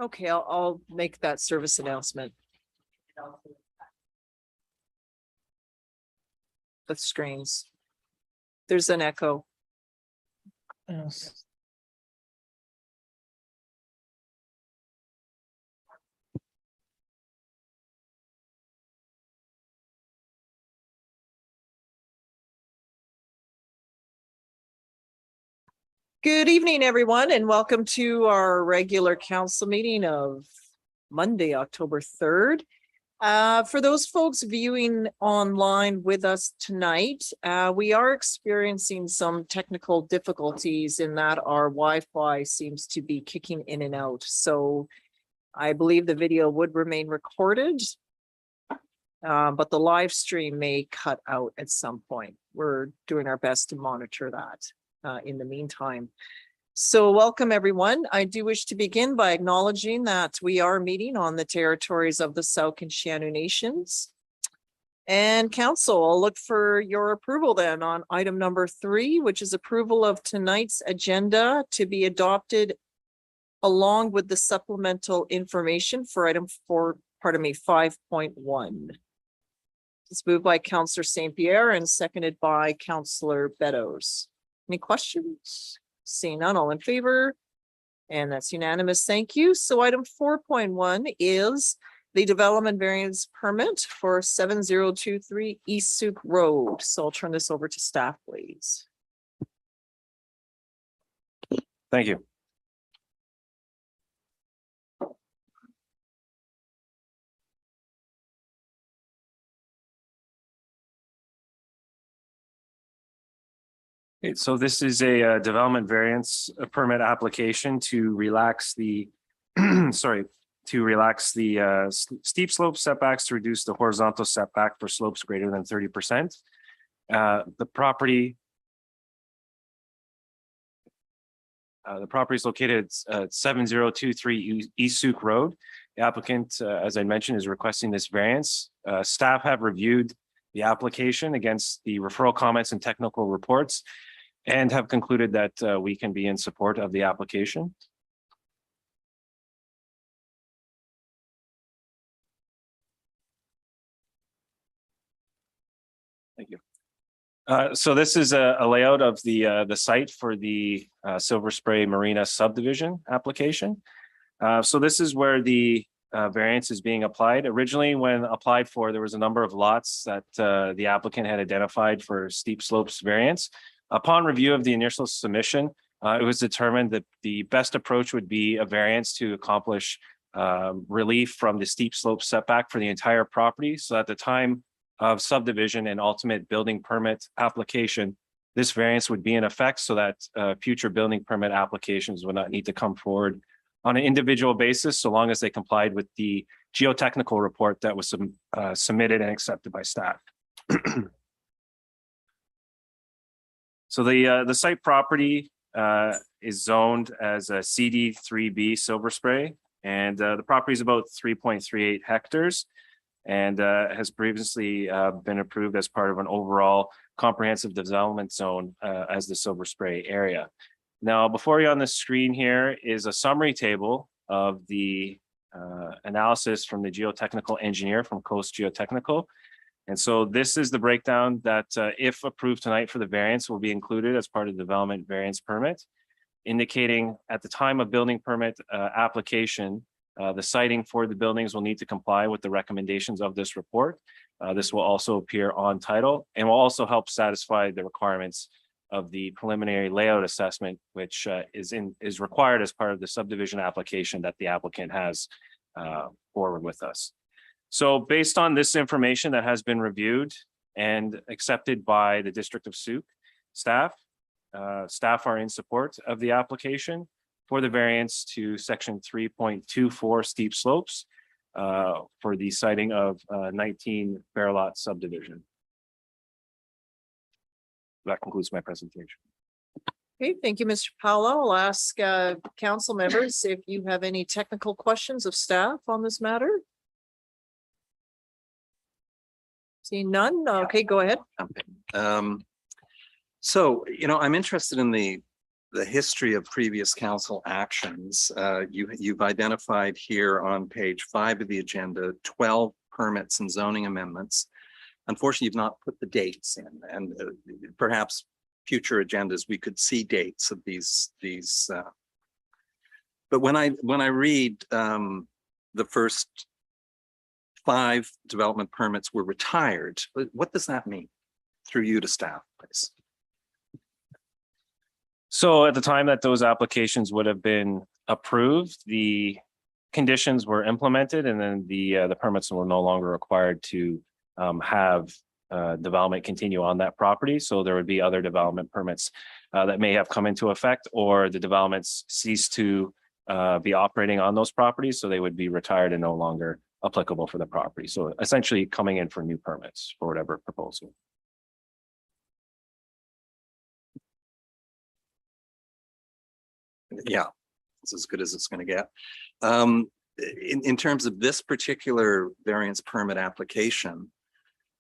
Okay, I'll make that service announcement. The screens. There's an echo. Yes. Good evening, everyone, and welcome to our regular council meeting of Monday, October 3rd. For those folks viewing online with us tonight, we are experiencing some technical difficulties in that our Wi-Fi seems to be kicking in and out. So I believe the video would remain recorded, but the live stream may cut out at some point. We're doing our best to monitor that in the meantime. So welcome, everyone. I do wish to begin by acknowledging that we are meeting on the territories of the Sauk and Sianu Nations. And council, I'll look for your approval then on item number 3, which is approval of tonight's agenda to be adopted along with the supplemental information for item 5.1. It's moved by Councillor St. Pierre and seconded by Councillor Beddoes. Any questions? Seeing none, all in favor? And that's unanimous. Thank you. So item 4.1 is the development variance permit for 7023 East Souk Road. So I'll turn this over to staff, please. Thank you. Okay, so this is a development variance permit application to relax the steep slope setbacks to reduce the horizontal setback for slopes greater than 30%. The property is located at 7023 East Souk Road. The applicant, as I mentioned, is requesting this variance. Staff have reviewed the application against the referral comments and technical reports and have concluded that we can be in support of the application. Thank you. So this is a layout of the site for the Silver Spray Marina subdivision application. So this is where the variance is being applied. Originally, when applied for, there was a number of lots that the applicant had identified for steep slopes variance. Upon review of the initial submission, it was determined that the best approach would be a variance to accomplish relief from the steep slope setback for the entire property. So at the time of subdivision and ultimate building permit application, this variance would be in effect so that future building permit applications would not need to come forward on an individual basis, so long as they complied with the geotechnical report that was submitted and accepted by staff. So the site property is zoned as a CD3B Silver Spray, and the property is about 3.38 hectares and has previously been approved as part of an overall comprehensive development zone as the Silver Spray area. Now, before you on the screen here is a summary table of the analysis from the geotechnical engineer from Coast Geotechnical. And so this is the breakdown that if approved tonight for the variance will be included as part of the development variance permit, indicating at the time of building permit application, the siting for the buildings will need to comply with the recommendations of this report. This will also appear on title and will also help satisfy the requirements of the preliminary layout assessment, which is required as part of the subdivision application that the applicant has forward with us. So based on this information that has been reviewed and accepted by the District of Souk staff, staff are in support of the application for the variance to section 3.24 steep slopes for the siting of 19 fair lot subdivision. That concludes my presentation. Okay, thank you, Mr. Paulo. I'll ask council members if you have any technical questions of staff on this matter. Seeing none, okay, go ahead. So, I'm interested in the the history of previous council actions. You've identified here on page 5 of the agenda, 12 permits and zoning amendments. Unfortunately, you've not put the dates in, and perhaps future agendas, we could see dates of these. But when I read the first 5 development permits were retired, what does that mean? Through you to staff, please. So at the time that those applications would have been approved, the conditions were implemented, and then the permits were no longer required to have development continue on that property. So there would be other development permits that may have come into effect, or the developments cease to be operating on those properties, so they would be retired and no longer applicable for the property. So essentially coming in for new permits for whatever proposal. Yeah, it's as good as it's going to get. In terms of this particular variance permit application,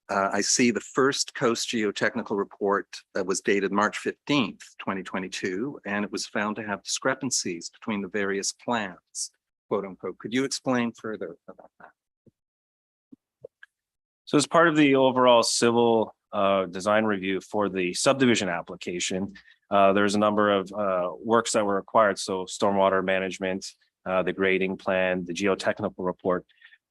I see the first Coast Geotechnical report that was dated March 15th, 2022, and it was found to have discrepancies between the various plans, quote unquote. Could you explain further about that? So as part of the overall civil design review for the subdivision application, there's a number of works that were required. So stormwater management, the grading plan, the geotechnical report.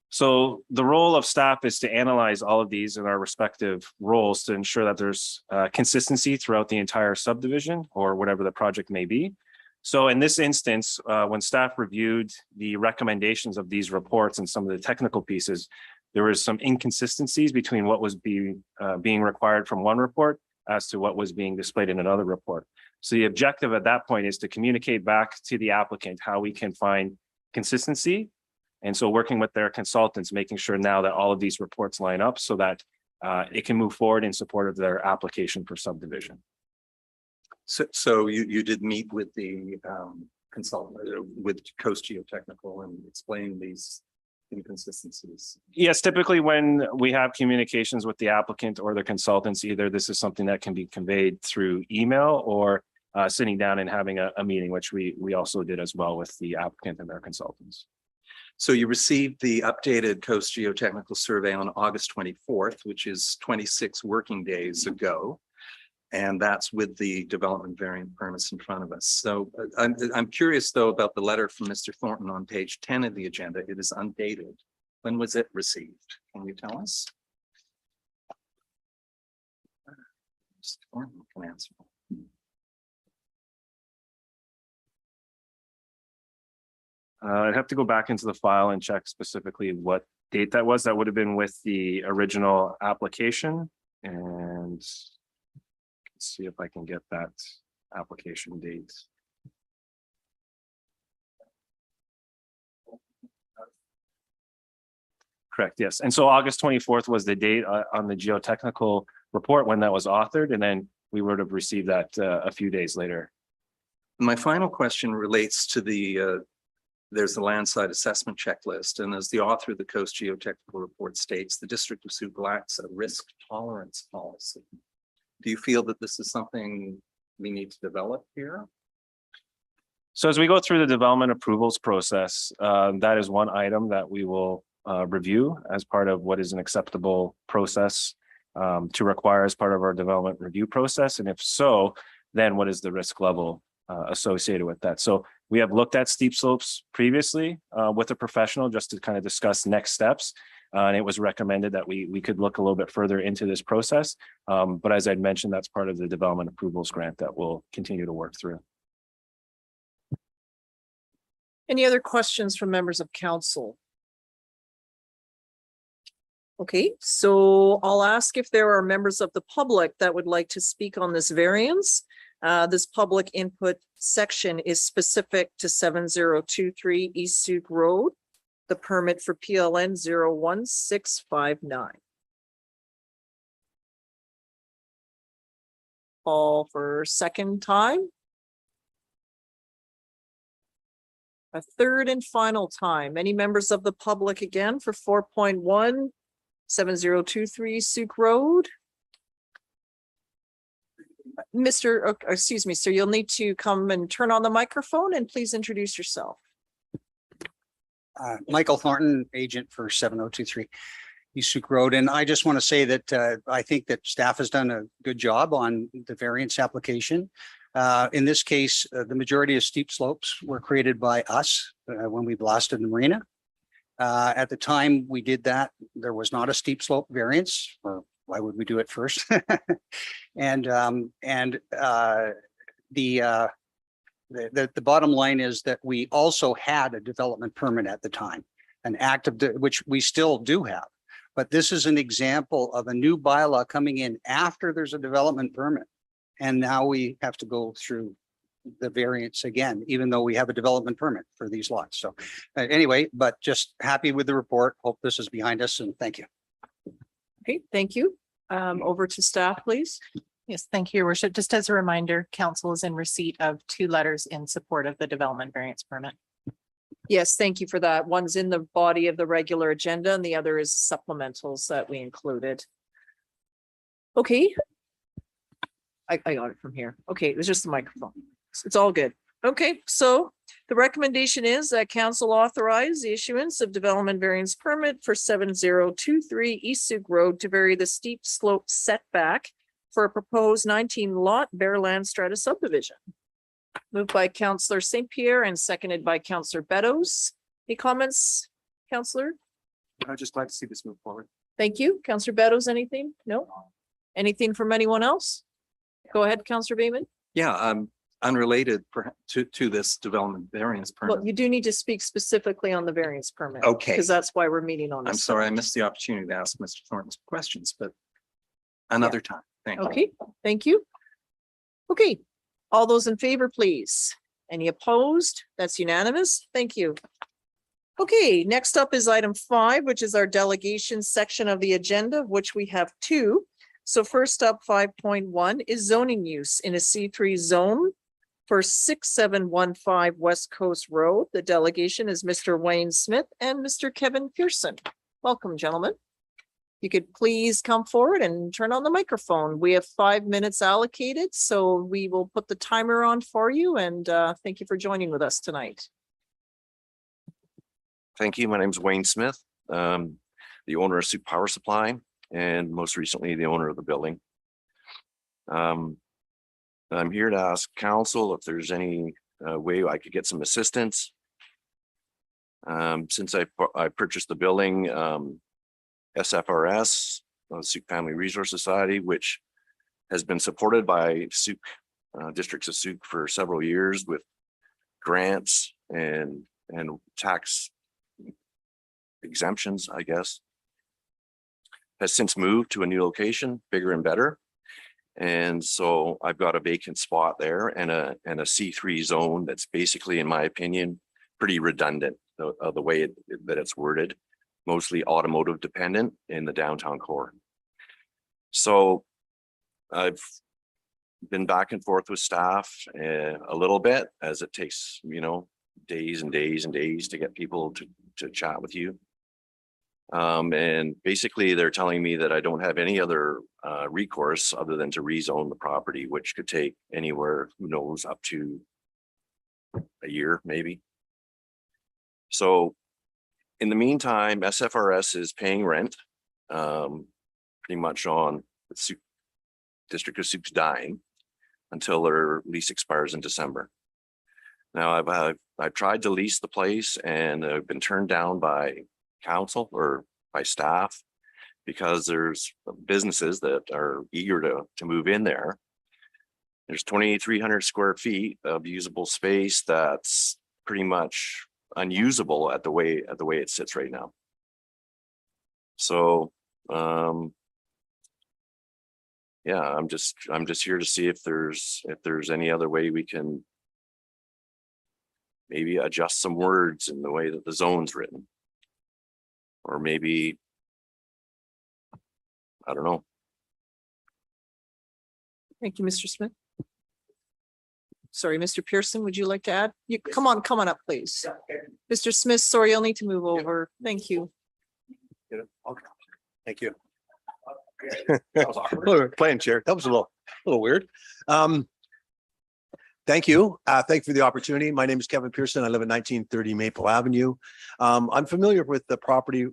So the role of staff is to analyze all of these in our respective roles to ensure that there's consistency throughout the entire subdivision or whatever the project may be. So in this instance, when staff reviewed the recommendations of these reports and some of the technical pieces, there was some inconsistencies between what was being required from one report as to what was being displayed in another report. So the objective at that point is to communicate back to the applicant how we can find consistency. And so working with their consultants, making sure now that all of these reports line up so that it can move forward in support of their application for subdivision. So you did meet with the consultant, with Coast Geotechnical, and explain these inconsistencies? Yes, typically when we have communications with the applicant or the consultants, either this is something that can be conveyed through email or sitting down and having a meeting, which we also did as well with the applicant and their consultants. So you received the updated Coast Geotechnical survey on August 24th, which is 26 working days ago. And that's with the development variant permits in front of us. So I'm curious, though, about the letter from Mr. Thornton on page 10 of the agenda. It is undated. When was it received? Can you tell us? Mr. Thornton can answer. I'd have to go back into the file and check specifically what date that was. That would have been with the original application, and see if I can get that application date. Correct, yes. And so August 24th was the date on the geotechnical report when that was authored, and then we would have received that a few days later. My final question relates to the there's the landside assessment checklist, and as the author of the Coast Geotechnical report states, the District of Soo lacks a risk tolerance policy. Do you feel that this is something we need to develop here? So as we go through the development approvals process, that is one item that we will review as part of what is an acceptable process to require as part of our development review process. And if so, then what is the risk level associated with that? So we have looked at steep slopes previously with a professional just to kind of discuss next steps. And it was recommended that we could look a little bit further into this process. But as I'd mentioned, that's part of the development approvals grant that we'll continue to work through. Any other questions from members of council? Okay, so I'll ask if there are members of the public that would like to speak on this variance. This public input section is specific to 7023 East Soo Road. The permit for PLN 01659. Call for second time. A third and final time. Any members of the public again for 4.1 7023 Souk Road? Excuse me, sir, you'll need to come and turn on the microphone and please introduce yourself. Michael Thornton, agent for 7023 East Sioux Road. And I just want to say that I think that staff has done a good job on the variance application. In this case, the majority of steep slopes were created by us when we blasted the marina. At the time we did that, there was not a steep slope variance, or why would we do it first? And the bottom line is that we also had a development permit at the time, an active, which we still do have. But this is an example of a new bylaw coming in after there's a development permit. And now we have to go through the variance again, even though we have a development permit for these lots. So anyway, but just happy with the report. Hope this is behind us, and thank you. Okay, thank you. Over to staff, please. Yes, thank you, Your Worship. Just as a reminder, council is in receipt of 2 letters in support of the development variance permit. Yes, thank you for that. One's in the body of the regular agenda and the other is supplementals that we included. Okay. I got it from here. Okay, it was just the microphone. It's all good. Okay, so the recommendation is that council authorize the issuance of development variance permit for 7023 East Sioux Road to vary the steep slope setback for a proposed 19 lot bare land strata subdivision. Moved by Councillor St. Pierre and seconded by Councillor Beddoes. Any comments, Councillor? I'm just glad to see this move forward. Thank you. Councillor Beddoes, anything? No? Anything from anyone else? Go ahead, Councillor Bateman. Yeah, unrelated to this development variance Well, permit. you do need to speak specifically on the variance permit. Okay. Because that's why we're meeting on this. I'm sorry, I missed the opportunity to ask Mr. Thornton's questions, but another time. Thank you. Okay, thank you. Okay, all those in favor, please. Any opposed? That's unanimous. Thank you. Okay, next up is item 5, which is our delegation section of the agenda, of which we have 2. So first up, 5.1 is zoning use in a C3 zone for 6715 West Coast Road. The delegation is Mr. Wayne Smith and Mr. Kevin Pearson. Welcome, gentlemen. You could please come forward and turn on the microphone. We have 5 minutes allocated, so we will put the timer on for you, and thank you for joining with us tonight. Thank you. My name is Wayne Smith, the owner of Sioux Power Supply, and most recently the owner of the building. I'm here to ask council if there's any way I could get some assistance. Since I purchased the building, SFRS, Sioux Family Resource Society, which has been supported by Sioux districts of Sioux for several years with grants and tax exemptions, I guess, has since moved to a new location, bigger and better. And so I've got a vacant spot there and a C3 zone that's basically, in my opinion, pretty redundant, the way that it's worded, mostly automotive dependent in the downtown core. So I've been back and forth with staff a little bit, as it takes, days and days and days to get people to chat with you. And basically they're telling me that I don't have any other recourse other than to rezone the property, which could take anywhere, who knows, up to a year, maybe. So in the meantime, SFRS is paying rent pretty much on the Sioux District of Sioux's dime until their lease expires in December. Now I've tried to lease the place and I've been turned down by council or by staff because there's businesses that are eager to move in there. There's 2,300 square feet of usable space that's pretty much unusable at the way it sits right now. So yeah, I'm just here to see if there's any other way we can maybe adjust some words in the way that the zone's written. Or maybe, I don't know. Thank you, Mr. Smith. Sorry, Mr. Pearson, would you like to add? You come on up, please. Mr. Smith, sorry, you'll need to move over. Thank you. Thank you. Playing chair. That was a little weird. Thank you. Thank you for the opportunity. My name is Kevin Pearson. I live at 1930 Maple Avenue. I'm familiar with the property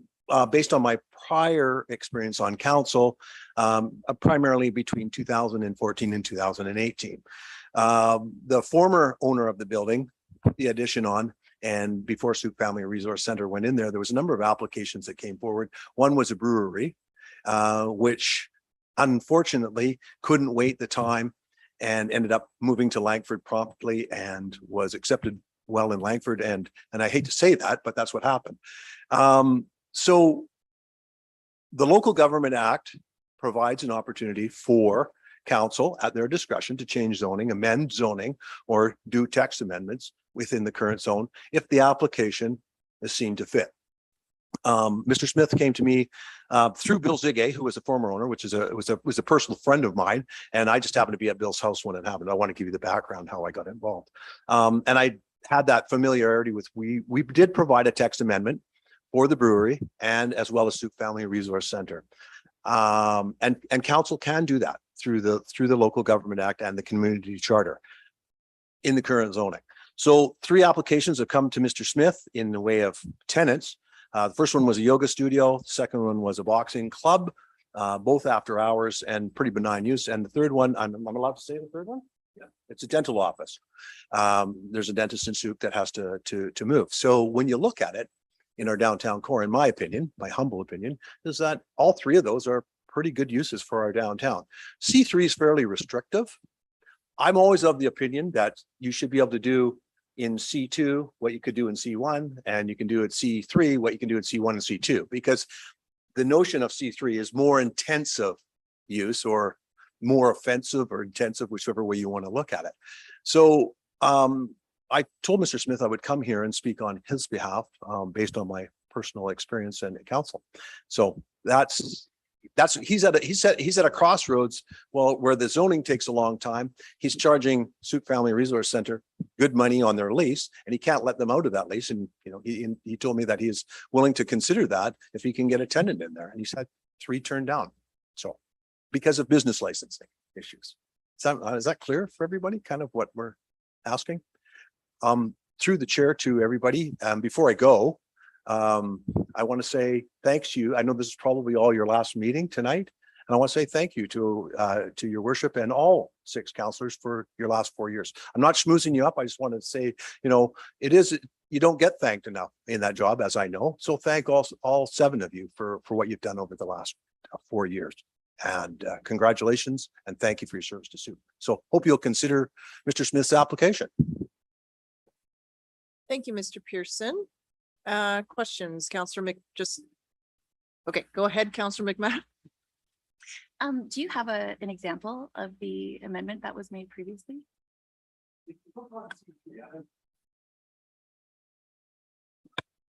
based on my prior experience on council, primarily between 2014 and 2018. The former owner of the building put the addition on, and before Sooke Family Resource Center went in there, there was a number of applications that came forward. One was a brewery, which unfortunately couldn't wait the time and ended up moving to Langford promptly and was accepted well in Langford. And I hate to say that, but that's what happened. So the Local Government Act provides an opportunity for council at their discretion to change zoning, amend zoning, or do text amendments within the current zone if the application is seen to fit. Mr. Smith came to me through Bill Zigay, who was a former owner, which was a personal friend of mine, and I just happened to be at Bill's house when it happened. I want to give you the background how I got involved, and I had that familiarity with. We did provide a text amendment for the brewery and as well as Sooke Family Resource Center, and council can do that through the Local Government Act and the Community Charter in the current zoning. So 3 applications have come to Mr. Smith in the way of tenants. The first one was a yoga studio. The second one was a boxing club, both after hours and pretty benign use. And the third one, I'm allowed to say the third one? Yeah, it's a dental office. There's a dentist in Sooke that has to move. So when you look at it in our downtown core, in my opinion, my humble opinion, is that all 3 of those are pretty good uses for our downtown. C3 is fairly restrictive. I'm always of the opinion that you should be able to do in C2 what you could do in C1, and you can do at C3 what you can do at C1 and C2, because the notion of C3 is more intensive use or more offensive or intensive, whichever way you want to look at it. So I told Mr. Smith I would come here and speak on his behalf based on my personal experience in council. So he's at a crossroads. Well, where the zoning takes a long time, he's charging Sooke Family Resource Center good money on their lease, and he can't let them out of that lease. And he told me that he is willing to consider that if he can get a tenant in there, and he's had 3 turned down. So because of business licensing issues. Is that clear for everybody? Kind of what we're asking. Through the chair to everybody. Before I go, I want to say thanks to you. I know this is probably all your last meeting tonight, and I want to say thank you to your worship and all 6 councillors for your last 4 years. I'm not schmoozing you up. I just want to say, you don't get thanked enough in that job, as I know. So thank all 7 of you for what you've done over the last 4 years. And congratulations, and thank you for your service to Sooke. So hope you'll consider Mr. Smith's application. Thank you, Mr. Pearson. Questions, Councillor okay, go ahead, Councillor McMahon. Do you have an example of the amendment that was made previously?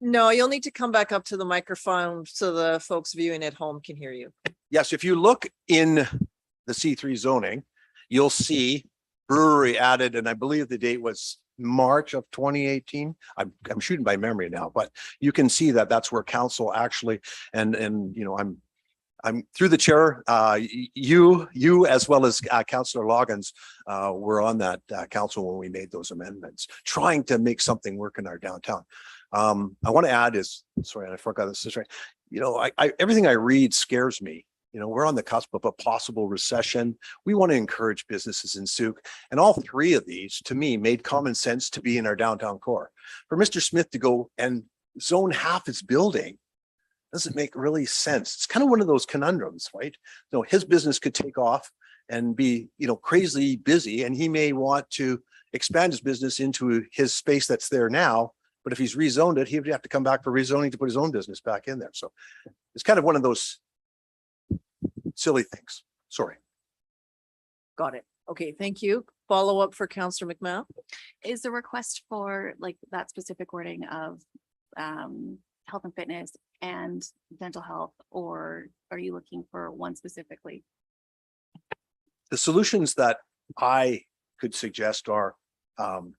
No, you'll need to come back up to the microphone so the folks viewing at home can hear you. Yes, if you look in the C3 zoning, you'll see brewery added, and I believe the date was March of 2018. I'm shooting by memory now, but you can see that that's where council actually, and I'm through the chair, you as well as Councillor Loggins were on that council when we made those amendments, trying to make something work in our downtown. I want to add sorry, I forgot this is right. Everything I read scares me. We're on the cusp of a possible recession. We want to encourage businesses in Sooke, and all 3 of these, to me, made common sense to be in our downtown core. For Mr. Smith to go and zone half his building doesn't make really sense. It's kind of one of those conundrums, right? His business could take off and be, crazily busy, and he may want to expand his business into his space that's there now. But if he's rezoned it, he would have to come back for rezoning to put his own business back in there. So it's kind of one of those silly things. Sorry. Got it. Okay, thank you. Follow up for Councillor McMahon. Is the request for like that specific wording of health and fitness and dental health, or are you looking for one specifically? The solutions that I could suggest are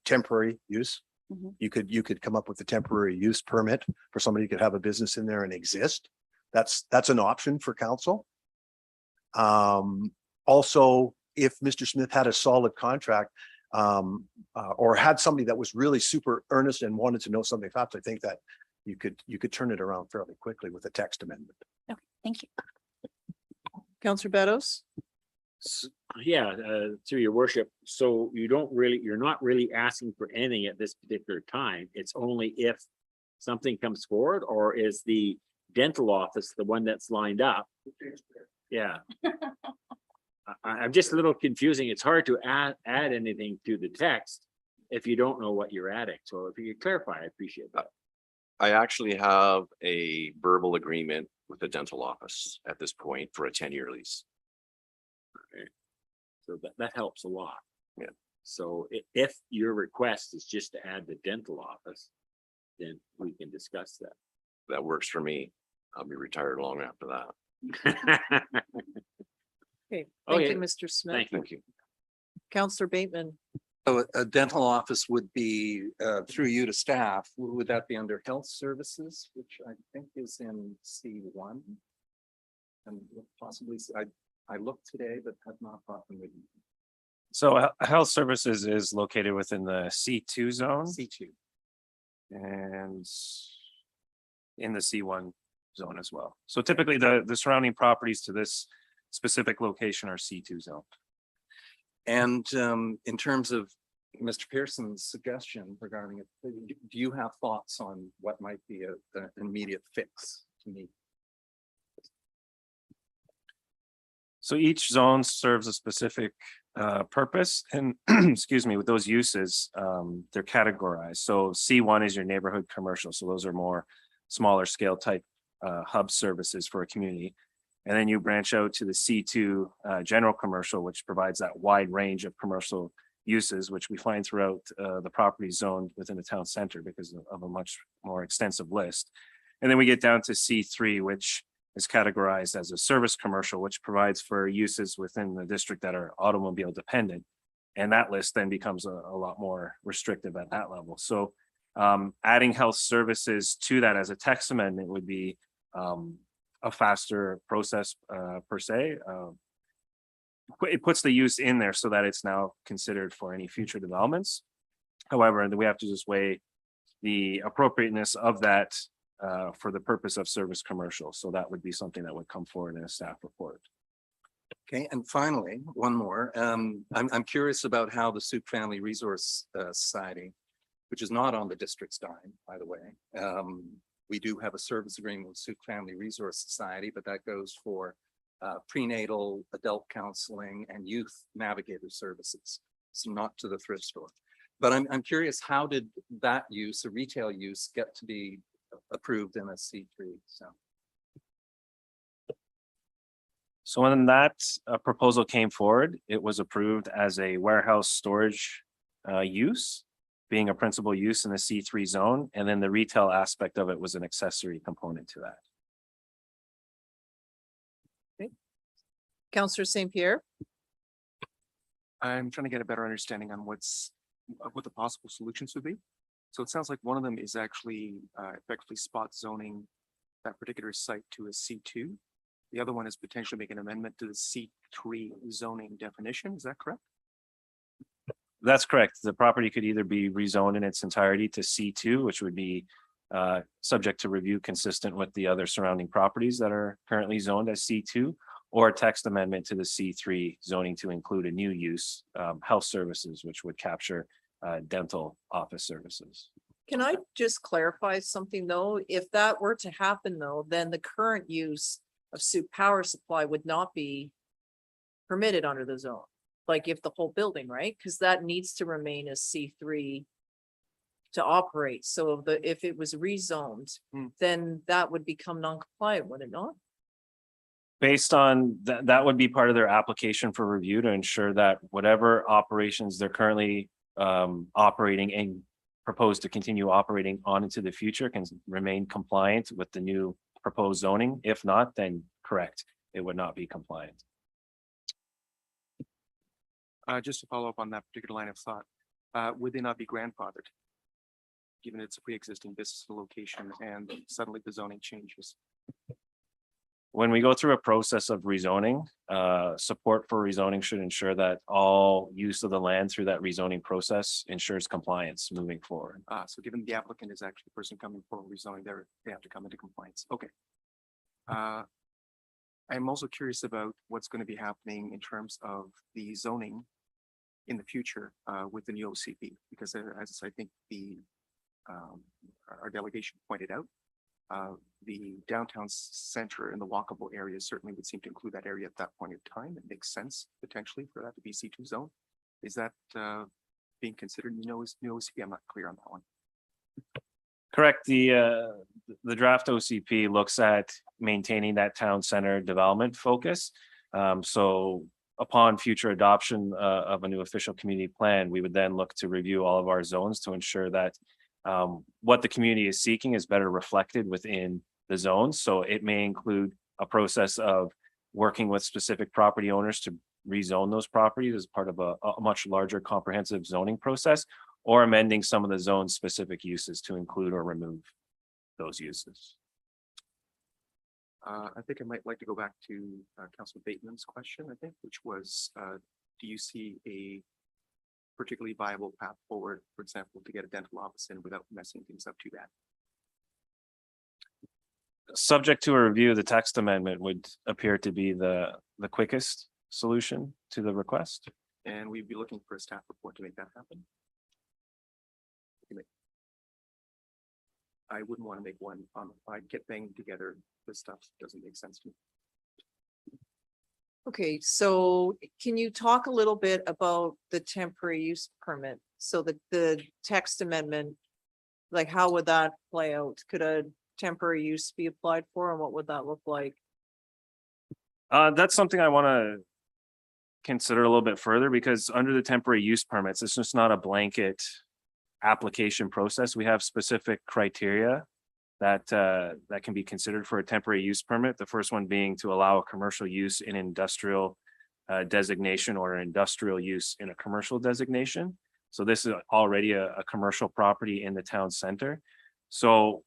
temporary use. Mhm. You could come up with a temporary use permit for somebody who could have a business in there and exist. That's an option for council. Also, if Mr. Smith had a solid contract, or had somebody that was really super earnest and wanted to know something fast, I think that you could turn it around fairly quickly with a text amendment. Okay, thank you. Counselor Beddoes? Yeah, through your worship. So you're not really asking for anything at this particular time. It's only if something comes forward, or is the dental office the one that's lined up? Yeah. I'm just a little confusing. It's hard to add anything to the text if you don't know what you're adding. So if you could clarify, I appreciate that. I actually have a verbal agreement with the dental office at this point for a 10-year lease. So that helps a lot. Yeah. So if your request is just to add the dental office, then we can discuss That works for me. I'll be retired long after that. that. Okay, thank Okay, you, Mr. Smith. Thank you. Counselor Bateman? So a dental office would be through you to staff. Would that be under health services, which I think is in C1? And possibly, I looked today, but have not gotten with So health services is located within the C2 zone C2. and in the C1 zone as well. So typically the surrounding properties to this specific location are C2 zone. And in terms of Mr. Pearson's suggestion regarding it, do you have thoughts on what might be an immediate fix to me? So each zone serves a specific purpose and excuse me, with those uses, they're categorized. So C1 is your neighborhood commercial. So those are more smaller scale type hub services for a community. And then you branch out to the C2 general commercial, which provides that wide range of commercial uses, which we find throughout the property zoned within the town center because of a much more extensive list. And then we get down to C3, which is categorized as a service commercial, which provides for uses within the district that are automobile dependent. And that list then becomes a lot more restrictive at that level. So adding health services to that as a text amendment would be a faster process per se. It puts the use in there so that it's now considered for any future developments. However, we have to just weigh the appropriateness of that for the purpose of service commercial. So that would be something that would come forward in a staff report. Okay, and finally, one more. I'm curious about how the Soup Family Resource Society, which is not on the district's dime, by the way. We do have a service agreement with Soup Family Resource Society, but that goes for prenatal, adult counseling, and youth navigator services. So not to the thrift store. But I'm curious, how did that use, a retail use, get to be approved in a C3? So when that proposal came forward, it was approved as a warehouse storage use, being a principal use in the C3 zone, and then the retail aspect of it was an accessory component to that. Counselor St. Pierre? I'm trying to get a better understanding on what the possible solutions would be. So it sounds like one of them is actually effectively spot zoning that particular site to a C2. The other one is potentially make an amendment to the C3 zoning definition. Is that correct? That's correct. The property could either be rezoned in its entirety to C2, which would be subject to review consistent with the other surrounding properties that are currently zoned as C2, or a text amendment to the C3 zoning to include a new use, health services, which would capture dental office services. Can I just clarify something though? If that were to happen though, then the current use of Soup Power Supply would not be permitted under the zone. Like if the whole building, right? Because that needs to remain as C3 to operate. So if it was rezoned, then that would become non-compliant, would it not? Based on that would be part of their application for review to ensure that whatever operations they're currently operating and propose to continue operating on into the future can remain compliant with the new proposed zoning. If not, then correct, it would not be compliant. Just to follow up on that particular line of thought, would they not be grandfathered? Given it's a pre-existing business location and suddenly the zoning changes? when we go through a process of rezoning, support for rezoning should ensure that all use of the land through that rezoning process ensures compliance moving forward. So given the applicant is actually the person coming for rezoning, they have to come into compliance. Okay. I'm also curious about what's going to be happening in terms of the zoning in the future with the new OCP, because as I think our delegation pointed out, the downtown center and the walkable areas certainly would seem to include that area at that point in time. It makes sense potentially for that to be C2 zone. Is that being considered in the new OCP? I'm not clear on that one. Correct. The draft OCP looks at maintaining that town center development focus. So upon future adoption of a new official community plan, we would then look to review all of our zones to ensure that what the community is seeking is better reflected within the zones. So it may include a process of working with specific property owners to rezone those properties as part of a much larger comprehensive zoning process, or amending some of the zone specific uses to include or remove those uses. I think I might like to go back to Councilor Bateman's question, I think, which was, do you see a particularly viable path forward, for example, to get a dental office in without messing things up too bad? Subject to a review, the text amendment would appear to be the quickest solution to the request. And we'd be looking for a staff report to make that happen. I wouldn't want to make one on, I'd get banging together. This stuff doesn't make sense to me. Okay, so can you talk a little bit about the temporary use permit? So the text amendment, like how would that play out? Could a temporary use be applied for, and what would that look like? That's something I want to consider a little bit further, because under the temporary use permits, it's just not a blanket application process. We have specific criteria that can be considered for a temporary use permit. The first one being to allow a commercial use in industrial designation, or an industrial use in a commercial designation. So this is already a commercial property in the town center. So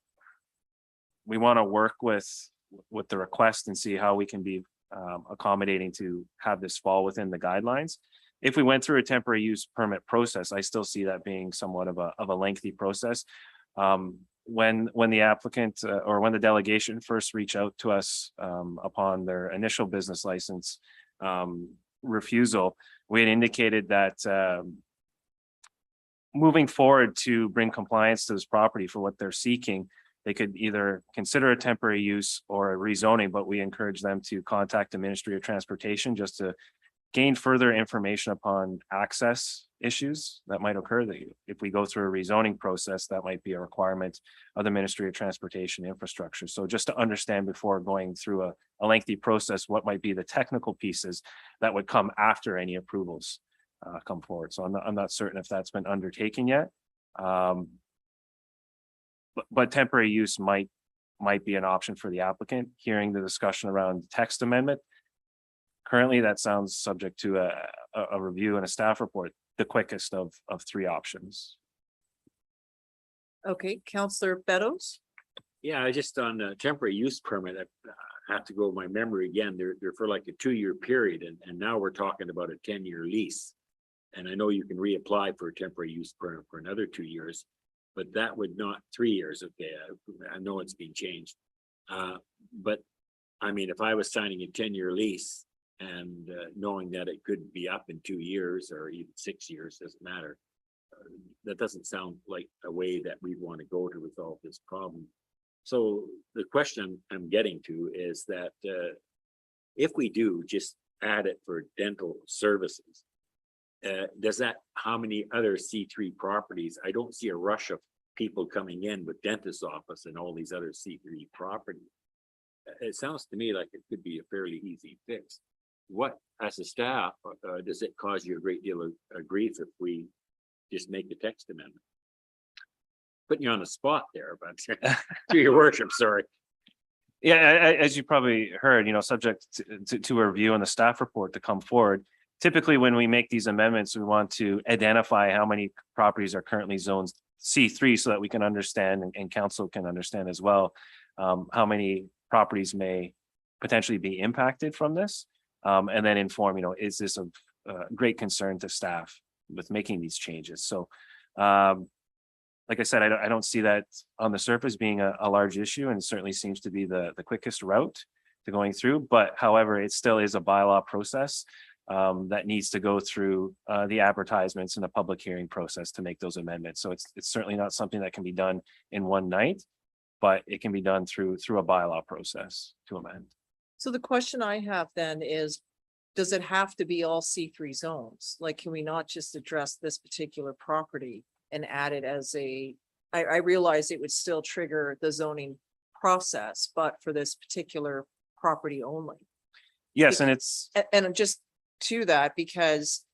we want to work with the request and see how we can be accommodating to have this fall within the guidelines. If we went through a temporary use permit process, I still see that being somewhat of a lengthy process. When the applicant or when the delegation first reached out to us upon their initial business license refusal, we had indicated that moving forward to bring compliance to this property for what they're seeking, they could either consider a temporary use or a rezoning, but we encourage them to contact the Ministry of Transportation just to gain further information upon access issues that might occur. That if we go through a rezoning process, that might be a requirement of the Ministry of Transportation Infrastructure. So just to understand before going through a lengthy process, what might be the technical pieces that would come after any approvals come forward. So I'm not certain if that's been undertaken yet. But temporary use might be an option for the applicant. Hearing the discussion around text amendment, currently that sounds subject to a review and a staff report, the quickest of three options. Okay, Councillor Beddoes? Yeah, I just on a temporary use permit, I have to go with my memory again. They're for like a 2-year period, and now we're talking about a 10-year lease. And I know you can reapply for a temporary use permit for another 2 years, but that would not 3 years. Okay, I know it's been changed. But I mean, if I was signing a 10-year lease and knowing that it could be up in 2 years or even 6 years, doesn't matter. That doesn't sound like a way that we want to go to resolve this problem. So the question I'm getting to is that if we do just add it for dental services, does that, how many other C3 properties? I don't see a rush of people coming in with dentist office and all these other C3 properties. It sounds to me like it could be a fairly easy fix. What, as a staff, does it cause you a great deal of grief if we just make the text amendment? Putting you on the spot there, but to your worship, sorry. Yeah, as you probably heard, subject to a review and the staff report to come forward. Typically, when we make these amendments, we want to identify how many properties are currently zoned C3 so that we can understand and council can understand as well how many properties may potentially be impacted from this. And then inform, is this of great concern to staff with making these changes? So like I said, I don't see that on the surface being a large issue, and it certainly seems to be the quickest route to going through. But however, it still is a bylaw process that needs to go through the advertisements and the public hearing process to make those amendments. So it's certainly not something that can be done in one night, but it can be done through a bylaw process to amend. So the question I have then is, does it have to be all C3 zones? Like, can we not just address this particular property and add it as I realize it would still trigger the zoning process, but for this particular property only? Yes, and it's, And just to that, because,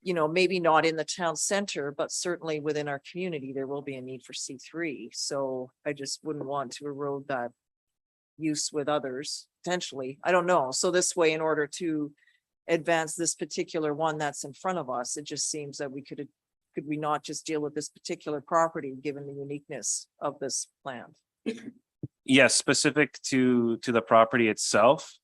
maybe not in the town center, but certainly within our community, there will be a need for C3. So I just wouldn't want to erode that use with others, potentially. I don't know. So this way, in order to advance this particular one that's in front of us, it just seems that could we not just deal with this particular property, given the uniqueness of this plan? yes, specific to the property itself.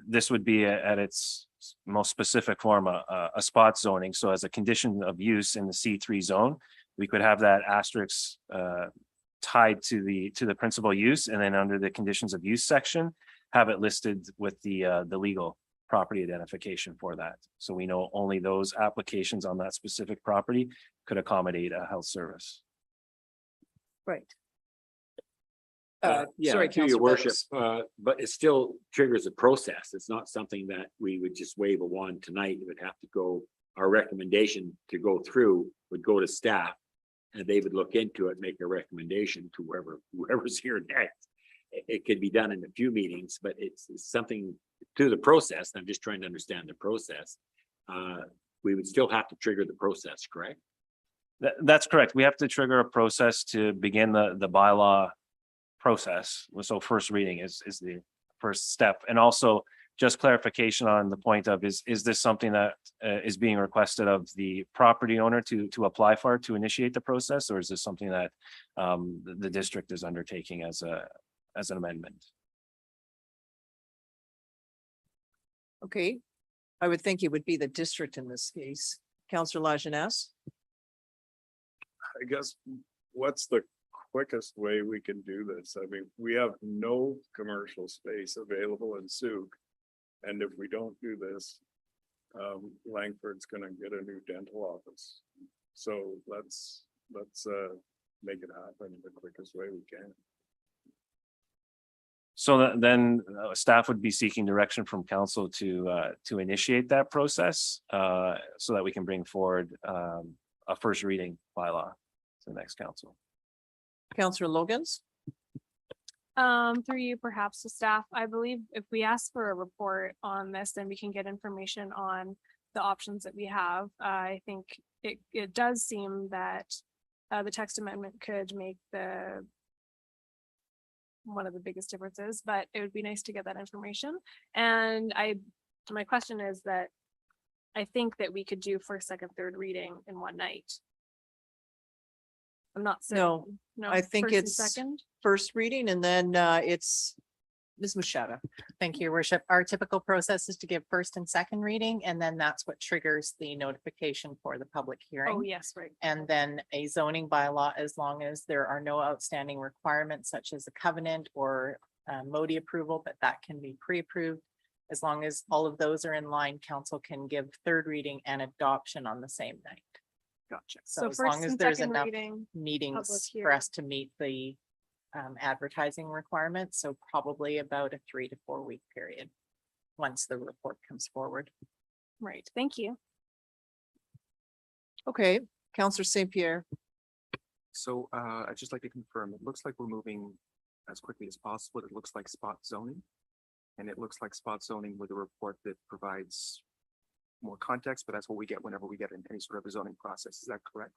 This would be at its most specific form, a spot zoning. So as a condition of use in the C3 zone, we could have that asterisk tied to the principal use, and then under the conditions of use section, have it listed with the legal property identification for that. So we know only those applications on that specific property could accommodate a health service. Right. Yeah, Sorry, to your Councillor worship, Betters. but it still triggers a process. It's not something that we would just wave a wand tonight. It would have to go, our recommendation to go through would go to staff, and they would look into it, make a recommendation to whoever's here next. It could be done in a few meetings, but it's something to the process. I'm just trying to understand the process. We would still have to trigger the process, correct? That's correct. We have to trigger a process to begin the bylaw process. So first reading is the first step. And also just clarification on the point of, is this something that is being requested of the property owner to apply for, to initiate the process? Or is this something that the district is undertaking as an amendment? Okay, I would think it would be the district in this case. Councillor Lajeunesse? I guess, what's the quickest way we can do this? I mean, we have no commercial space available in Souk. And if we don't do this, Langford's gonna get a new dental office. So let's make it happen the quickest way we can. So then staff would be seeking direction from council to initiate that process so that we can bring forward a first reading bylaw to the next council. Councillor Logans? Through you perhaps to staff, I believe if we ask for a report on this, then we can get information on the options that we have. I think it does seem that the text amendment could make one of the biggest differences, but it would be nice to get that information. And my question is that I think that we could do first, second, third reading in one night. I'm not saying. No, I think first and it's second. First reading, and then it's Ms. Machado. Thank you, Your Worship. Our typical process is to give first and second reading, and then that's what triggers the notification for the public hearing. Oh, yes, right. And then a zoning bylaw, as long as there are no outstanding requirements such as a covenant or MODI approval, but that can be pre-approved. As long as all of those are in line, council can give third reading and adoption on the same night. Gotcha. So So as long first as and there's second enough reading. public meetings for hearing. us to meet the advertising requirements, so probably about a 3 to 4 week period once the report comes forward. Right, thank you. Okay, Councillor St. Pierre. So I'd just like to confirm, it looks like we're moving as quickly as possible. It looks like spot zoning. And it looks like spot zoning with a report that provides more context, but that's what we get whenever we get in any sort of a zoning process. Is that correct?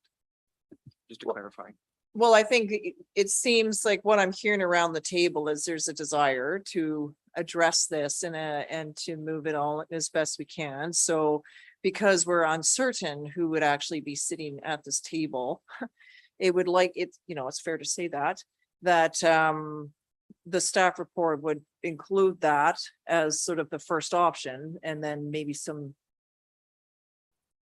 Just to clarify. Well, I think it seems like what I'm hearing around the table is there's a desire to address this and to move it all as best we can. So because we're uncertain who would actually be sitting at this table, it's fair to say that the staff report would include that as sort of the first option and then maybe some.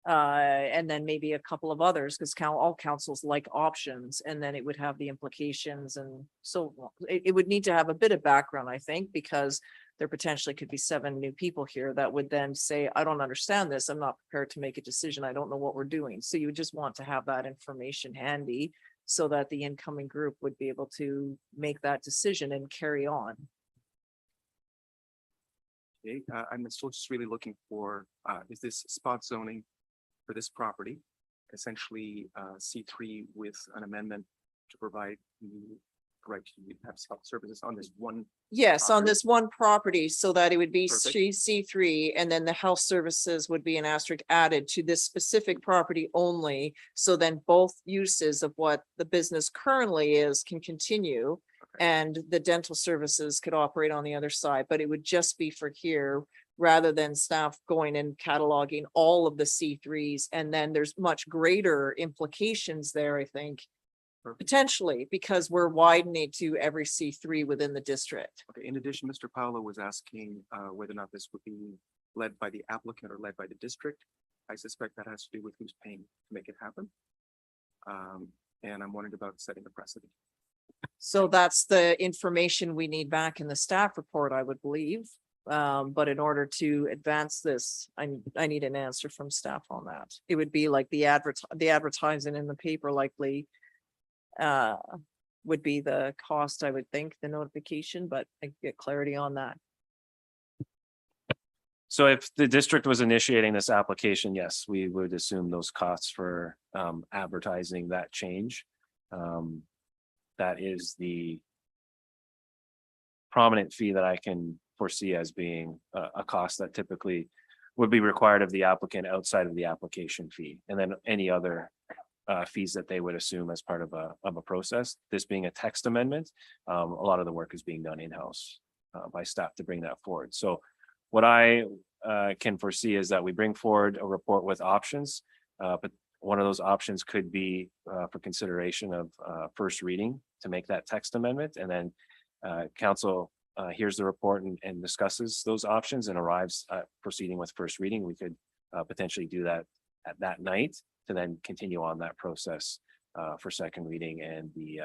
And then maybe a couple of others, because all councils like options, and then it would have the implications, and so it would need to have a bit of background, I think, because there potentially could be 7 new people here that would then say, I don't understand this, I'm not prepared to make a decision, I don't know what we're doing. So you just want to have that information handy so that the incoming group would be able to make that decision and carry on. Okay, I'm still just really looking for, is this spot zoning for this property? Essentially, C3 with an amendment to provide the right to have health services on this one. Yes, on property? this one property, so that it would be Perfect. C3, and then the health services would be an asterisk added to this specific property only. So then both uses of what the business currently is can continue. And the dental services could operate on the other side, but it would just be for here rather than staff going and cataloging all of the C3s. And then there's much greater implications there, I think. Potentially, because we're widening to every C3 within the district. Okay, in addition, Mr. Paolo was asking whether or not this would be led by the applicant or led by the district. I suspect that has to do with who's paying to make it happen. And I'm wondering about setting the precedent. So that's the information we need back in the staff report, I would believe. But in order to advance this, I need an answer from staff on that. It would be like the advertising in the paper likely would be the cost, I would think, the notification, but I get clarity on that. So if the district was initiating this application, yes, we would assume those costs for advertising that change. That is the prominent fee that I can foresee as being a cost that typically would be required of the applicant outside of the application fee, and then any other fees that they would assume as part of a process. This being a text amendment, a lot of the work is being done in-house by staff to bring that forward. So what I can foresee is that we bring forward a report with options, but one of those options could be for consideration of first reading to make that text amendment, and then council hears the report and discusses those options and arrives at proceeding with first reading. We could potentially do that at that night to then continue on that process for second reading and the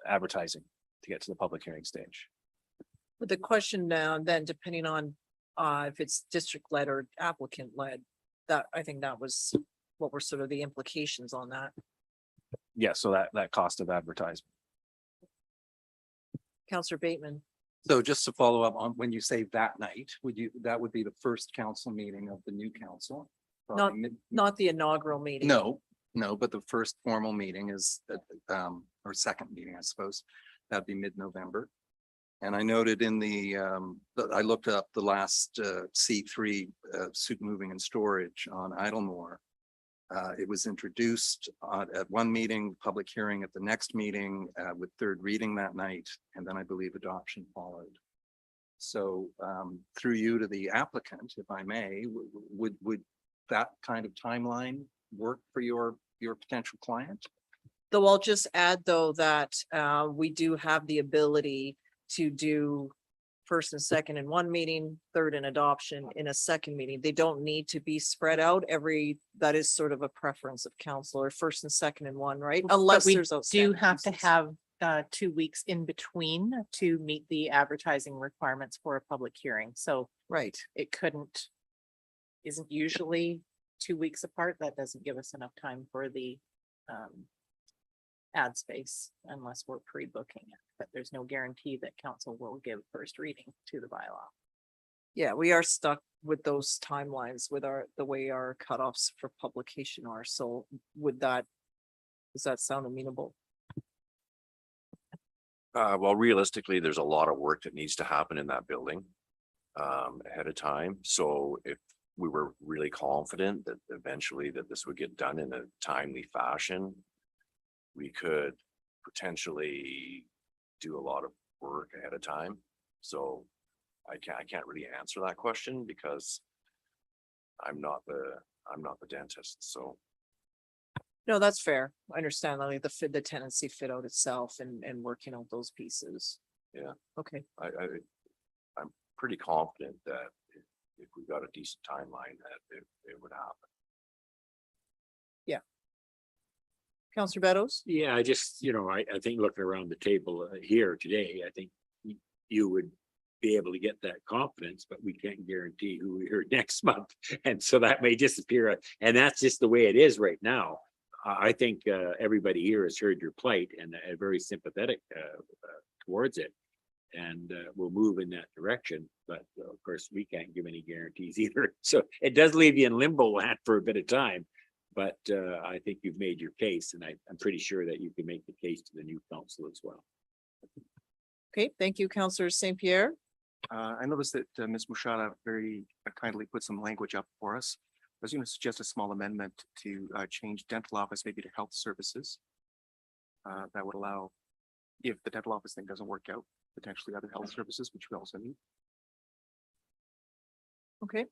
advertising to get to the public hearing stage. But the question now then, depending on if it's district led or applicant led, that I think that was what were sort of the implications on that. Yeah, so that cost of advertisement. Counselor Bateman. So just to follow up on when you say that night, that would be the first council meeting of the new council? Probably Not the inaugural meeting. No, but the first formal meeting is, or second meeting, I suppose, that'd be mid-November. And I noted in I looked up the last C3 suit moving and storage on Idlemore. It was introduced at one meeting, public hearing at the next meeting with third reading that night, and then I believe adoption followed. So through you to the applicant, if I may, would that kind of timeline work for your potential client? Though I'll just add though that we do have the ability to do first and second in one meeting, third and adoption in a second meeting. They don't need to be spread out that is sort of a preference of council, or first and second in one, right? Unless we there's. do outstanding have to pieces. have 2 weeks in between to meet the advertising requirements for a public hearing. So Right. it isn't usually 2 weeks apart. That doesn't give us enough time for the ad space unless we're pre-booking it, but there's no guarantee that council will give first reading to the bylaw. Yeah, we are stuck with those timelines with the way our cutoffs for publication are. So does that sound amenable? Well, realistically, there's a lot of work that needs to happen in that building ahead of time. So if we were really confident that eventually that this would get done in a timely fashion, we could potentially do a lot of work ahead of time. So I can't really answer that question because I'm not the dentist. So No, that's fair. I understand like the tenancy fit out itself and working out those pieces. Yeah. Okay, I'm pretty confident that if we got a decent timeline, that it would happen. Counselor Beddoes? Yeah, I just, I think looking around the table here today, I think you would be able to get that confidence, but we can't guarantee who we hear next month. And so that may disappear. And that's just the way it is right now. I think everybody here has heard your plight and very sympathetic towards it. And we'll move in that direction. But of course, we can't give any guarantees either. So it does leave you in limbo land for a bit of time. But I think you've made your case, and I'm pretty sure that you can make the case to the new council as well. Okay, thank you, Counselor St. Pierre. I noticed that Ms. Mushada very kindly put some language up for us. I was going to suggest a small amendment to change dental office maybe to health services. That would allow, if the dental office thing doesn't work out, potentially other health services, which we also need. Okay.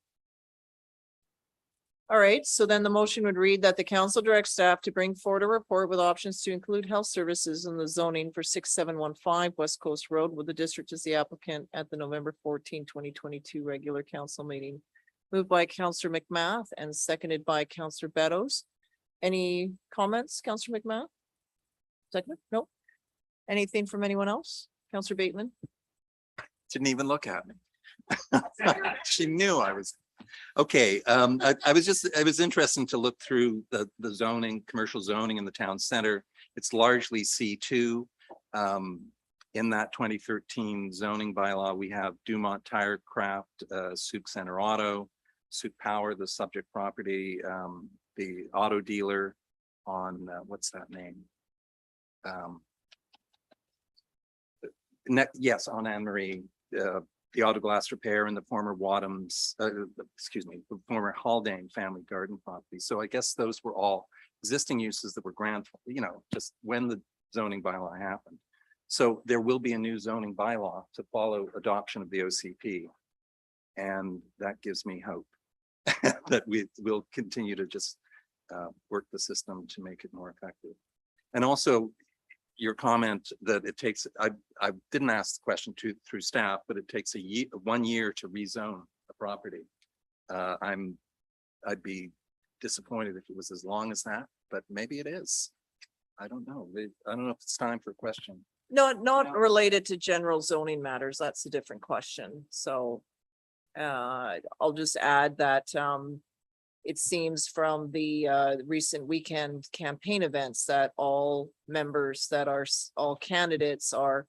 All right, so then the motion would read that the council directs staff to bring forward a report with options to include health services in the zoning for 6715 West Coast Road with the district as the applicant at the November 14, 2022 regular council meeting. Moved by Councillor McMath and seconded by Councillor Beddoes. Any comments, Councillor McMath? Second, no? Anything from anyone else? Councillor Bateman? Didn't even look at me. She knew I was. Okay, I was interested to look through the zoning, commercial zoning in the town center. It's largely C2. In that 2013 zoning bylaw, we have Dumont Tire Craft, Souk Center Auto, Souk Power, the subject property, the auto dealer on, what's that name? Yes, on Anne Marie, the auto glass repair and the former Wadham's, the former Haldane family garden property. So I guess those were all existing uses that were just when the zoning bylaw happened. So there will be a new zoning bylaw to follow adoption of the OCP. And that gives me hope that we will continue to just work the system to make it more effective. And also, your comment that it takes, I didn't ask the question through staff, but it takes 1 year to rezone a property. I'd be disappointed if it was as long as that, but maybe it is. I don't know. I don't know if it's time for a question. No, not related to general zoning matters. That's a different question. So I'll just add that it seems from the recent weekend campaign events that all members that are all candidates are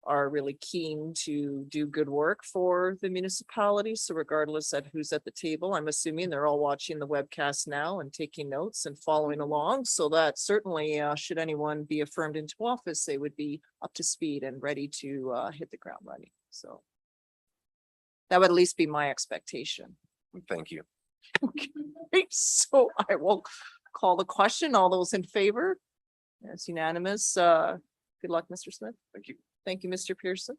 really keen to do good work for the municipality. So regardless of who's at the table, I'm assuming they're all watching the webcast now and taking notes and following along. So that certainly should anyone be affirmed into office, they would be up to speed and ready to hit the ground running. So that would at least be my expectation. Thank you. Okay, so I will call the question. All those in favor? That's unanimous. Good luck, Mr. Smith. Thank you. Thank you, Mr. Pearson.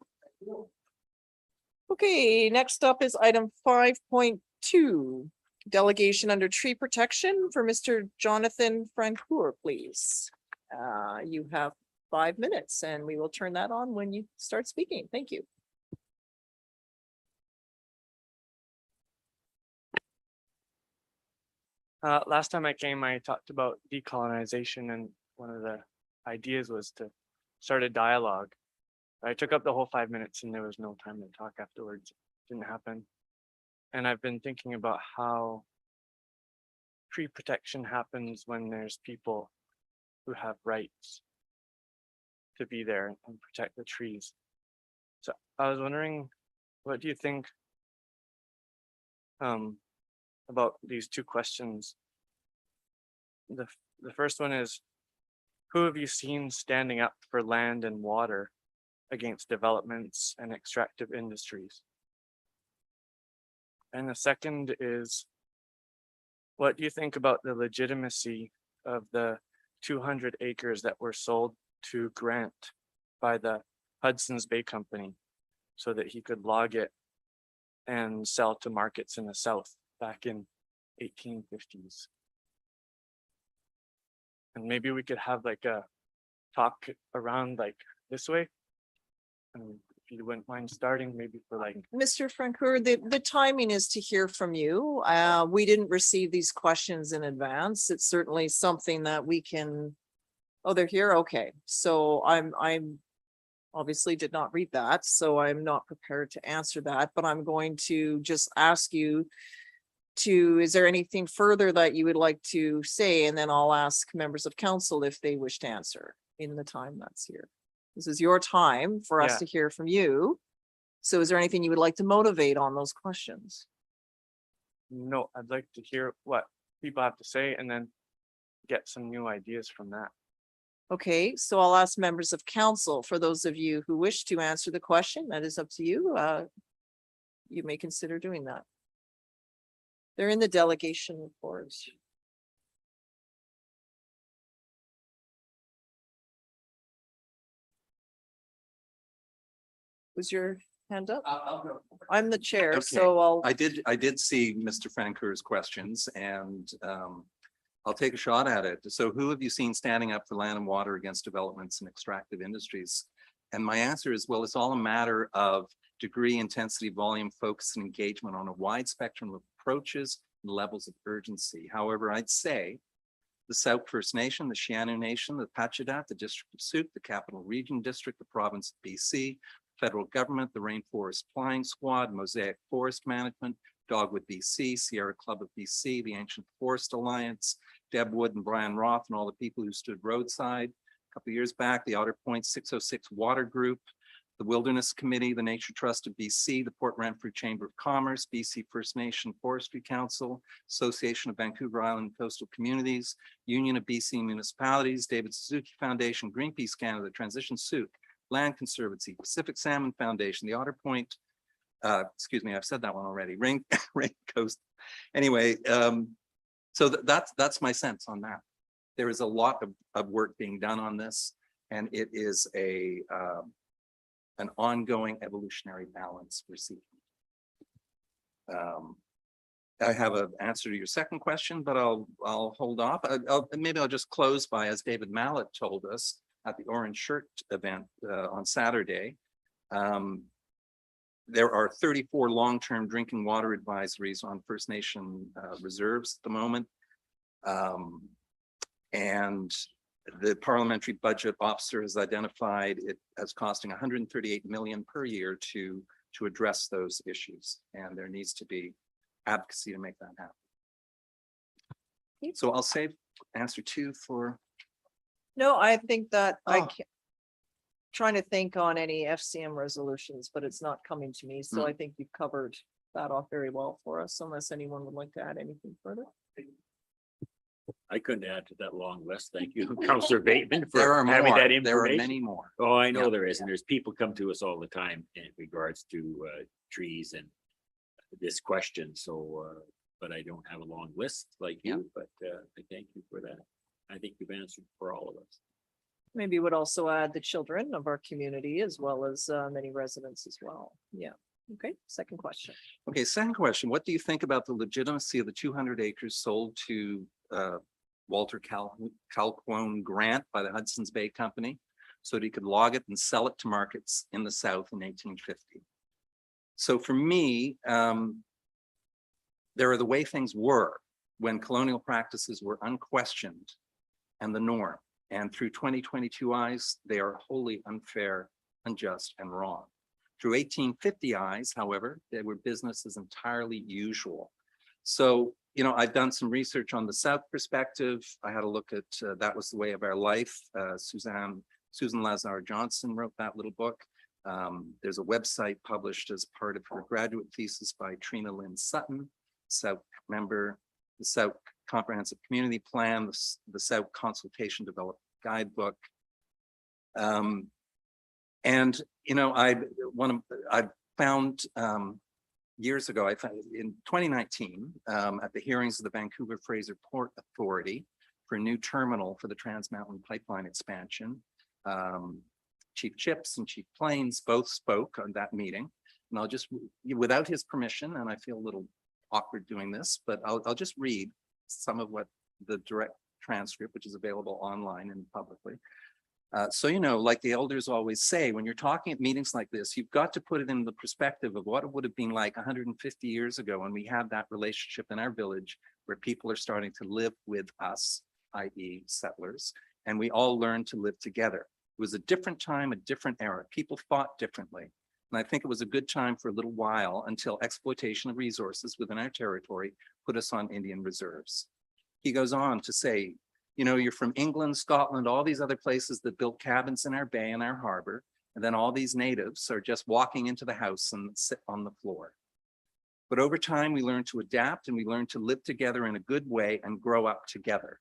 Okay, next up is item 5.2. Delegation under tree protection for Mr. Jonathan Francoeur, please. You have 5 minutes and we will turn that on when you start speaking. Thank you. Last time I came, I talked about decolonization, and one of the ideas was to start a dialogue. I took up the whole 5 minutes and there was no time to talk afterwards. It didn't happen. And I've been thinking about how tree protection happens when there's people who have rights to be there and protect the trees. So I was wondering, what do you think about these two questions? The first one is, who have you seen standing up for land and water against developments and extractive industries? And the second is, what do you think about the legitimacy of the 200 acres that were sold to Grant by the Hudson's Bay Company so that he could log it and sell to markets in the South back in 1850s? And maybe we could have like a talk around like this way. And if you wouldn't mind starting maybe for like, Mr. Francoeur, the timing is to hear from you. We didn't receive these questions in advance. It's certainly something that we can. Oh, they're here? Okay, so I'm obviously did not read that, so I'm not prepared to answer that, but I'm going to just ask you is there anything further that you would like to say? And then I'll ask members of council if they wish to answer in the time that's here. This is your time for us Yeah. to hear from you. So is there anything you would like to motivate on those questions? no, I'd like to hear what people have to say and then get some new ideas from that. Okay, so I'll ask members of council, for those of you who wish to answer the question, that is up to you. You may consider doing that. They're in the delegation reports. Was your hand up? I'm the chair, Okay. so I'll. I did see Mr. Francoeur's questions and I'll take a shot at it. So who have you seen standing up for land and water against developments and extractive industries? And my answer is, well, it's all a matter of degree, intensity, volume, focus, and engagement on a wide spectrum of approaches and levels of urgency. However, I'd say the Sauk First Nation, the Sianu Nation, the Pacheedaht, the District of Sauk, the Capital Region District, the Province of BC, federal government, the Rainforest Flying Squad, Mosaic Forest Management, Dogwood BC, Sierra Club of BC, the Ancient Forest Alliance, Deb Wood and Brian Roth, and all the people who stood roadside. A couple of years back, the Otter Point 606 Water Group, the Wilderness Committee, the Nature Trust of BC, the Port Renfrew Chamber of Commerce, BC First Nation Forestry Council, Association of Vancouver Island Coastal Communities, Union of BC Municipalities, David Suzuki Foundation, Greenpeace Canada, Transition Sauk, Land Conservancy, Pacific Salmon Foundation, the Otter Point, excuse me, I've said that one already, Rain Coast. Anyway, so that's my sense on that. There is a lot of work being done on this, and it is an ongoing evolutionary balance we're seeking. I have an answer to your second question, but I'll hold off. Maybe I'll just close by, as David Mallet told us at the Orange Shirt event on Saturday. There are 34 long-term drinking water advisories on First Nation reserves at the moment. And the parliamentary budget officer has identified it as costing 138 million per year to address those issues. And there needs to be advocacy to make that happen. So I'll save answer 2 for. No, I think that I Oh. can't. Trying to think on any FCM resolutions, but it's not coming to me. So I think you've covered that off very well for us, unless anyone would like to add anything further. I couldn't add to that long list. Thank you, Councillor Bateman, There for are having more. that There are information. many more. Oh, I know Yeah. there is, and there's people come to us all the time in regards to trees and this question, so but I don't have a long list like you, but I thank you for that. I think you've answered for all of us. Maybe would also add the children of our community as well as many residents as well. Yeah. Okay, second question. Okay, second question. What do you think about the legitimacy of the 200 acres sold to Walter Calquone Grant by the Hudson's Bay Company so that he could log it and sell it to markets in the South in 1850? So for me, there are the way things were when colonial practices were unquestioned and the norm. And through 2022 eyes, they are wholly unfair, unjust, and wrong. Through 1850 eyes, however, they were business as entirely usual. So, you know, I've done some research on the South perspective. I had a look at That Was the Way of Our Life. Susan Lazar Johnson wrote that little book. There's a website published as part of her graduate thesis by Trina Lynn Sutton, South member, the South Comprehensive Community Plan, the South Consultation Development Guidebook. And, you know, I found years ago, I found in 2019, at the hearings of the Vancouver Fraser Port Authority for a new terminal for the Trans Mountain Pipeline expansion. Chief Chips and Chief Plains both spoke on that meeting. And I'll just, without his permission, and I feel a little awkward doing this, but I'll just read some of what the direct transcript, which is available online and publicly. So, you know, like the elders always say, when you're talking at meetings like this, you've got to put it in the perspective of what it would have been like 150 years ago when we had that relationship in our village where people are starting to live with us, i.e. settlers, and we all learned to live together. It was a different time, a different era. People fought differently. And I think it was a good time for a little while until exploitation of resources within our territory put us on Indian reserves. He goes on to say, you know, you're from England, Scotland, all these other places that built cabins in our bay and our harbor. And then all these natives are just walking into the house and sit on the floor. But over time, we learned to adapt and we learned to live together in a good way and grow up together.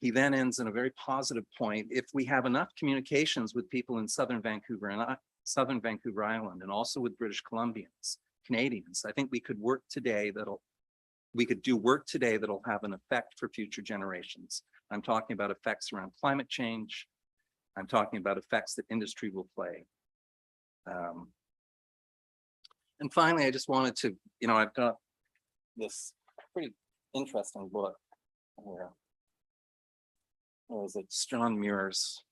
He then ends in a very positive point. If we have enough communications with people in Southern Vancouver Island, and also with British Columbians, Canadians, I think we could work today we could do work today that'll have an effect for future generations. I'm talking about effects around climate change. I'm talking about effects that industry will play. And finally, I just wanted to, you know, I've got this pretty interesting book here. It's John Muir's,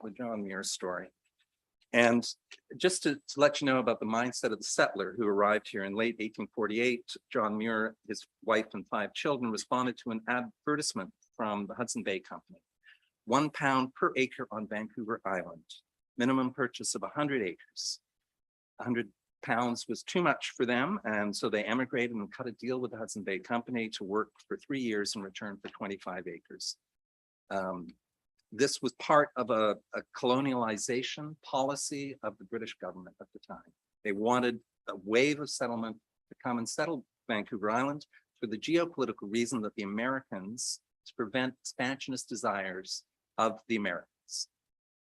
the John Muir story. And just to let you know about the mindset of the settler who arrived here in late 1848, John Muir, his wife and 5 children responded to an advertisement from the Hudson Bay Company. £1 per acre on Vancouver Island, minimum purchase of 100 acres. £100 was too much for them, and so they emigrated and cut a deal with the Hudson Bay Company to work for 3 years in return for 25 acres. This was part of a colonialization policy of the British government at the time. They wanted a wave of settlement to come and settle Vancouver Island for the geopolitical reason that the Americans, to prevent expansionist desires of the Americans.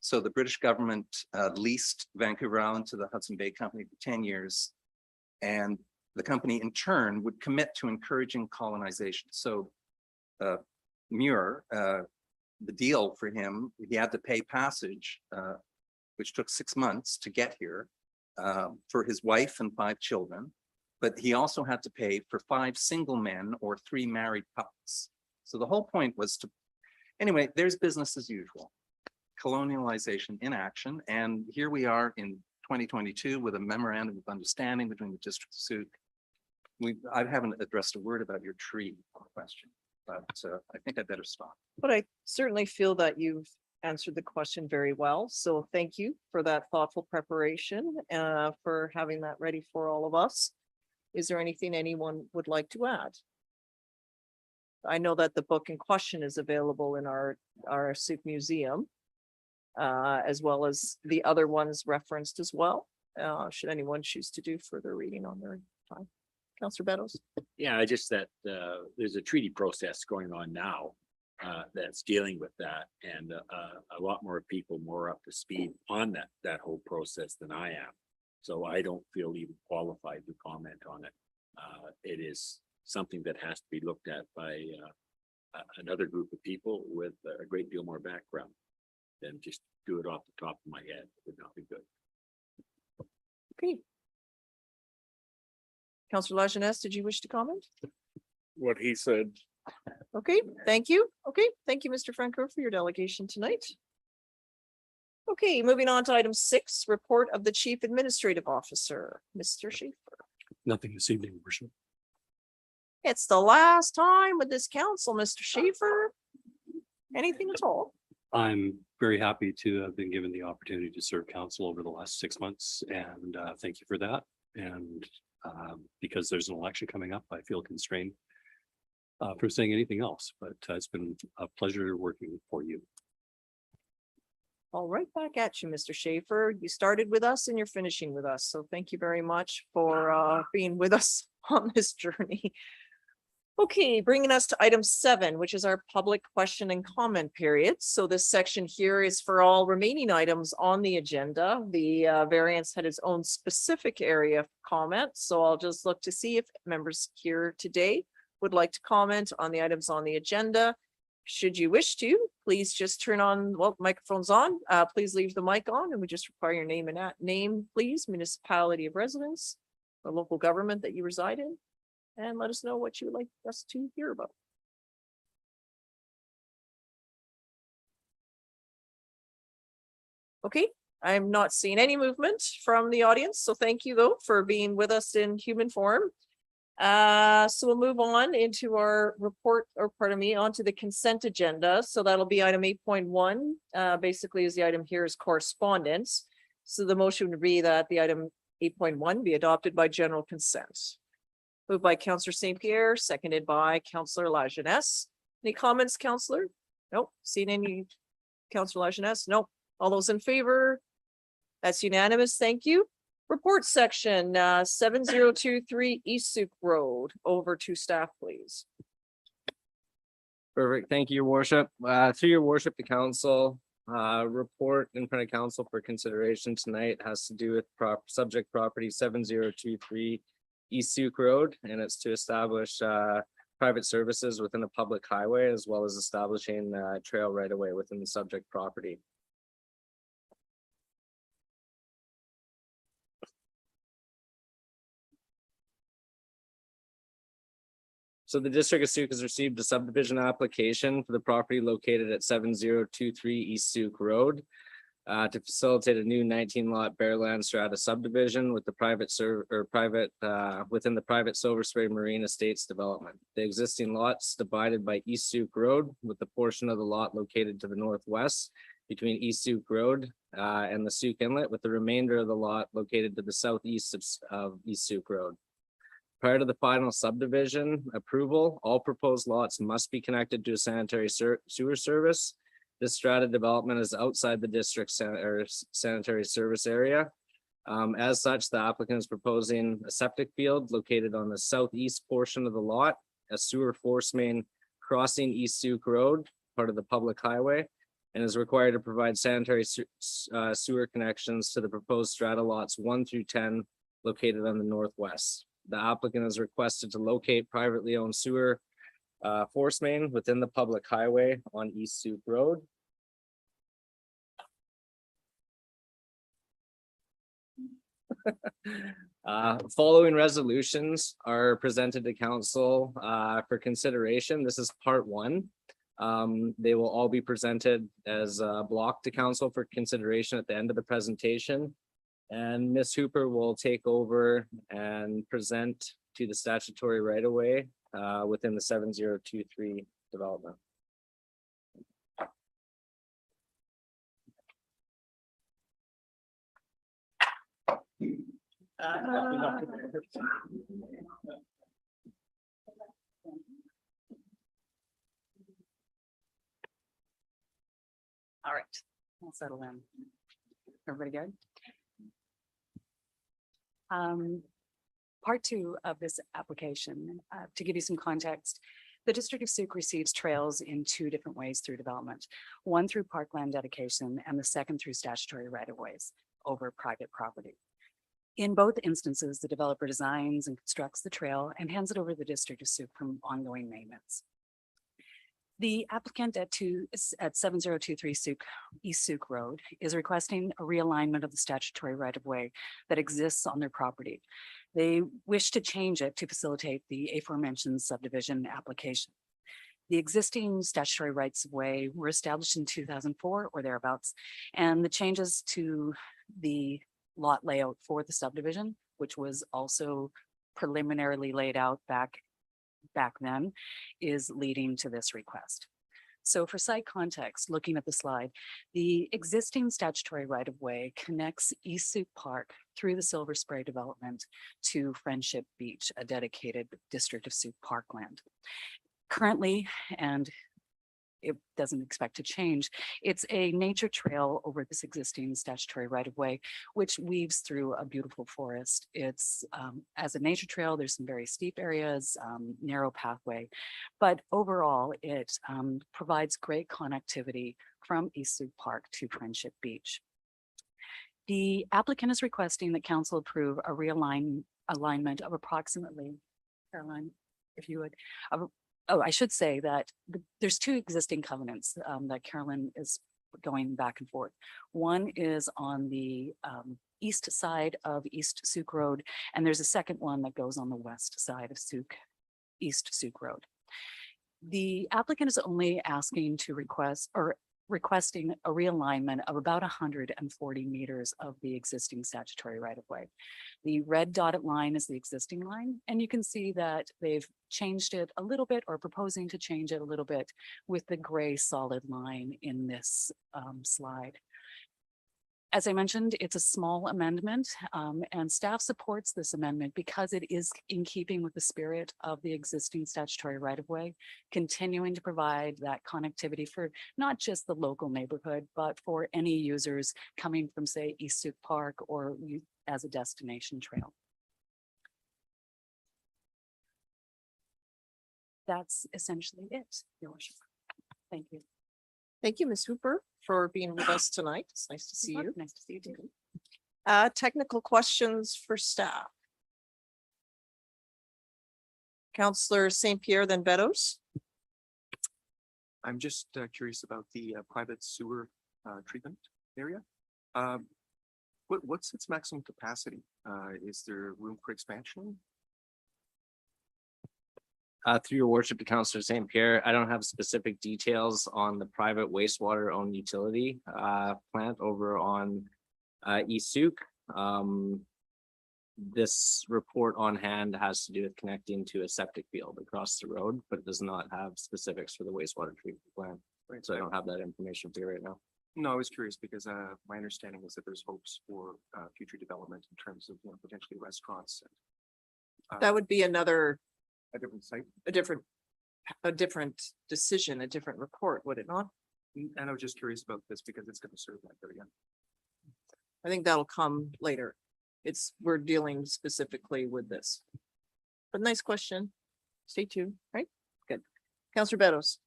So the British government leased Vancouver Island to the Hudson Bay Company for 10 years. And the company in turn would commit to encouraging colonization. So Muir, the deal for him, he had to pay passage, which took 6 months to get here, for his wife and 5 children. But he also had to pay for 5 single men or 3 married couples. So the whole point was to, anyway, there's business as usual. Colonialization in action. And here we are in 2022 with a memorandum of understanding between the District of Sault. I haven't addressed a word about your tree question, but I think I better stop. But I certainly feel that you've answered the question very well. So thank you for that thoughtful preparation, for having that ready for all of us. Is there anything anyone would like to add? I know that the book in question is available in our Sault Museum, as well as the other ones referenced as well. Should anyone choose to do further reading on their time. Councillor Beddoes. Yeah, just that there's a treaty process going on now that's dealing with that, and a lot more people more up to speed on that whole process than I am. So I don't feel even qualified to comment on it. It is something that has to be looked at by another group of people with a great deal more background than just do it off the top of my head. It would not be good. Okay. Councillor Lajeunesse, did you wish to comment? What he said. Okay, thank you. Okay, thank you, Mr. Franco, for your delegation tonight. Okay, moving on to item 6, report of the Chief Administrative Officer, Mr. Schaefer. Nothing this evening, Worship. It's the last time with this council, Mr. Schaefer. Anything at all? I'm very happy to have been given the opportunity to serve council over the last 6 months, and thank you for that. And because there's an election coming up, I feel constrained from saying anything else, but it's been a pleasure working for you. All right, back at you, Mr. Schaefer. You started with us and you're finishing with us. So thank you very much for being with us on this journey. Okay, bringing us to item 7, which is our public question and comment period. So this section here is for all remaining items on the agenda. The variance had its own specific area of comment. So I'll just look to see if members here today would like to comment on the items on the agenda. Should you wish to, please just turn on, well, microphone's on. Please leave the mic on, and we just require your name and name, please, municipality of residence, the local government that you reside in, and let us know what you would like us to hear about. Okay, I'm not seeing any movement from the audience, so thank you though for being with us in human form. So we'll move on into our report, or pardon me, onto the consent agenda. So that'll be item 8.1. Basically, is the item here is correspondence. So the motion would be that the item 8.1 be adopted by general consent. Moved by Councillor St. Pierre, seconded by Councillor Lajeunesse. Any comments, Councillor? Nope. Seen any? Councillor Lajeunesse? Nope. All those in favor? That's unanimous. Thank you. Report section, 7023 East Suk Road. Over to staff, please. Perfect. Thank you, your worship. Through your worship, the council report in front of council for consideration tonight has to do with subject property 7023 East Suk Road, and it's to establish private services within a public highway, as well as establishing trail right of way within the subject property. So the District of Suk has received a subdivision application for the property located at 7023 East Suk Road to facilitate a new 19-lot Bearland Strata subdivision with the within the private Silver Spray Marine Estates development. The existing lots divided by East Suk Road, with the portion of the lot located to the northwest between East Suk Road and the Suk Inlet, with the remainder of the lot located to the southeast of East Suk Road. Prior to the final subdivision approval, all proposed lots must be connected to a sanitary sewer service. This strata development is outside the district sanitary service area. As such, the applicant is proposing a septic field located on the southeast portion of the lot, a sewer force main crossing East Suk Road, part of the public highway, and is required to provide sanitary sewer connections to the proposed strata lots 1 through 10 located on the northwest. The applicant is requested to locate privately owned sewer force main within the public highway on East Suk Road. Following resolutions are presented to council for consideration. This is part 1. They will all be presented as a block to council for consideration at the end of the presentation. And Ms. Hooper will take over and present to the statutory right of way within the 7023 development. All right, I'll settle in. Everybody good? Part 2 of this application, to give you some context, the District of Suk receives trails in 2 different ways through development. One through parkland dedication, and the second through statutory right-of-ways over private property. In both instances, the developer designs and constructs the trail and hands it over to the District of Suk for ongoing maintenance. The applicant at 7023 East Suk Road is requesting a realignment of the statutory right-of-way that exists on their property. They wish to change it to facilitate the aforementioned subdivision application. The existing statutory rights of way were established in 2004 or thereabouts, and the changes to the lot layout for the subdivision, which was also preliminarily laid out back then, is leading to this request. So for site context, looking at the slide, the existing statutory right-of-way connects East Suk Park through the Silver Spray development to Friendship Beach, a dedicated District of Suk parkland. Currently, and it doesn't expect to change, it's a nature trail over this existing statutory right-of-way, which weaves through a beautiful forest. It's as a nature trail, there's some very steep areas, narrow pathway, but overall it provides great connectivity from East Suk Park to Friendship Beach. The applicant is requesting that council approve a alignment of approximately, Caroline, if you would, oh, I should say that there's 2 existing covenants that Carolyn is going back and forth. One is on the east side of East Suk Road, and there's a second one that goes on the west side of East Suk Road. The applicant is only asking to request or requesting a realignment of about 140 meters of the existing statutory right of way. The red dotted line is the existing line, and you can see that they've changed it a little bit or proposing to change it a little bit with the gray solid line in this slide. As I mentioned, it's a small amendment, and staff supports this amendment because it is in keeping with the spirit of the existing statutory right-of-way, continuing to provide that connectivity for not just the local neighborhood, but for any users coming from, say, East Sooke Park or as a destination trail. That's essentially it, Your Worship. Thank you. Thank you, Ms. Hooper, for being with us tonight. It's nice to see you. Nice to see you too. Technical questions for staff. Counselor St. Pierre, then Beddoes. I'm just curious about the private sewer treatment area. What's its maximum capacity? Is there room for expansion? Through your worship to Councillor St. Pierre, I don't have specific details on the private wastewater owned utility plant over on East Sooke. This report on hand has to do with connecting to a septic field across the road, but it does not have specifics for the wastewater treatment plant. Right. So I don't have that information for you right now. No, I was curious because my understanding was that there's hopes for future development in terms of, you know, potentially restaurants. And, That would be another, a different site. a different decision, a different report, would it not? And I was just curious about this because it's going to serve that area. I think that'll come later. We're dealing specifically with this. But nice question. Stay tuned, right? Good. Counselor Beddoes.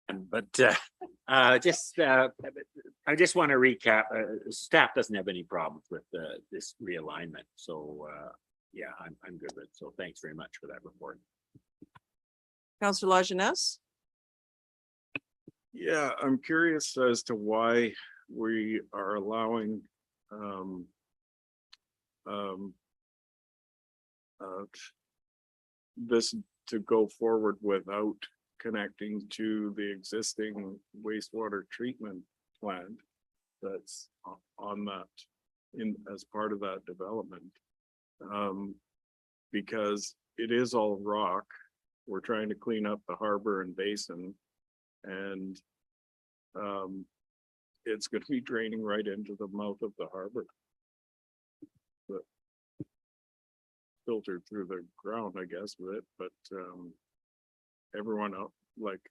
But I just want to recap, staff doesn't have any problems with this realignment. So yeah, I'm good with it. So thanks very much for that report. Counselor Lajeunesse. Yeah, I'm curious as to why we are allowing this to go forward without connecting to the existing wastewater treatment plant that's on that as part of that development. Because it is all rock. We're trying to clean up the harbor and basin, and it's going to be draining right into the mouth of the harbor. But filtered through the ground, I guess, with it, but everyone up like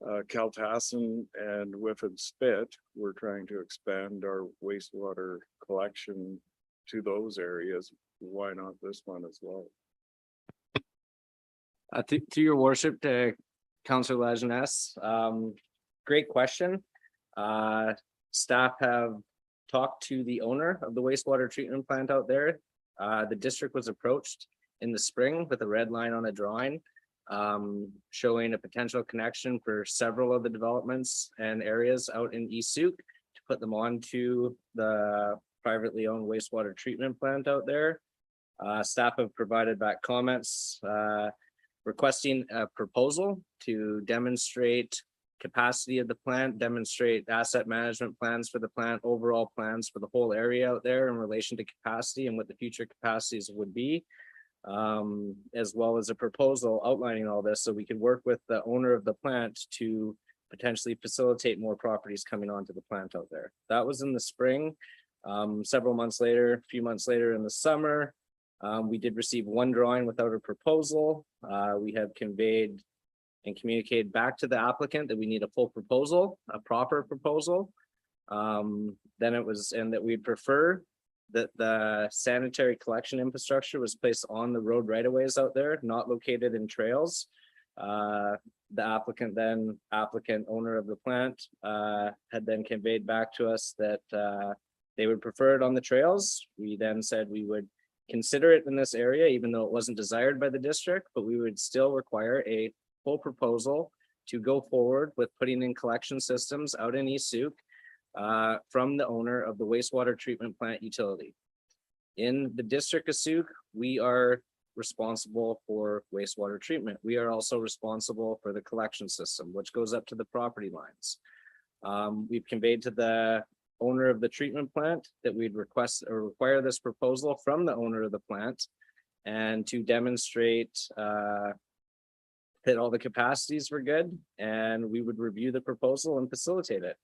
Kaltassin and Whiffin Spit, we're trying to expand our wastewater collection to those areas. Why not this one as well? To your worship, to Councillor Lajeunesse, great question. Staff have talked to the owner of the wastewater treatment plant out there. The district was approached in the spring with a red line on a drawing, showing a potential connection for several of the developments and areas out in East Sooke to put them onto the privately owned wastewater treatment plant out there. Staff have provided back comments, requesting a proposal to demonstrate capacity of the plant, demonstrate asset management plans for the plant, overall plans for the whole area out there in relation to capacity and what the future capacities would be, as well as a proposal outlining all this so we could work with the owner of the plant to potentially facilitate more properties coming onto the plant out there. That was in the spring. Several months later, a few months later in the summer, we did receive one drawing without a proposal. We have conveyed and communicated back to the applicant that we need a full proposal, a proper proposal. Then it was, and that we'd prefer that the sanitary collection infrastructure was placed on the road right of ways out there, not located in trails. The applicant, owner of the plant, had then conveyed back to us that they would prefer it on the trails. We then said we would consider it in this area, even though it wasn't desired by the district, but we would still require a full proposal to go forward with putting in collection systems out in East Sooke from the owner of the wastewater treatment plant utility. In the district of Sooke, we are responsible for wastewater treatment. We are also responsible for the collection system, which goes up to the property lines. We've conveyed to the owner of the treatment plant that we'd request or require this proposal from the owner of the plant, and to demonstrate that all the capacities were good, and we would review the proposal and facilitate it.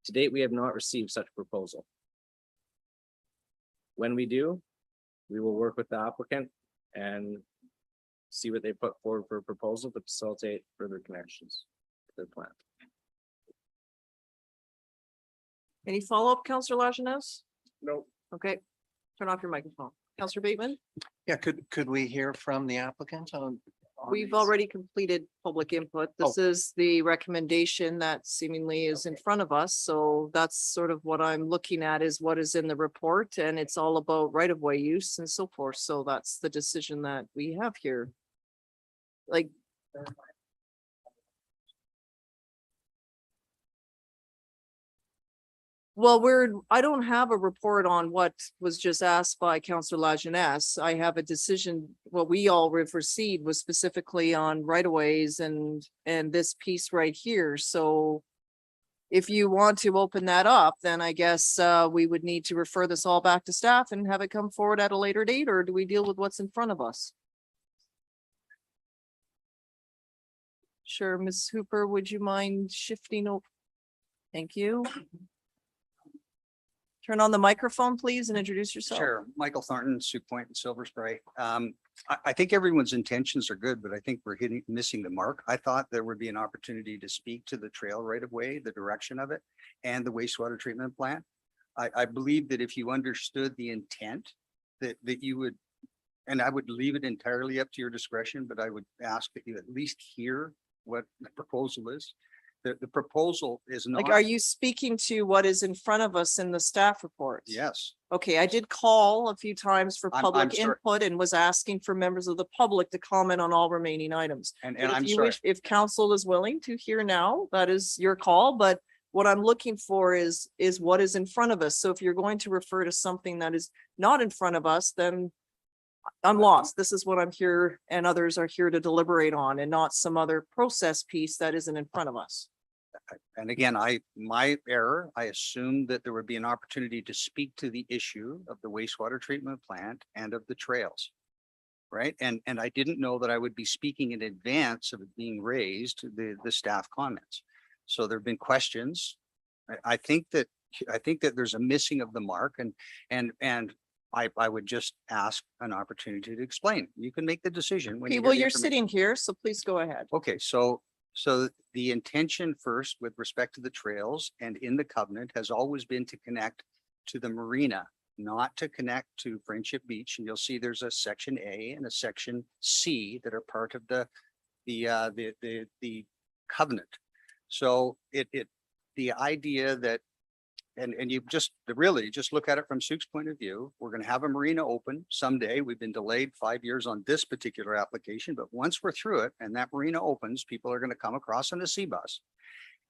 To date, we have not received such proposal. When we do, we will work with the applicant and see what they put forward for a proposal to facilitate further connections to their plant. Any follow-up, Counselor Lajeunesse? Nope. Okay, turn off your microphone. Counselor Bateman? Yeah, could we hear from the applicant on? We've these? already completed public input. This is the recommendation that seemingly is in front of us. So that's sort of what I'm looking at, is what is in the report, and it's all about right-of-way use and so forth. So that's the decision that we have here. Like. Well, I don't have a report on what was just asked by Counselor Lajeunesse. I have a decision, what we all received was specifically on right-of-ways and this piece right here. So if you want to open that up, then I guess we would need to refer this all back to staff and have it come forward at a later date, or do we deal with what's in front of us? Sure, Ms. Hooper, would you mind shifting? Thank you. Turn on the microphone, please, and introduce yourself. Sure. Michael Thornton, Sioux Point and Silver Spray. I think everyone's intentions are good, but I think we're missing the mark. I thought there would be an opportunity to speak to the trail right of way, the direction of it, and the wastewater treatment plant. I believe that if you understood the intent, that you would, and I would leave it entirely up to your discretion, but I would ask that you at least hear what the proposal is. The proposal is not. Like, are you speaking to what is in front of us in the staff report? Yes. Okay, I did call a few times for I'm public sorry. input and was asking for members of the public to comment on all remaining items. And But I'm if you sorry. wish, if council is willing to hear now, that is your call, but what I'm looking for is what is in front of us. So if you're going to refer to something that is not in front of us, then I'm lost. This is what I'm here, and others are here to deliberate on, and not some other process piece that isn't in front of us. And again, my error, I assumed that there would be an opportunity to speak to the issue of the wastewater treatment plant and of the trails. Right? And I didn't know that I would be speaking in advance of it being raised, the staff comments. So there've been questions. I think that there's a missing of the mark, and I would just ask an opportunity to explain. You can make the decision. When Okay, you well, hear the you're information. sitting here, so please go ahead. Okay, so the intention first with respect to the trails and in the covenant has always been to connect to the marina, not to connect to Friendship Beach. And you'll see there's a section A and a section C that are part of the covenant. So the idea that, and you just really just look at it from Souk's point of view, we're going to have a marina open someday. We've been delayed 5 years on this particular application, but once we're through it and that marina opens, people are going to come across on the sea bus.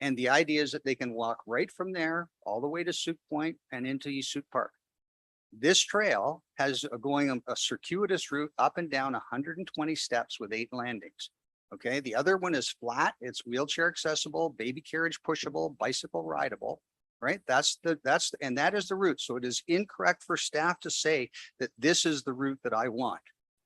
And the idea is that they can walk right from there all the way to Souk Point and into East Souk Park. This trail has a circuitous route up and down 120 steps with 8 landings. Okay, the other one is flat. It's wheelchair accessible, baby carriage pushable, bicycle rideable. Right? That is the route. So it is incorrect for staff to say that this is the route that I want.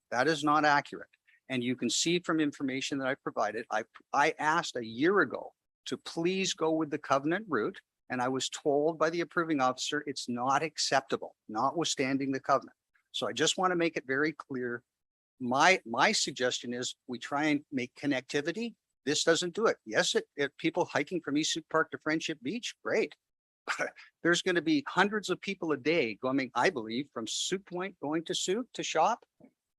That is not accurate. And you can see from information that I provided, I asked a year ago to please go with the covenant route. And I was told by the approving officer, it's not acceptable, notwithstanding the covenant. So I just want to make it very clear. My suggestion is we try and make connectivity. This doesn't do it. Yes, people hiking from East Souk Park to Friendship Beach, great. There's going to be hundreds of people a day going, I believe, from Souk Point going to Souk to shop.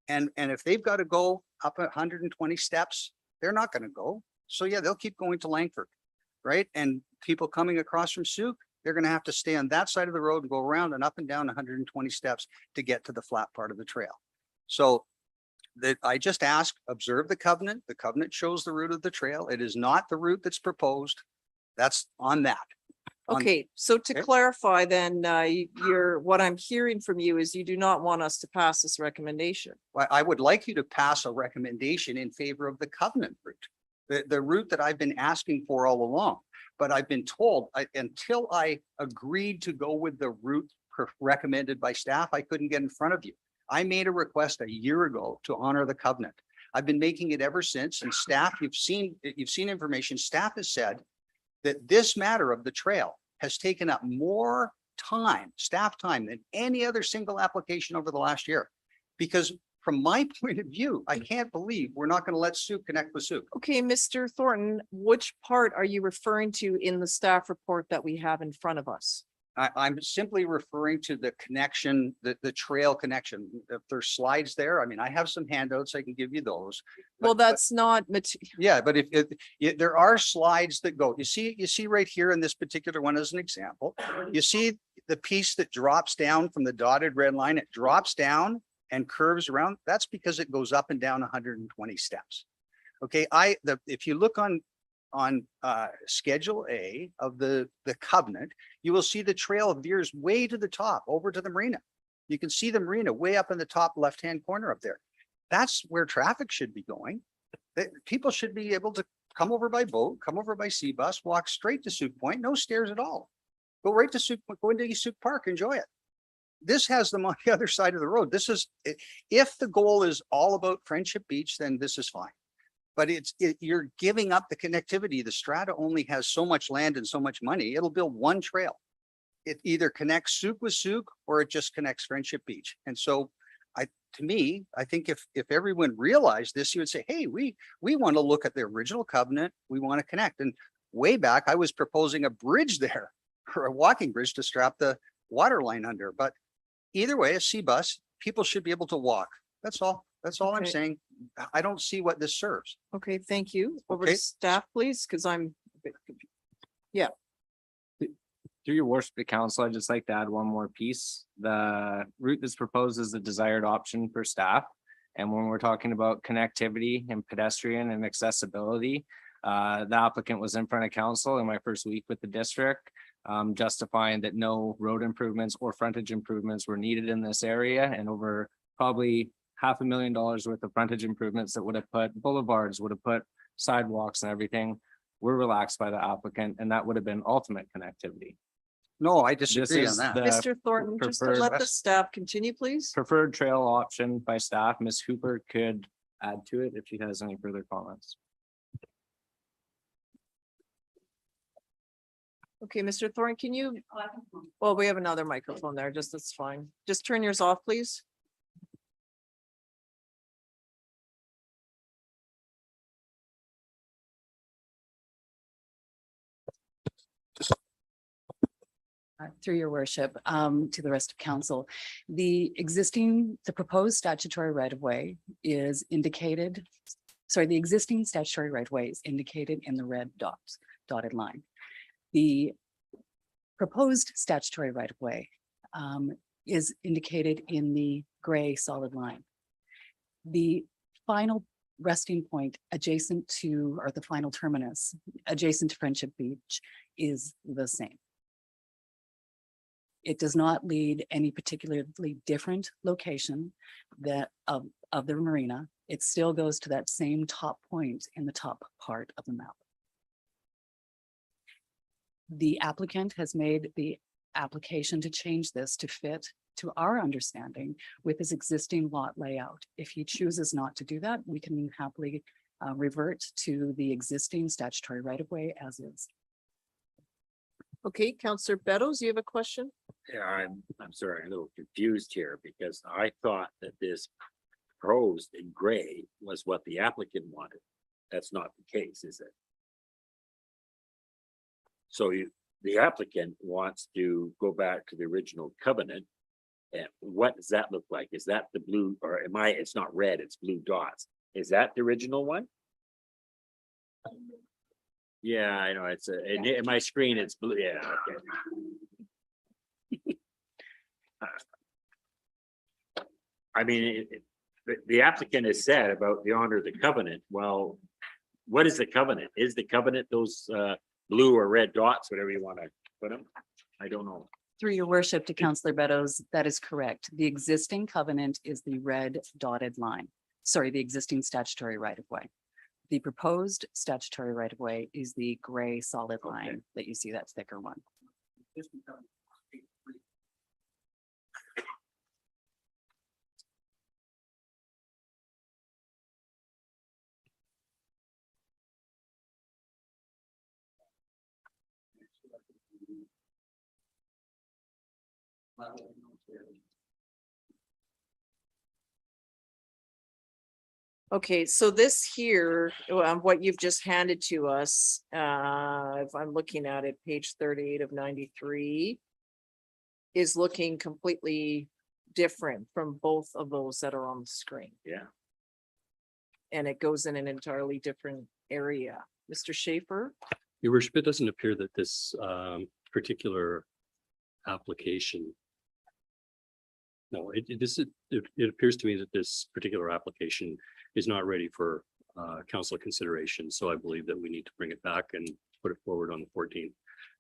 And if they've got to go up 120 steps, they're not going to go. So yeah, they'll keep going to Langford, right? And people coming across from Souk, they're going to have to stay on that side of the road and go around and up and down 120 steps to get to the flat part of the trail. So I just ask, observe the covenant. The covenant shows the route of the trail. It is not the route that's proposed. That's on that. on- Okay, so to Okay. clarify then, what I'm hearing from you is you do not want us to pass this recommendation. I would like you to pass a recommendation in favor of the covenant route. The route that I've been asking for all along. But I've been told, until I agreed to go with the route recommended by staff, I couldn't get in front of you. I made a request a year ago to honor the covenant. I've been making it ever since, and staff, you've seen information, staff has said that this matter of the trail has taken up more time, staff time, than any other single application over the last year. Because from my point of view, I can't believe we're not going to let Sue connect with Sue. Okay, Mr. Thornton, which part are you referring to in the staff report that we have in front of us? I'm simply referring to the connection, the trail connection. If there's slides there, I mean, I have some handouts, I can give you those. Well, but- that's not Yeah, but if there are slides that go, you see right here in this particular one as an example, you see the piece that drops down from the dotted red line, it drops down and curves around. That's because it goes up and down 120 steps. Okay, if you look on Schedule A of the covenant, you will see the trail veers way to the top over to the marina. You can see the marina way up in the top left-hand corner up there. That's where traffic should be going. People should be able to come over by boat, come over by sea bus, walk straight to Suk Point, no stairs at all. Go right to Suk, go into East Suk Park, enjoy it. This has them on the other side of the road. This is, if the goal is all about Friendship Beach, then this is fine. But you're giving up the connectivity. The strata only has so much land and so much money. It'll build one trail. It either connects Suk with Suk or it just connects Friendship Beach. And so to me, I think if everyone realized this, you would say, hey, we want to look at the original covenant. We want to connect. And way back, I was proposing a bridge there or a walking bridge to strap the water line under. But either way, a sea bus, people should be able to walk. That's all. That's all I'm Okay. saying. I don't see what this serves. Okay, thank you. Over Okay. to staff, please, because I'm a bit confused. Yeah, Through your worship to council, I'd just like to add one more piece. The route that's proposed is the desired option for staff. And when we're talking about connectivity and pedestrian and accessibility, the applicant was in front of council in my first week with the district, justifying that no road improvements or frontage improvements were needed in this area, and over probably $500,000 worth of frontage improvements that would have put boulevards, would have put sidewalks and everything, were relaxed by the applicant, and that would have been ultimate connectivity. No, I disagree on is that. the- Mr. Thornton, just to let the preferred- staff continue, please. Preferred trail option by staff. Ms. Hooper could add to it if she has any further comments. Okay, Mr. Thornton, can you? Well, we have another microphone there, just that's fine. Just turn yours off, please. Through your worship, to the rest of council, the proposed statutory right of way is indicated. Sorry, the existing statutory right of way is indicated in the red dotted line. The proposed statutory right of way is indicated in the gray solid line. The final resting point adjacent to, or the final terminus adjacent to Friendship Beach is the same. It does not lead any particularly different location that of the marina. It still goes to that same top point in the top part of the map. The applicant has made the application to change this to fit to our understanding with his existing lot layout. If he chooses not to do that, we can happily revert to the existing statutory right of way as is. Okay, Counselor Beddoes, you have a question? Yeah, I'm sorry, I'm a little confused here because I thought that this proposed in gray was what the applicant wanted. That's not the case, is it? So the applicant wants to go back to the original covenant. And what does that look like? Is that the blue, or it's not red, it's blue dots. Is that the original one? Yeah, I know, in my screen, it's blue, yeah, okay. I mean, the applicant has said about the honor of the covenant. Well, what is the covenant? Is the covenant those blue or red dots, whatever you want to But I don't know. Through your worship to Councillor Beddoes, that is correct. The existing covenant is the red dotted line. Sorry, the existing statutory right of way. The proposed statutory right of way is the gray solid line that you see, that thicker one. Okay, so this here, what you've just handed to us, if I'm looking at it, page 38 of 93, is looking completely different from both of those that are on the screen. Yeah. And it goes in an entirely different area. Mr. Schaefer? Your worship, it doesn't appear that this particular application. No, it appears to me that this particular application is not ready for council consideration. So I believe that we need to bring it back and put it forward on the 14th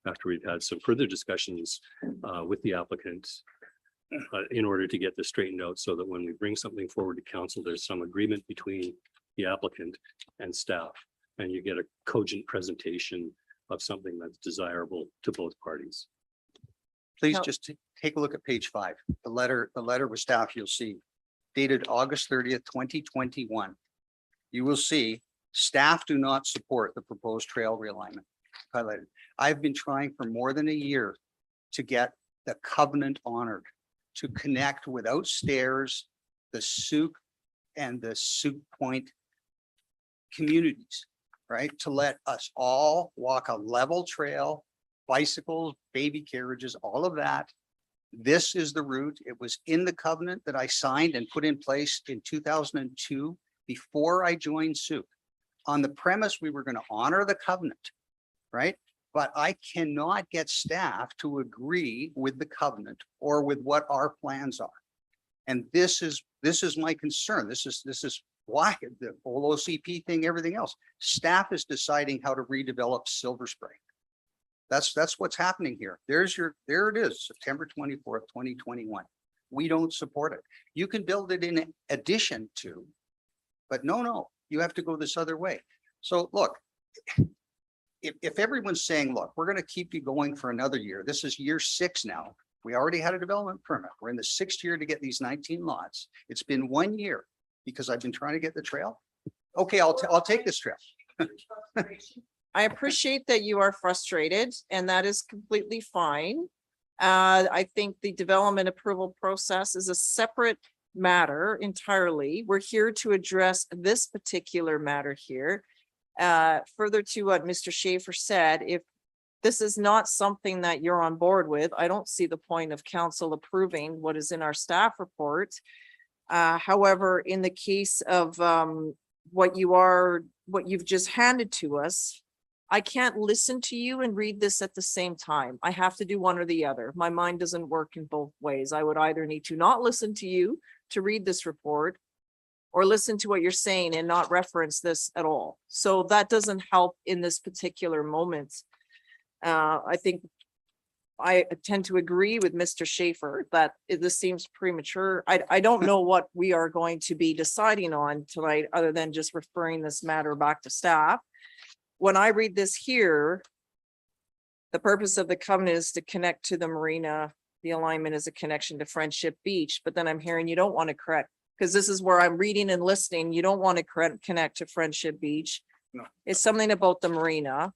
after we've had some further discussions with the applicant in order to get this straightened out so that when we bring something forward to council, there's some agreement between the applicant and staff, and you get a cogent presentation of something that's desirable to both parties. Please No. just take a look at page 5. The letter with staff, you'll see dated August 30th, 2021. You will see staff do not support the proposed trail realignment highlighted. I've been trying for more than a year to get the covenant honored, to connect without stairs, the Souk and the Souk Point communities, right? To let us all walk a level trail, bicycles, baby carriages, all of that. This is the route. It was in the covenant that I signed and put in place in 2002 before I joined Souk. On the premise we were going to honor the covenant, right? But I cannot get staff to agree with the covenant or with what our plans are. And this is my concern. This is why the whole OCP thing, everything else. Staff is deciding how to redevelop Silver Spring. That's what's happening here. There it is, September 24th, 2021. We don't support it. You can build it in addition to, but no, you have to go this other way. So look, if everyone's saying, look, we're going to keep you going for another year, this is year 6 now. We already had a development permit. We're in the 6th year to get these 19 lots. It's been 1 year because I've been trying to get the trail. Okay, I'll take this trail. I appreciate that you are frustrated, and that is completely fine. I think the development approval process is a separate matter entirely. We're here to address this particular matter here. Further to what Mr. Schaefer said, if this is not something that you're on board with, I don't see the point of council approving what is in our staff report. However, in the case of what you've just handed to us, I can't listen to you and read this at the same time. I have to do one or the other. My mind doesn't work in both ways. I would either need to not listen to you to read this report or listen to what you're saying and not reference this at all. So that doesn't help in this particular moment. I think I tend to agree with Mr. Schaefer that this seems premature. I don't know what we are going to be deciding on tonight, other than just referring this matter back to staff. When I read this here, the purpose of the covenant is to connect to the marina. The alignment is a connection to Friendship Beach, but then I'm hearing you don't want to correct, because this is where I'm reading and listening. You don't want to connect to Friendship Beach. No. It's something about the marina,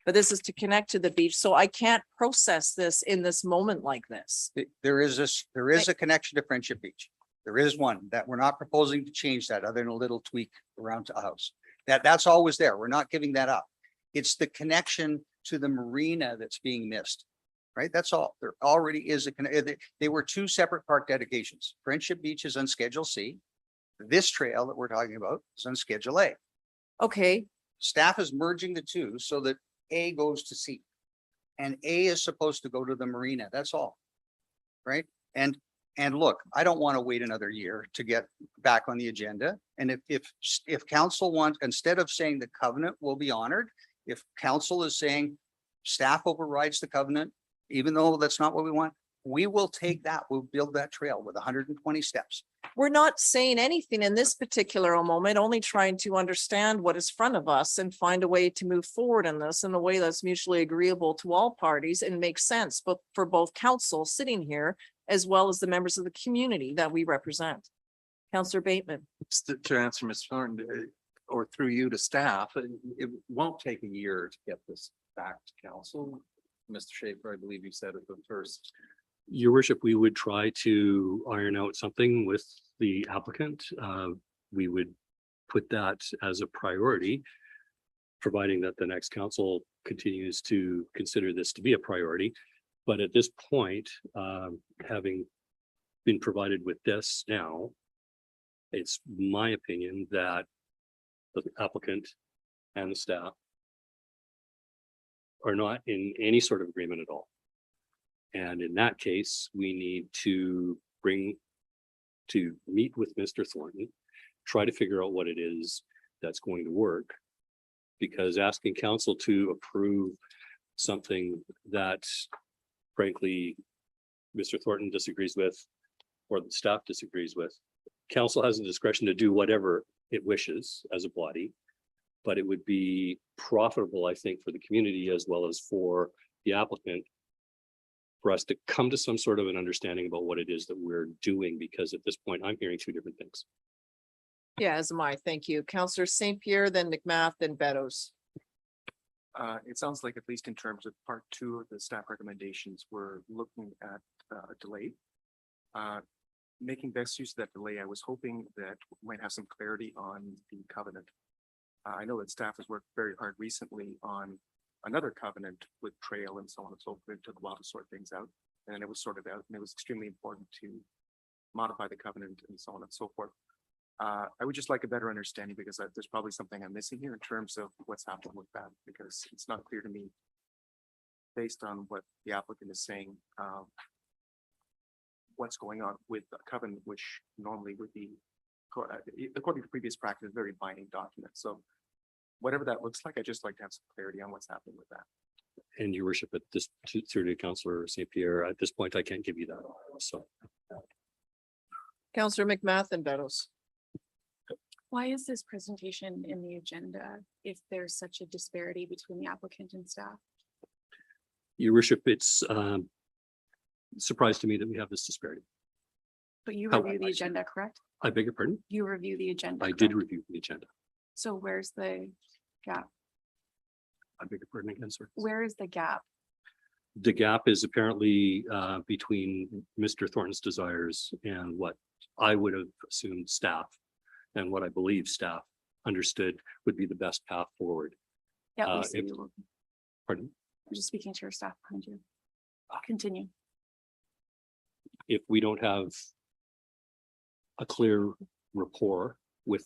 but this is to connect to the beach. So I can't process this in this moment like this. There is a connection to Friendship Beach. There is one that we're not proposing to change that other than a little tweak around to a house. That's always there. We're not giving that up. It's the connection to the marina that's being missed, right? That's all. There already is they were 2 separate park dedications. Friendship Beach is on Schedule C. This trail that we're talking about is on Schedule A. Okay, Staff is merging the 2 so that A goes to C. And A is supposed to go to the marina. That's all. Right? And look, I don't want to wait another year to get back on the agenda. And if council wants, instead of saying the covenant will be honored, if council is saying staff overrides the covenant, even though that's not what we want, we will take that, we'll build that trail with 120 steps. We're not saying anything in this particular moment, only trying to understand what is front of us and find a way to move forward in this in a way that's mutually agreeable to all parties and makes sense, but for both council sitting here as well as the members of the community that we represent. Councillor Bateman. To answer Ms. Thornton, or through you to staff, it won't take a year to get this back to council. Mr. Schaefer, I believe you said it the first. Your worship, we would try to iron out something with the applicant. We would put that as a priority, providing that the next council continues to consider this to be a priority. But at this point, having been provided with this now, it's my opinion that the applicant and the staff are not in any sort of agreement at all. And in that case, we need to meet with Mr. Thornton, try to figure out what it is that's going to work. Because asking council to approve something that frankly, Mr. Thornton disagrees with, or the staff disagrees with, council has the discretion to do whatever it wishes as a body. But it would be profitable, I think, for the community as well as for the applicant for us to come to some sort of an understanding about what it is that we're doing, because at this point, I'm hearing two different things. Yeah, as am I. Thank you. Councillor St. Pierre, then McMath, then Beddoes. It sounds like, at least in terms of part 2 of the staff recommendations, we're looking at a delay. Making best use of that delay, I was hoping that we might have some clarity on the covenant. I know that staff has worked very hard recently on another covenant with trail and so on and so forth. It took a while to sort things out, and then it was sorted out, and it was extremely important to modify the covenant and so on and so forth. I would just like a better understanding, because there's probably something I'm missing here in terms of what's happening with that, because it's not clear to me based on what the applicant is saying, what's going on with the covenant, which normally would be, according to previous practice, a very binding document. So whatever that looks like, I'd just like to have some clarity on what's happening with that. And your worship, at this, through to Councillor St. Pierre, at this point, I can't give you that. So. Councillor McMath and Beddoes. Why is this presentation in the agenda if there's such a disparity between the applicant and staff? Your worship, it's surprise to me that we have this disparity. But you How- review the agenda, correct? I beg your pardon? You review the agenda. I did correct? review the agenda. So where's the gap? I beg your pardon again, sir. Where is the gap? The gap is apparently between Mr. Thornton's desires and what I would have assumed staff and what I believe staff understood would be the best path forward. Yeah, we if- see you. Pardon? I'm just speaking to your staff behind you. Continue. If we don't have a clear rapport with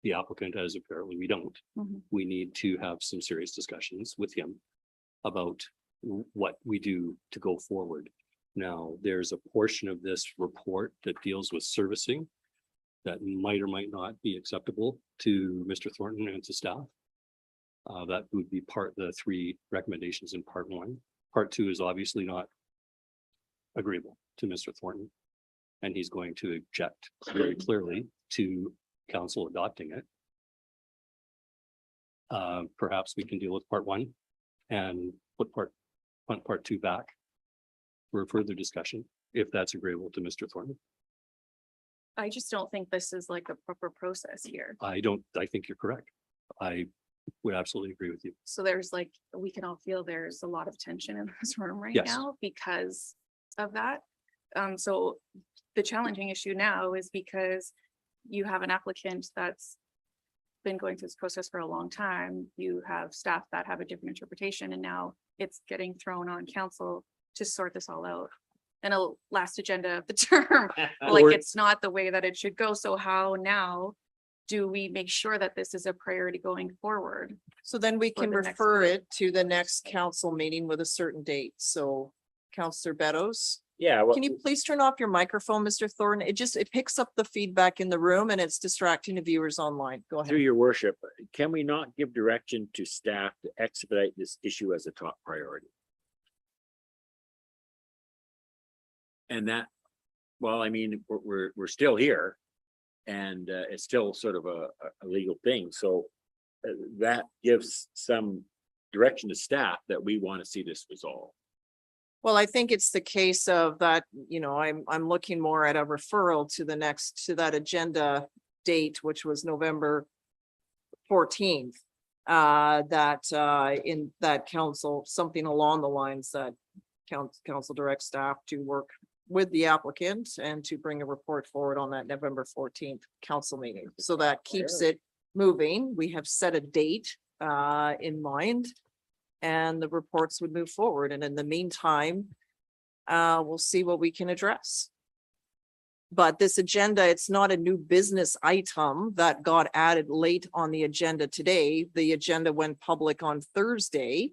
the applicant, as apparently we don't, Mhm. we need to have some serious discussions with him about what we do to go forward. Now, there's a portion of this report that deals with servicing that might or might not be acceptable to Mr. Thornton and to staff. That would be the 3 recommendations in part 1. Part 2 is obviously not agreeable to Mr. Thornton, and he's going to object very clearly to council adopting it. Perhaps we can deal with part 1 and put part 2 back for further discussion, if that's agreeable to Mr. Thornton. I just don't think this is like the proper process here. I think you're correct. I would absolutely agree with you. So there's like, we can all feel there's a lot of tension in this room right Yes. now because of that. So the challenging issue now is because you have an applicant that's been going through this process for a long time. You have staff that have a different interpretation, and now it's getting thrown on council to sort this all out. And a last agenda of the term, like it's not the way that it should go. So how now do we make sure that this is a priority going forward? So then we For can the next refer one. it to the next council meeting with a certain date. So Councillor Beddoes, Yeah, well, Can you please turn off your microphone, Mr. Thornton? It picks up the feedback in the room and it's distracting the viewers online. Go through ahead. your worship, can we not give direction to staff to expedite this issue as a top priority? And that, well, I mean, we're still here. And it's still sort of a legal thing, so that gives some direction to staff that we want to see this resolved. Well, I think it's the case of that, I'm looking more at a referral to that agenda date, which was November 14th. In that council, something along the lines that council directs staff to work with the applicant and to bring a report forward on that November 14th council meeting. So that keeps it moving. We have set a date in mind and the reports would move forward. And in the meantime, we'll see what we can address. But this agenda, it's not a new business item that got added late on the agenda today. The agenda went public on Thursday.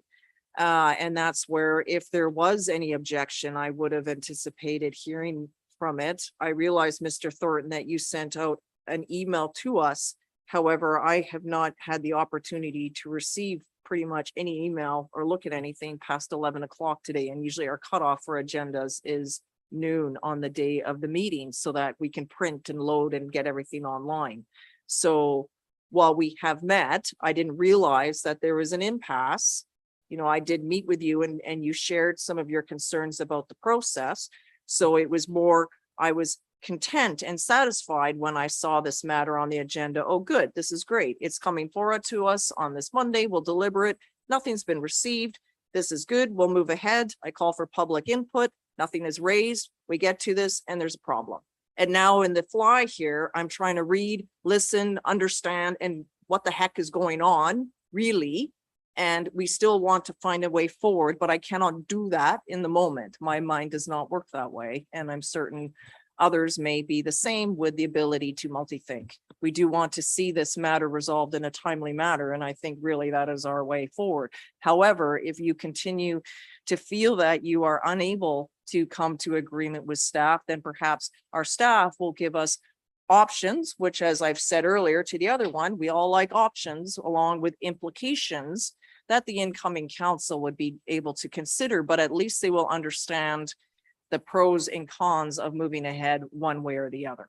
And that's where if there was any objection, I would have anticipated hearing from it. I realize, Mr. Thornton, that you sent out an email to us. However, I have not had the opportunity to receive pretty much any email or look at anything past 11 o'clock today. And usually our cutoff for agendas is noon on the day of the meeting so that we can print and load and get everything online. So while we have met, I didn't realize that there was an impasse. I did meet with you and you shared some of your concerns about the process. So it was more, I was content and satisfied when I saw this matter on the agenda. Oh, good, this is great. It's coming forward to us on this Monday. We'll deliver it. Nothing's been received. This is good. We'll move ahead. I call for public input. Nothing is raised. We get to this and there's a problem. And now in the fly here, I'm trying to read, listen, understand, and what the heck is going on, really. And we still want to find a way forward, but I cannot do that in the moment. My mind does not work that way. And I'm certain others may be the same with the ability to multi-think. We do want to see this matter resolved in a timely manner. And I think really that is our way forward. However, if you continue to feel that you are unable to come to agreement with staff, then perhaps our staff will give us options, which, as I've said earlier to the other one, we all like options along with implications that the incoming council would be able to consider, but at least they will understand the pros and cons of moving ahead one way or the other.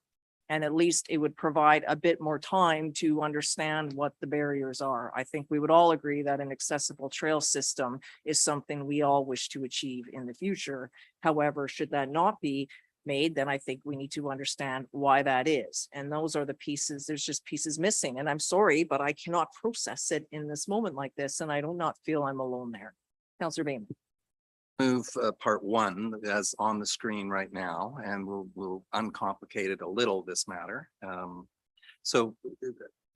And at least it would provide a bit more time to understand what the barriers are. I think we would all agree that an accessible trail system is something we all wish to achieve in the future. However, should that not be made, then I think we need to understand why that is. And those are the pieces, there's just pieces missing. And I'm sorry, but I cannot process it in this moment like this. And I do not feel I'm alone there. Councillor Bain. Move part one as on the screen right now, and we'll uncomplicate it a little, this matter. So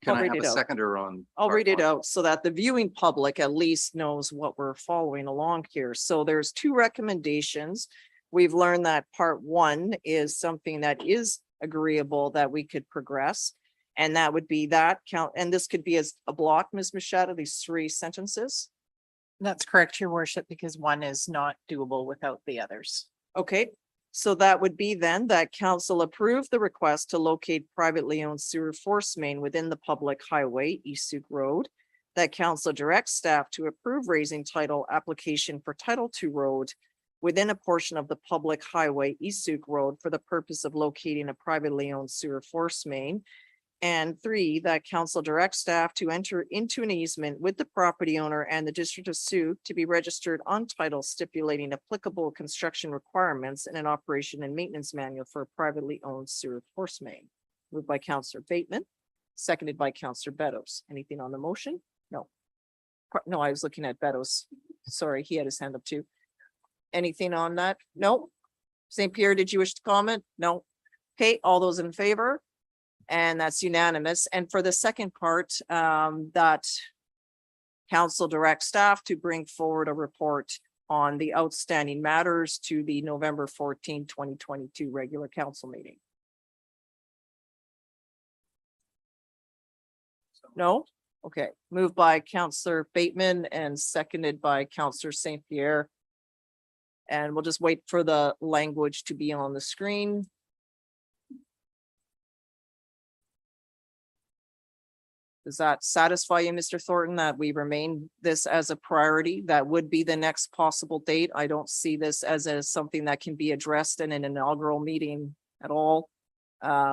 can I'll I read have it a out. seconder on? I'll part read it one? out so that the viewing public at least knows what we're following along here. So there's two recommendations. We've learned that part one is something that is agreeable that we could progress. And that would be that count. And this could be as a block, Ms. Machado, these three sentences. That's correct, your worship, because one is not doable without the others. Okay, so that would be then that council approve the request to locate privately owned sewer force main within the public highway, East Sooke Road. That council directs staff to approve raising title application for Title II road within a portion of the public highway, East Sooke Road, for the purpose of locating a privately owned sewer force main. And three, that council directs staff to enter into an easement with the property owner and the District of Sooke to be registered on title stipulating applicable construction requirements and an operation and maintenance manual for a privately owned sewer force main. Moved by Councillor Bateman, seconded by Councillor Beddoes. Anything on the motion? No. No, I was looking at Beddoes. Sorry, he had his hand up too. Anything on that? No. St. Pierre, did you wish to comment? No. Okay, all those in favor? And that's unanimous. And for the second part, that council directs staff to bring forward a report on the outstanding matters to the November 14, 2022 regular council meeting. No? Okay, moved by Councillor Bateman and seconded by Councillor St. Pierre. And we'll just wait for the language to be on the screen. Does that satisfy you, Mr. Thornton, that we remain this as a priority? That would be the next possible date. I don't see this as something that can be addressed in an inaugural meeting at all.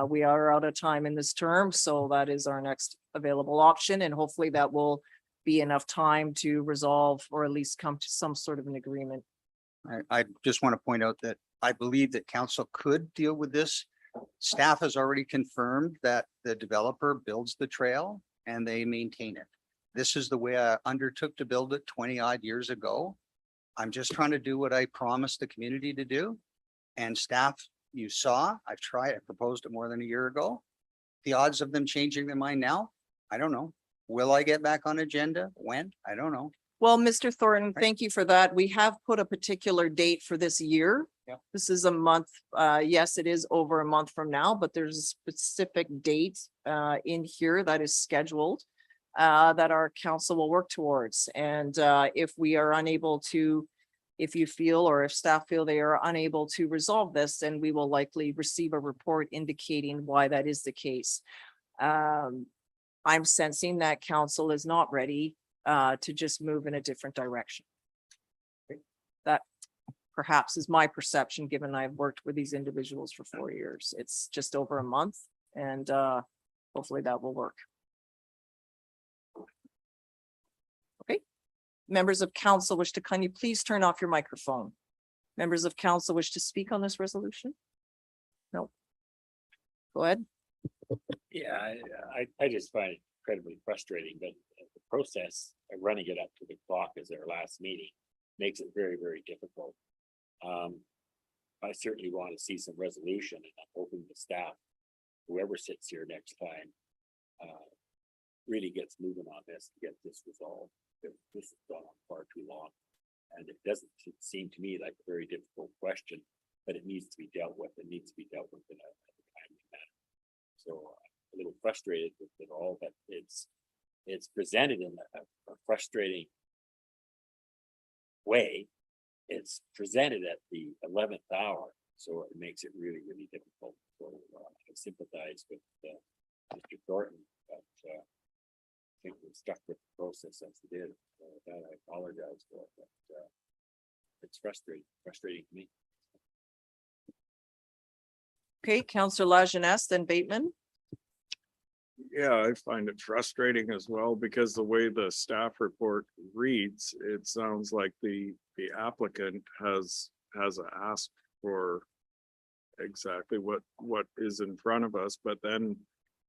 We are out of time in this term, so that is our next available option, and hopefully that will be enough time to resolve or at least come to some sort of an agreement. I just want to point out that I believe that council could deal with this. Staff has already confirmed that the developer builds the trail and they maintain it. This is the way I undertook to build it 20 odd years ago. I'm just trying to do what I promised the community to do. And staff, you saw, I proposed it more than a year ago. The odds of them changing their mind now, I don't know. Will I get back on agenda? When? I don't know. Well, Mr. Thornton, thank you for that. We have put a particular date for this year. Yep. This is a month. Yes, it is over a month from now, but there's a specific date in here that is scheduled that our council will work towards. And if we are unable to, if you feel or if staff feel they are unable to resolve this, then we will likely receive a report indicating why that is the case. I'm sensing that council is not ready to just move in a different direction. That perhaps is my perception, given I've worked with these individuals for 4 years. It's just over a month, and hopefully that will work. Okay. Members of council wish to, can you please turn off your microphone? Members of council wish to speak on this resolution? No. Go ahead. Yeah, I just find it incredibly frustrating, but the process of running it up to the clock as our last meeting makes it very, very difficult. I certainly want to see some resolution, and I'm hoping the staff, whoever sits here next time, really gets moving on this to get this resolved. This has gone on far too long, and it doesn't seem to me like a very difficult question, but it needs to be dealt with. It needs to be dealt with in a timely manner. So I'm a little frustrated with it all, but it's presented in a frustrating way. It's presented at the 11th hour, so it makes it really, really difficult. So I sympathize with Mr. Thornton, but I think we're stuck with the process as it is. That I apologize for, but it's frustrating to me. Okay, Councillor Lajeunesse, then Bateman. Yeah, I find it frustrating as well, because the way the staff report reads, it sounds like the applicant has asked for exactly what is in front of us, but then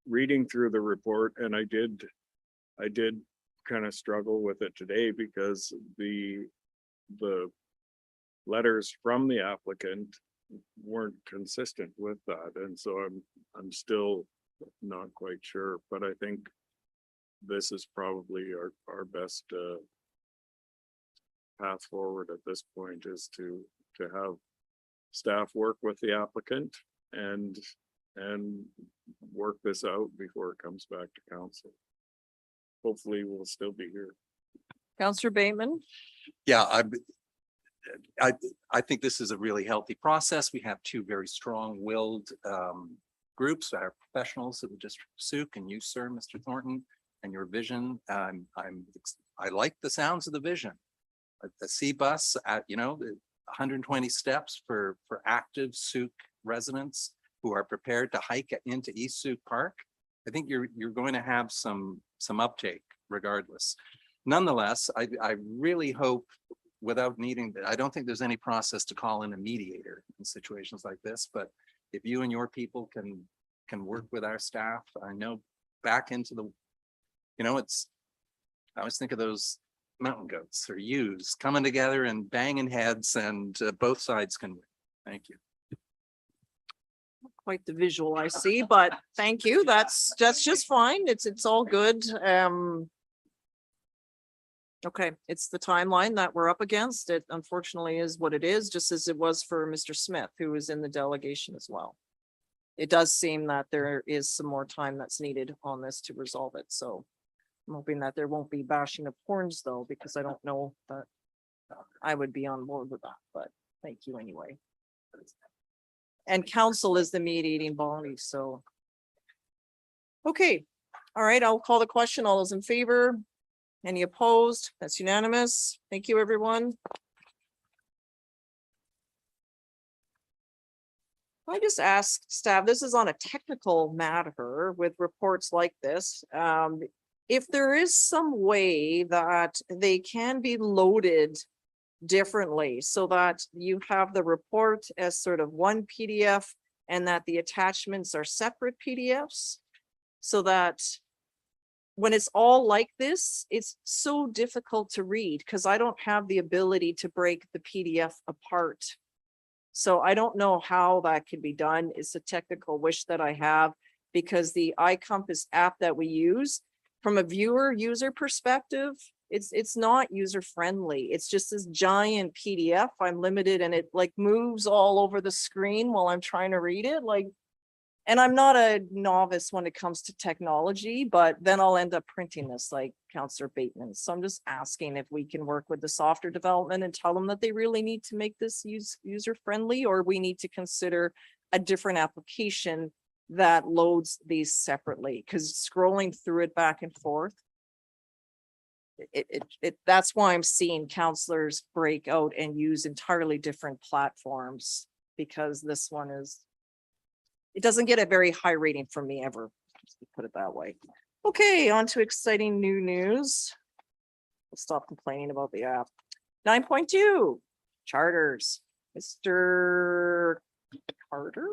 reading through the report, and I did kind of struggle with it today, because the letters from the applicant weren't consistent with that, and so I'm still not quite sure, but I think this is probably our best path forward at this point, is to have staff work with the applicant and work this out before it comes back to council. Hopefully we'll still be here. Councillor Bateman. Yeah, I think this is a really healthy process. We have two very strong-willed groups that are professionals of the District of Sauk, and you, sir, Mr. Thornton, and your vision. I like the sounds of the vision. The C-bus at, 120 steps for active Sauk residents who are prepared to hike into East Sauk Park. I think you're going to have some uptake regardless. Nonetheless, I really hope, without needing, I don't think there's any process to call in a mediator in situations like this, but if you and your people can work with our staff, I know back into the, I always think of those mountain goats or ewes coming together and banging heads, and both sides can win. Thank you. Quite the visual I see, but thank you. That's just fine. It's all good. Okay, it's the timeline that we're up against. It unfortunately is what it is, just as it was for Mr. Smith, who was in the delegation as well. It does seem that there is some more time that's needed on this to resolve it, so I'm hoping that there won't be bashing of horns though, because I don't know that I would be on board with that, but Thank you anyway. And council is the mediating body, so. Okay, all right, I'll call the question. All those in favor? Any opposed? That's unanimous. Thank you, everyone. I just asked staff, this is on a technical matter with reports like this. If there is some way that they can be loaded differently so that you have the report as sort of one PDF and that the attachments are separate PDFs, so that when it's all like this, it's so difficult to read because I don't have the ability to break the PDF apart. So I don't know how that can be done. It's a technical wish that I have because the iCompass app that we use from a viewer user perspective, it's not user friendly. It's just this giant PDF. I'm limited and it like moves all over the screen while I'm trying to read it. Like, and I'm not a novice when it comes to technology, but then I'll end up printing this like Councillor Bateman. So I'm just asking if we can work with the software development and tell them that they really need to make this user friendly, or we need to consider a different application that loads these separately, because scrolling through it back and forth, that's why I'm seeing councillors break out and use entirely different platforms, because this one is, it doesn't get a very high rating from me ever, just to put it that way. Okay, on to exciting new news. We'll stop complaining about the app. 9.2 charters. Mr. Carter?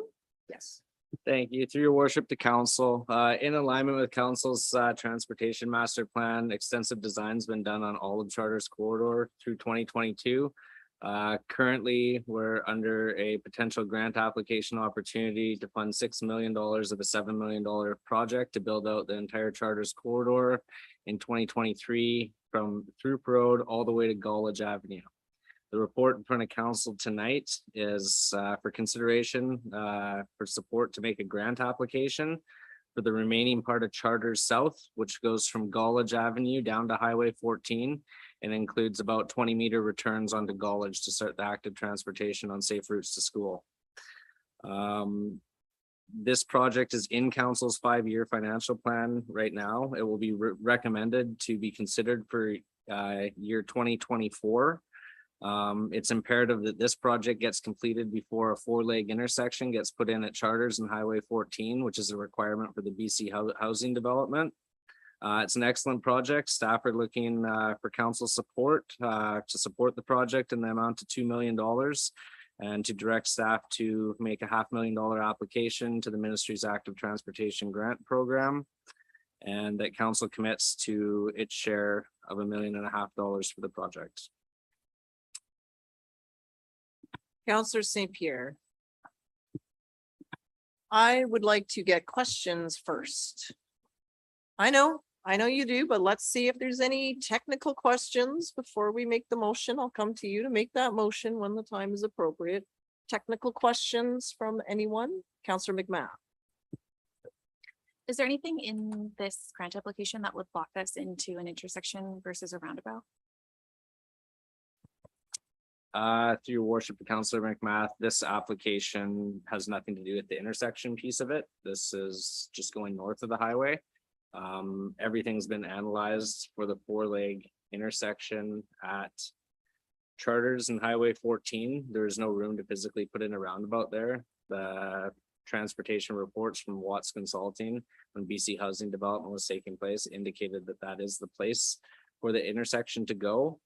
Yes. Thank you. Through your worship to council, in alignment with council's transportation master plan, extensive design's been done on all of Charters corridor through 2022. Currently, we're under a potential grant application opportunity to fund $6 million of a $7 million project to build out the entire Charters corridor in 2023 from Throop Road all the way to Gollage Avenue. The report in front of council tonight is for consideration for support to make a grant application for the remaining part of Charters South, which goes from Gollage Avenue down to Highway 14 and includes about 20-meter returns onto Gollage to start the active transportation on safe routes to school. This project is in council's 5-year financial plan right now. It will be recommended to be considered for year 2024. It's imperative that this project gets completed before a 4-leg intersection gets put in at Charters and Highway 14, which is a requirement for the BC housing development. It's an excellent project. Staff are looking for council support to support the project in the amount of $2 million and to direct staff to make a $500,000 application to the ministry's active transportation grant program, and that council commits to its share of $1.5 million for the project. Councillor St. Pierre. I would like to get questions first. I know you do, but let's see if there's any technical questions before we make the motion. I'll come to you to make that motion when the time is appropriate. Technical questions from anyone? Councillor McMath. Is there anything in this grant application that would lock us into an intersection versus a roundabout? Through your worship, Councillor McMath, this application has nothing to do with the intersection piece of it. This is just going north of the highway. Everything's been analyzed for the 4-leg intersection at Charters and Highway 14. There's no room to physically put in a roundabout there. The transportation reports from Watts Consulting when BC housing development was taking place indicated that that is the place for the intersection to go.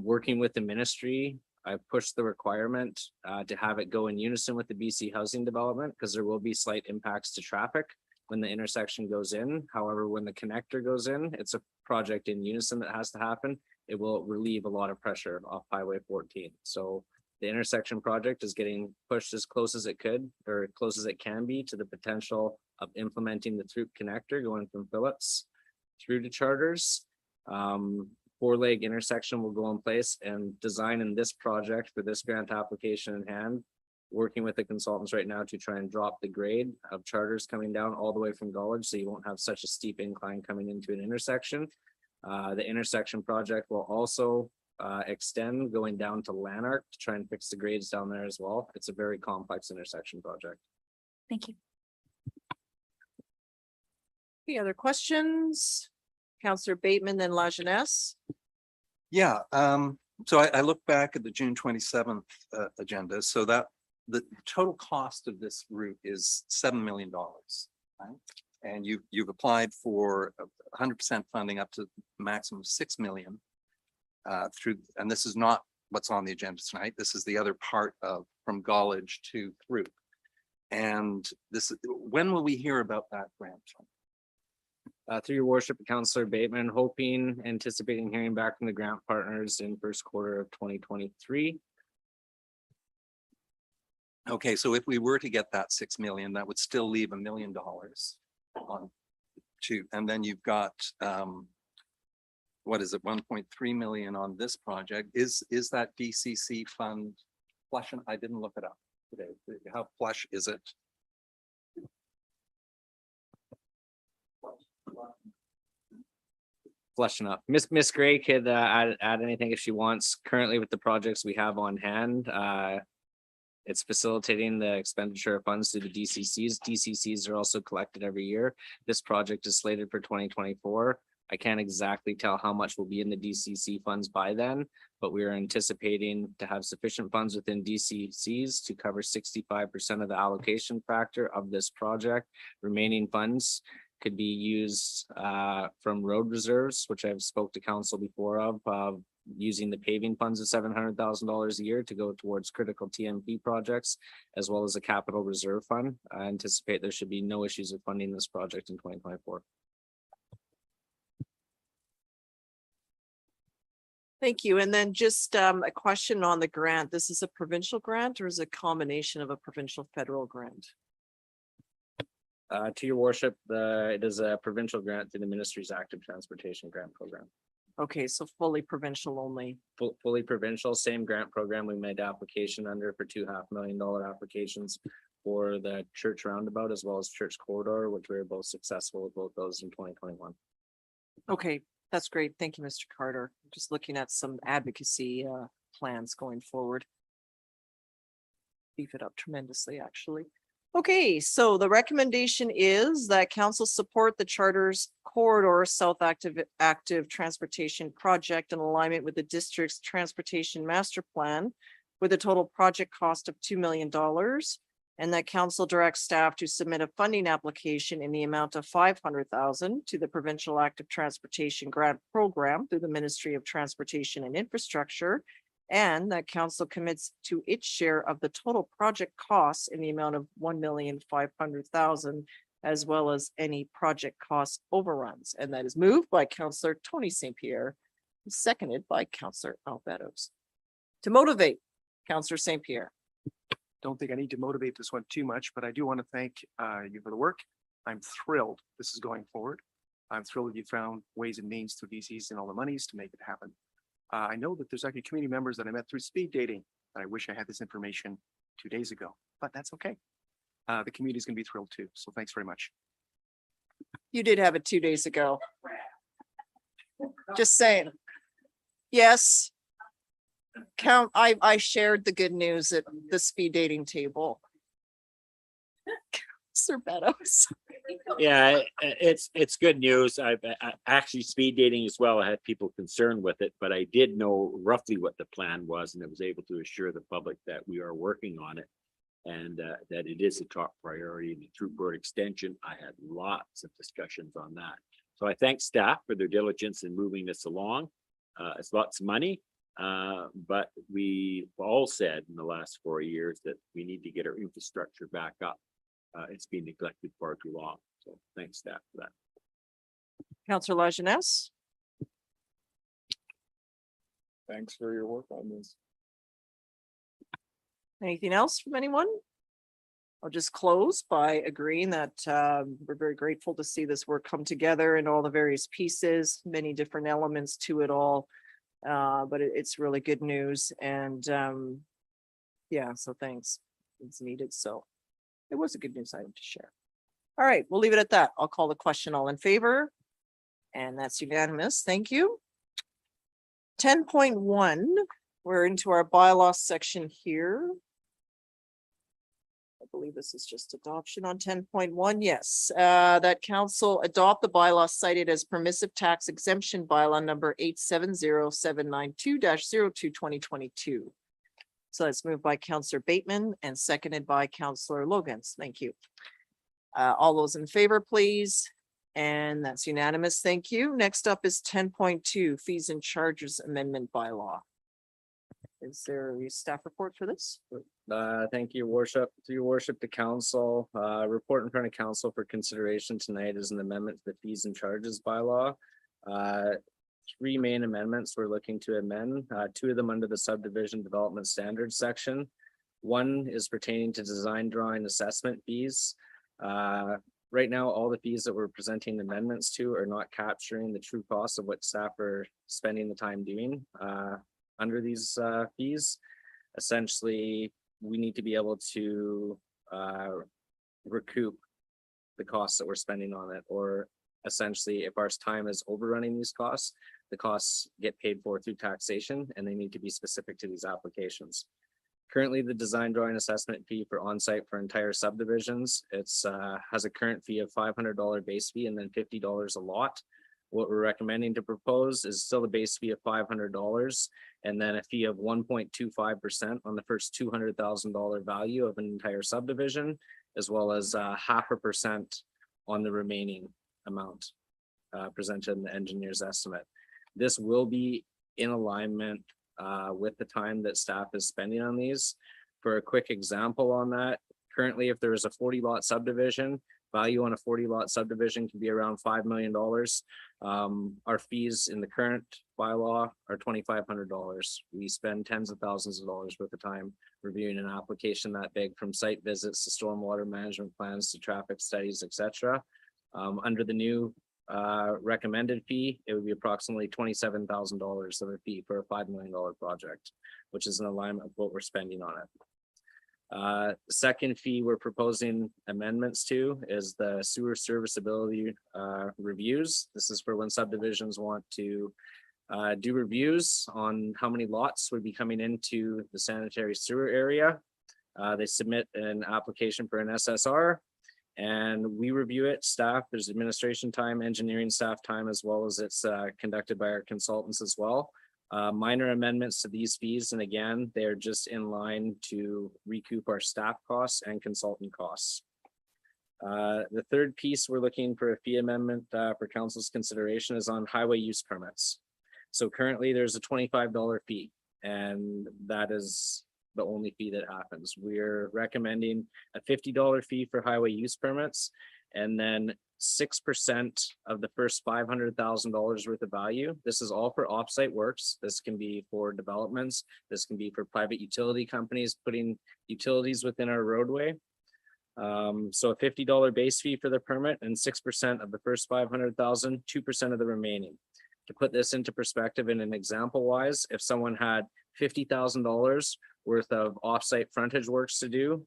Working with the ministry, I pushed the requirement to have it go in unison with the BC housing development because there will be slight impacts to traffic when the intersection goes in. However, when the connector goes in, it's a project in unison that has to happen. It will relieve a lot of pressure off Highway 14. So the intersection project is getting pushed as close as it could or close as it can be to the potential of implementing the Throop connector going from Phillips through to Charters. 4-leg intersection will go in place, and design in this project for this grant application in hand, working with the consultants right now to try and drop the grade of Charters coming down all the way from Gollage, so you won't have such a steep incline coming into an intersection. The intersection project will also extend going down to Lanark to try and fix the grades down there as well. It's a very complex intersection project. Thank you. Any other questions? Counselor Bateman, then Lajeunesse. Yeah, so I look back at the June 27th agenda, so that the total cost of this route is $7 million. Right? And you've applied for 100% funding up to maximum of 6 million through, and this is not what's on the agenda tonight. This is the other part of from Gollage to through. And this, when will we hear about that grant? Through your worship, Councillor Bateman, anticipating hearing back from the grant partners in first quarter of 2023. Okay, so if we were to get that 6 million, that would still leave $1 million on to, and then you've got what is it, 1.3 million on this project. Is that DCC fund flush? And I didn't look it up today. How flush is it? Flushing up. Miss Gray could add anything if she wants. Currently with the projects we have on hand, it's facilitating the expenditure of funds through the DCCs. DCCs are also collected every year. This project is slated for 2024. I can't exactly tell how much will be in the DCC funds by then, but we are anticipating to have sufficient funds within DCCs to cover 65% of the allocation factor of this project. Remaining funds could be used from road reserves, which I've spoke to council before of using the paving funds of $700,000 a year to go towards critical TMP projects, as well as a capital reserve fund. I anticipate there should be no issues with funding this project in 2024. Thank you. And then just a question on the grant. This is a provincial grant or is it a combination of a provincial federal grant? To your worship, it is a provincial grant through the ministry's active transportation grant program. Okay, so fully provincial only. Fully provincial, same grant program we made application under for $2.5 million applications for the church roundabout as well as church corridor, which we were both successful with both those in 2021. Okay, that's great. Thank you, Mr. Carter. Just looking at some advocacy plans going forward. Beef it up tremendously, actually. Okay, so the recommendation is that council support the charter's corridor South active transportation project in alignment with the district's transportation master plan with a total project cost of $2 million. And that council directs staff to submit a funding application in the amount of $500,000 to the provincial active transportation grant program through the Ministry of Transportation and Infrastructure. And that council commits to its share of the total project costs in the amount of $1,500,000, as well as any project cost overruns. And that is moved by Councillor Tony St. Pierre, seconded by Councillor Albedos. To motivate Councillor St. Pierre. Don't think I need to motivate this one too much, but I do want to thank you for the work. I'm thrilled this is going forward. I'm thrilled you found ways and means through DCs and all the monies to make it happen. I know that there's actually community members that I met through speed dating that I wish I had this information 2 days ago, but that's okay. The community is going to be thrilled too. So thanks very much. You did have it 2 days ago. Just saying. Yes. I shared the good news at the speed dating table. Sir Beddoes. Yeah, it's good news. I actually speed dating as well. I had people concerned with it, but I did know roughly what the plan was and I was able to assure the public that we are working on it and that it is a top priority in the throughput extension. I had lots of discussions on that. So I thank staff for their diligence in moving this along. It's lots of money, but we all said in the last 4 years that we need to get our infrastructure back up. It's been neglected far too long. So thanks staff for that. Councillor Lajeunesse. Thanks for your work on this. Anything else from anyone? I'll just close by agreeing that we're very grateful to see this work come together and all the various pieces, many different elements to it all. But it's really good news and yeah, so thanks. It's needed. So it was a good news item to share. All right, we'll leave it at that. I'll call the question. All in favor? And that's unanimous. Thank you. 10.1, we're into our bylaws section here. I believe this is just adoption on 10.1. Yes, that council adopt the bylaw cited as permissive tax exemption bylaw number 870792-02-2022. So that's moved by Councillor Bateman and seconded by Councillor Logans. Thank you. All those in favor, please. And that's unanimous. Thank you. Next up is 10.2 fees and charges amendment bylaw. Is there a staff report for this? Thank you, worship. Through your worship, the council, report in front of council for consideration tonight is an amendment to the fees and charges bylaw. Three main amendments we're looking to amend, two of them under the subdivision development standards section. One is pertaining to design drawing assessment fees. Right now, all the fees that we're presenting amendments to are not capturing the true cost of what staff are spending the time doing under these fees. Essentially, we need to be able to recoup the costs that we're spending on it, or essentially, if our time is overrunning these costs, the costs get paid for through taxation, and they need to be specific to these applications. Currently, the design drawing assessment fee for on-site for entire subdivisions, it's has a current fee of $500 base fee and then $50 a lot. What we're recommending to propose is still a base fee of $500 and then a fee of 1.25% on the first $200,000 value of an entire subdivision, as well as 0.5% on the remaining amount presented in the engineer's estimate. This will be in alignment with the time that staff is spending on these. For a quick example on that, currently, if there is a 40 lot subdivision, value on a 40 lot subdivision can be around $5 million. Our fees in the current bylaw are $2,500. We spend tens of thousands of dollars worth of time reviewing an application that big, from site visits to stormwater management plans to traffic studies, etc. Under the new recommended fee, it would be approximately $27,000 of a fee for a $5 million project, which is in alignment with what we're spending on it. The second fee we're proposing amendments to is the sewer serviceability reviews. This is for when subdivisions want to do reviews on how many lots would be coming into the sanitary sewer area. They submit an application for an SSR, and we review it. Staff, there's administration time, engineering staff time, as well as it's conducted by our consultants as well. Minor amendments to these fees, and again, they're just in line to recoup our staff costs and consultant costs. The third piece we're looking for a fee amendment for council's consideration is on highway use permits. So currently there's a $25 fee, and that is the only fee that happens. We're recommending a $50 fee for highway use permits, and then 6% of the first $500,000 worth of value. This is all for offsite works. This can be for developments. This can be for private utility companies putting utilities within our roadway. So a $50 base fee for the permit and 6% of the first 500,000, 2% of the remaining. To put this into perspective in an example wise, if someone had $50,000 worth of offsite frontage works to do,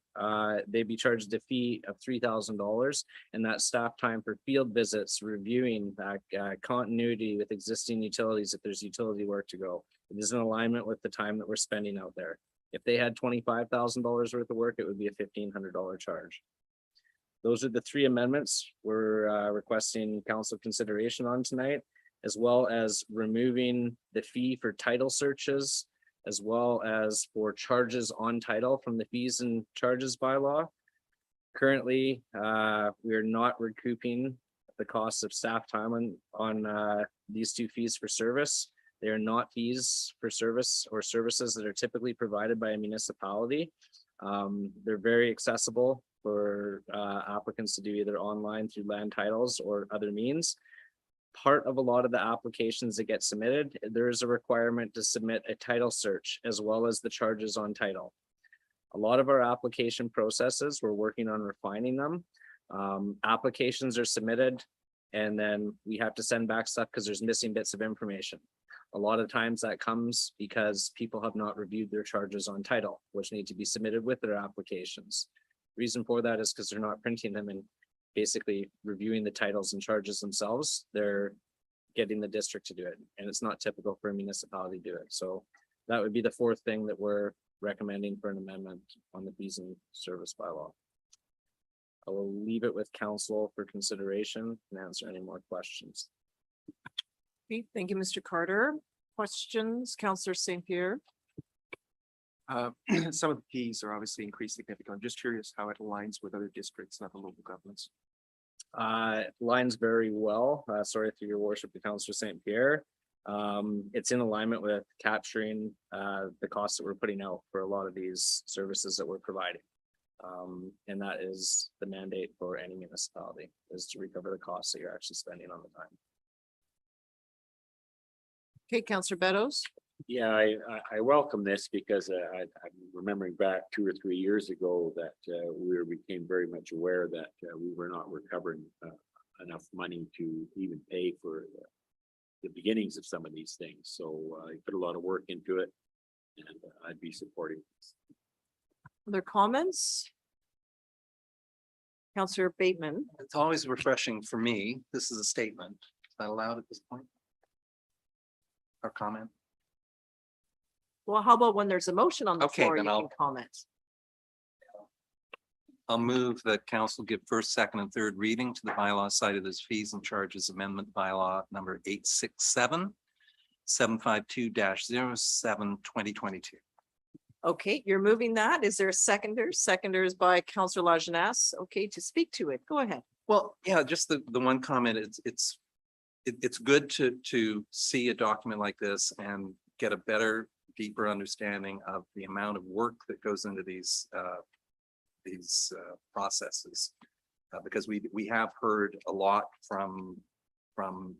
they'd be charged a fee of $3,000, and that staff time for field visits, reviewing continuity with existing utilities if there's utility work to go. It is in alignment with the time that we're spending out there. If they had $25,000 worth of work, it would be a $1,500 charge. Those are the three amendments we're requesting council consideration on tonight, as well as removing the fee for title searches, as well as for charges on title from the fees and charges bylaw. Currently, we are not recouping the cost of staff time on these two fees for service. They are not fees for service or services that are typically provided by a municipality. They're very accessible for applicants to do either online through land titles or other means. Part of a lot of the applications that get submitted, there is a requirement to submit a title search as well as the charges on title. A lot of our application processes, we're working on refining them. Applications are submitted and then we have to send back stuff because there's missing bits of information. A lot of times that comes because people have not reviewed their charges on title, which need to be submitted with their applications. Reason for that is because they're not printing them and basically reviewing the titles and charges themselves. They're getting the district to do it, and it's not typical for a municipality to do it. So that would be the fourth thing that we're recommending for an amendment on the fees and service bylaw. I will leave it with council for consideration and answer any more questions. Okay, thank you, Mr. Carter. Questions, Counselor St. Pierre? Some of the fees are obviously increased significantly. I'm just curious how it aligns with other districts and other local governments. Lines very well. Sorry through your worship to Councillor St. Pierre. It's in alignment with capturing the costs that we're putting out for a lot of these services that we're providing. And that is the mandate for any municipality, is to recover the costs that you're actually spending on the time. Okay, Counselor Beddoes? Yeah, I welcome this because I'm remembering back 2 or 3 years ago that we became very much aware that we were not recovering enough money to even pay for the beginnings of some of these things. So I put a lot of work into it, and I'd be supporting this. Other comments? Counselor Bateman? It's always refreshing for me. This is a statement. Is that allowed at this point? Or comment? Well, how about when there's a motion on the Okay, floor, you then can I'll- comment? I'll move that council give first, second, and third reading to the bylaw cited as fees and charges amendment bylaw number 867 752-07 2022. Okay, you're moving that. Is there a seconder? Seconder is by Counselor Lajeunesse. Okay, to speak to it, go ahead. Well, yeah, just the one comment, it's good to see a document like this and get a better, deeper understanding of the amount of work that goes into these processes. Because we have heard a lot from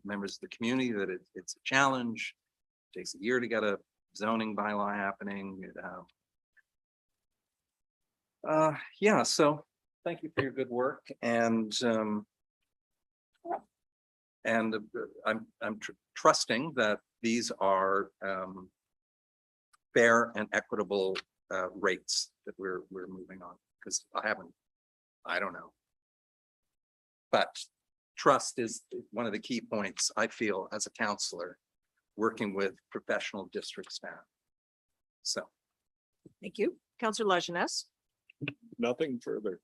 members of the community that it's a challenge. It takes a year to get a zoning bylaw happening. Yeah, so thank you for your good work, and I'm trusting that these are fair and equitable rates that we're moving on, because I don't know. But trust is one of the key points, I feel, as a counselor, working with professional district staff. So. Thank you. Counselor Lajeunesse? Nothing further.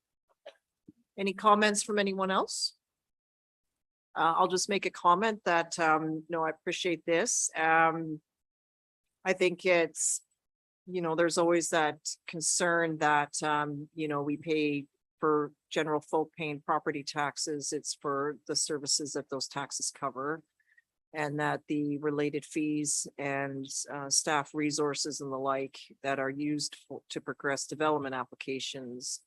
Any comments from anyone else? I'll just make a comment that, no, I appreciate this. I think it's, there's always that concern that, we pay for general folk paying property taxes. It's for the services that those taxes cover. And that the related fees and staff resources and the like that are used to progress development applications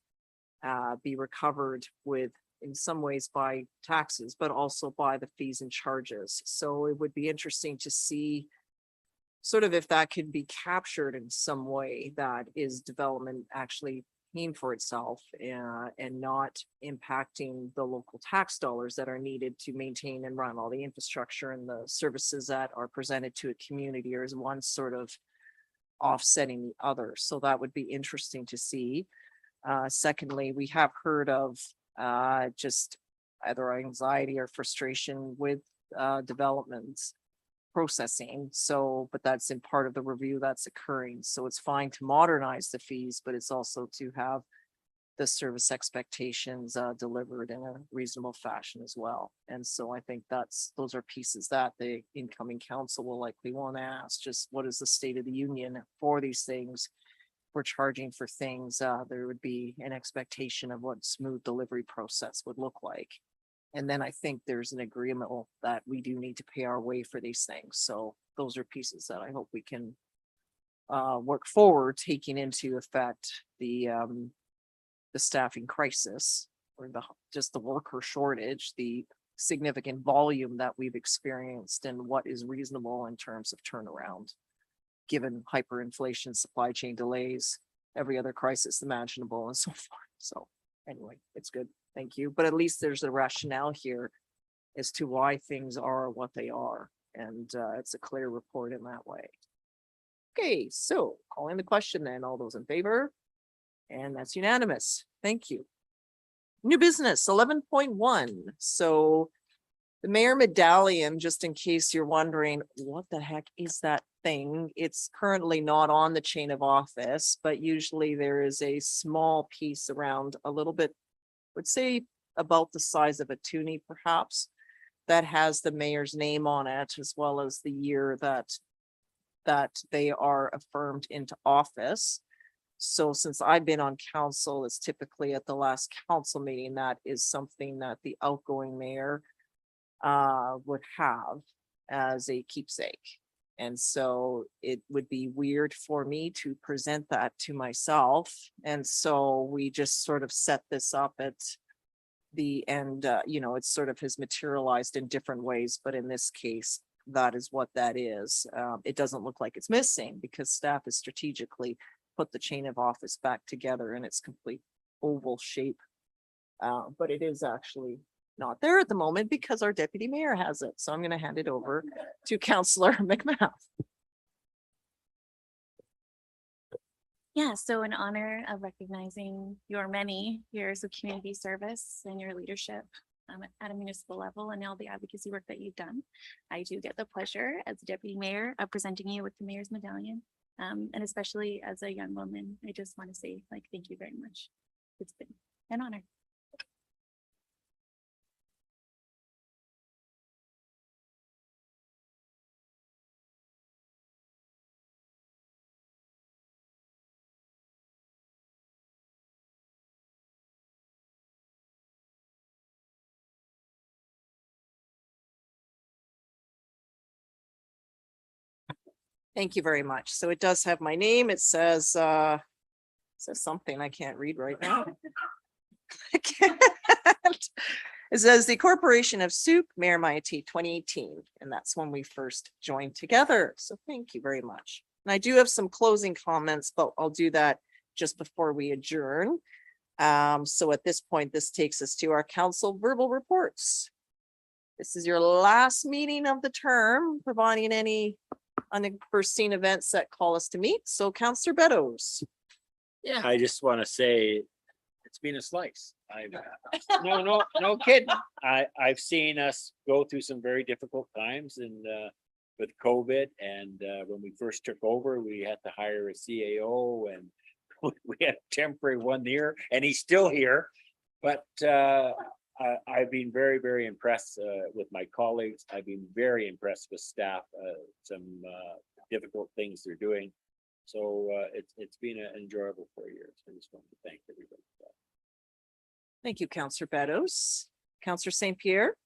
be recovered with, in some ways, by taxes, but also by the fees and charges. So it would be interesting to see sort of if that could be captured in some way, that is development actually paying for itself and not impacting the local tax dollars that are needed to maintain and run all the infrastructure and the services that are presented to a community, or is one sort of offsetting the other. So that would be interesting to see. Secondly, we have heard of just either anxiety or frustration with developments processing. So, but that's in part of the review that's occurring. So it's fine to modernize the fees, but it's also to have the service expectations delivered in a reasonable fashion as well. And so I think those are pieces that the incoming council will likely want to ask, just what is the state of the union for these things? We're charging for things, there would be an expectation of what smooth delivery process would look like. And then I think there's an agreement that we do need to pay our way for these things. So those are pieces that I hope we can work forward, taking into effect the staffing crisis, or just the worker shortage, the significant volume that we've experienced, and what is reasonable in terms of turnaround, given hyperinflation, supply chain delays, every other crisis imaginable, and so forth. So anyway, it's good. Thank you. But at least there's a rationale here as to why things are what they are. And it's a clear report in that way. Okay, so calling the question then, all those in favor? And that's unanimous. Thank you. New business 11.1. So The mayor medallion, just in case you're wondering, what the heck is that thing? It's currently not on the chain of office, but usually there is a small piece around a little bit, would say about the size of a toonie perhaps, that has the mayor's name on it, as well as the year that they are affirmed into office. So since I've been on council, it's typically at the last council meeting, that is something that the outgoing mayor would have as a keepsake. And so it would be weird for me to present that to myself. And so we just sort of set this up at the end, you know, it's sort of has materialized in different ways, but in this case, that is what that is. It doesn't look like it's missing because staff has strategically put the chain of office back together in its complete oval shape. But it is actually not there at the moment because our deputy mayor has it. So I'm going to hand it over to Councillor McMath. Yeah, so in honor of recognizing your many years of community service and your leadership at a municipal level and all the advocacy work that you've done, I do get the pleasure as deputy mayor of presenting you with the mayor's medallion. And especially as a young woman, I just want to say thank you very much. It's been an honor. Thank you very much. So it does have my name. It says something I can't read right now. I can't. It says the Corporation of Souk, Mayor Maite 2018, and that's when we first joined together. So thank you very much. And I do have some closing comments, but I'll do that just before we adjourn. So at this point, this takes us to our council verbal reports. This is your last meeting of the term, providing any unforeseen events that call us to meet. So Councillor Beddoes. Yeah. I just want to say, it's been a slice. No kidding. I've seen us go through some very difficult times and with COVID, and when we first took over, we had to hire a CAO, and we had a temporary one here, and he's still here. But I've been very, very impressed with my colleagues. I've been very impressed with staff, some difficult things they're doing. So it's been an enjoyable 4 years. I just want to thank everybody for that. Thank you, Councillor Beddoes. Councillor St. Pierre.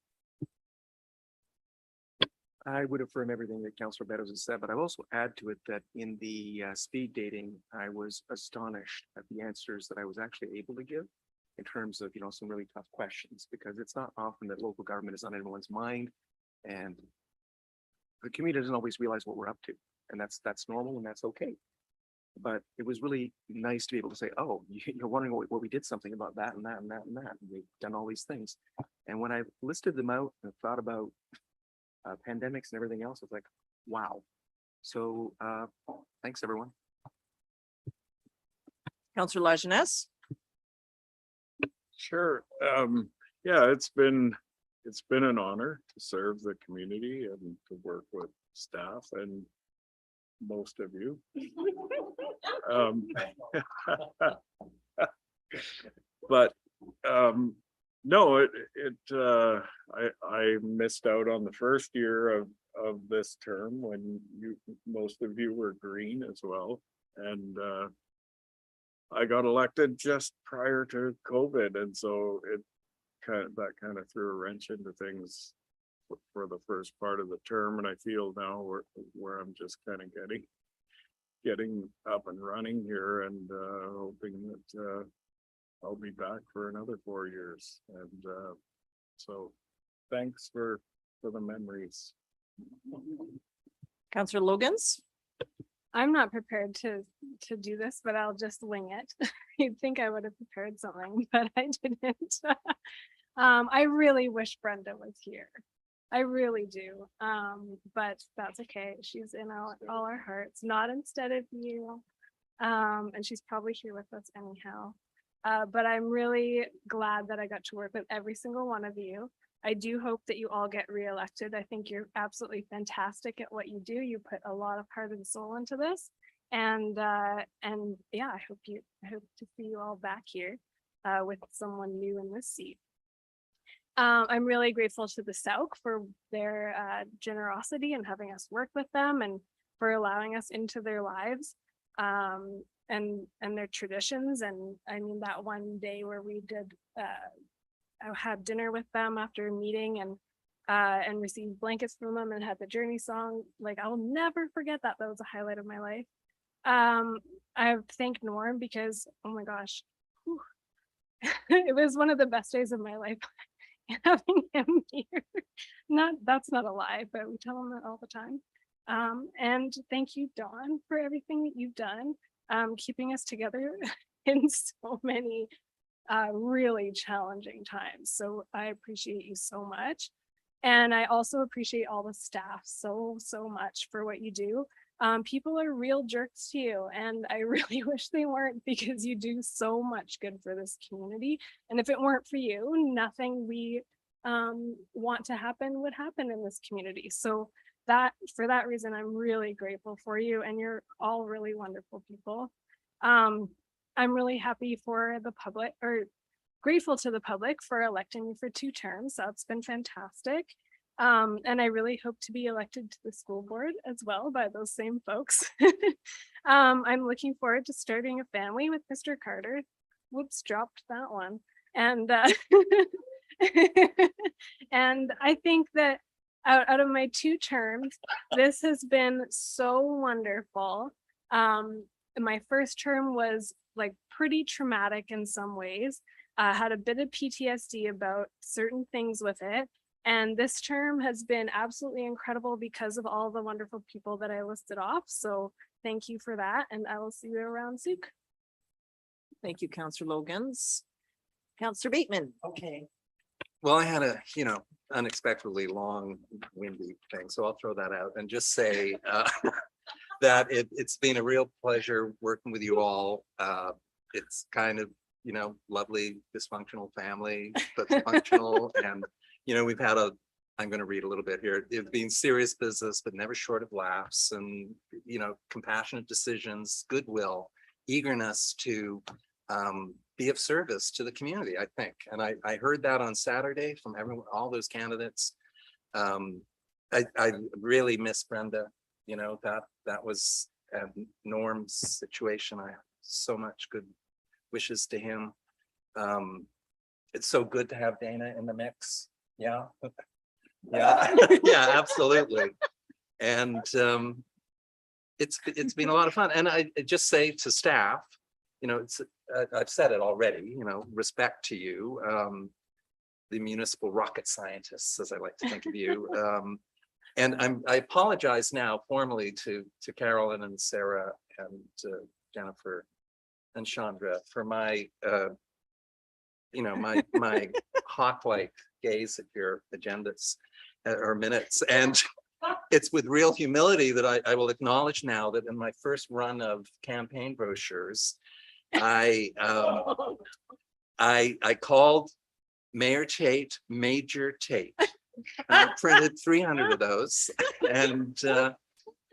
I would affirm everything that Councillor Beddoes has said, but I also add to it that in the speed dating, I was astonished at the answers that I was actually able to give in terms of, some really tough questions, because it's not often that local government is on everyone's mind, and the community doesn't always realize what we're up to, and that's normal and that's okay. But it was really nice to be able to say, oh, you're wondering what we did something about that and that and that and that. And we've done all these things. And when I listed them out and thought about pandemics and everything else, I was like, wow. So thanks, everyone. Councillor Lajeunesse. Sure. Yeah, it's been an honor to serve the community and to work with staff and most of you. But no, I missed out on the first year of this term when most of you were green as well, and I got elected just prior to COVID, and so that kind of threw a wrench into things for the first part of the term, and I feel now where I'm just kind of getting up and running here, and hoping that I'll be back for another 4 years. And so thanks for the memories. Councillor Logans. I'm not prepared to do this, but I'll just wing it. You'd think I would have prepared something, but I didn't. I really wish Brenda was here. I really do. But that's okay. She's in all our hearts, not instead of you. And she's probably here with us anyhow. But I'm really glad that I got to work with every single one of you. I do hope that you all get reelected. I think you're absolutely fantastic at what you do. You put a lot of heart and soul into this. And yeah, I hope to see you all back here with someone new in this seat. I'm really grateful to the Sauk for their generosity and having us work with them and for allowing us into their lives and their traditions. And I mean, that one day where we did, I had dinner with them after a meeting and received blankets from them and had the Journey song. Like, I'll never forget that. That was a highlight of my life. I've thanked Norm because, oh my gosh, whew, it was one of the best days of my life. Having him here. That's not a lie, but we tell him that all the time. And thank you, Dawn, for everything that you've done, keeping us together in so many really challenging times. So I appreciate you so much. And I also appreciate all the staff so much for what you do. People are real jerks to you, and I really wish they weren't, because you do so much good for this community. And if it weren't for you, nothing we want to happen would happen in this community. So for that reason, I'm really grateful for you, and you're all really wonderful people. I'm really happy for the public, or grateful to the public for electing me for 2 terms. That's been fantastic. And I really hope to be elected to the school board as well by those same folks. I'm looking forward to starting a family with Mr. Carter. Whoops, dropped that one. And and I think that out of my 2 terms, this has been so wonderful. My first term was like pretty traumatic in some ways. I had a bit of PTSD about certain things with it. And this term has been absolutely incredible because of all the wonderful people that I listed off. So thank you for that. And I will see you around Souk. Thank you, Councillor Logans. Councillor Bateman. Okay. Well, I had a, unexpectedly long windy thing, so I'll throw that out and just say that it's been a real pleasure working with you all. It's kind of, lovely dysfunctional family, but functional. And, we've had I'm going to read a little bit here. It's been serious business, but never short of laughs and, compassionate decisions, goodwill, eagerness to be of service to the community, I think. And I heard that on Saturday from all those candidates. I really miss Brenda, that was Norm's situation. I have so much good wishes to him. It's so good to have Dana in the mix. Yeah. Yeah, yeah, absolutely. And it's been a lot of fun. And I just say to staff, I've said it already, respect to you, the municipal rocket scientists, as I like to think of you. And I apologize now formally to Carolyn and Sarah and Jennifer and Chandra for my my hawk-like gaze at your agendas or minutes. And it's with real humility that I will acknowledge now that in my first run of campaign brochures, I called Mayor Tate Major Tate. I printed 300 of those. And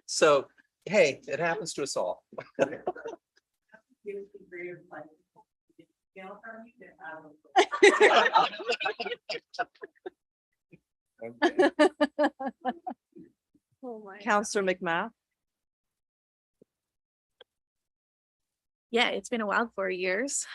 so, hey, it happens to us all. Oh my. Councillor McMath. Yeah, it's been a wild 4 years.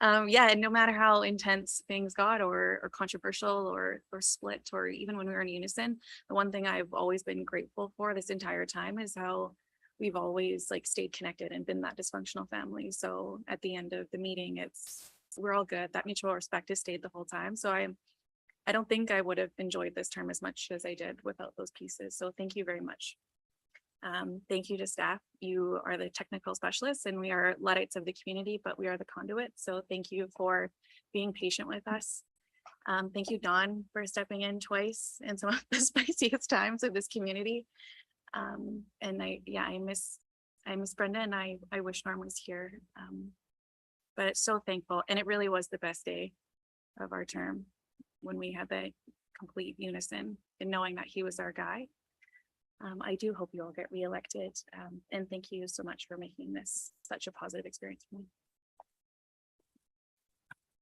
Yeah, and no matter how intense things got or controversial or split, or even when we were in unison, the one thing I've always been grateful for this entire time is how we've always stayed connected and been that dysfunctional family. So at the end of the meeting, we're all good. That mutual respect has stayed the whole time. So I don't think I would have enjoyed this term as much as I did without those pieces. So thank you very much. Thank you to staff. You are the technical specialists and we are Luddites of the community, but we are the conduit. So thank you for being patient with us. Thank you, Dawn, for stepping in twice in some of the spiciest times of this community. And I miss Brenda, and I wish Norm was here. But so thankful. And it really was the best day of our term. when we had the complete unison in knowing that he was our guy. I do hope you all get reelected, and thank you so much for making this such a positive experience for me.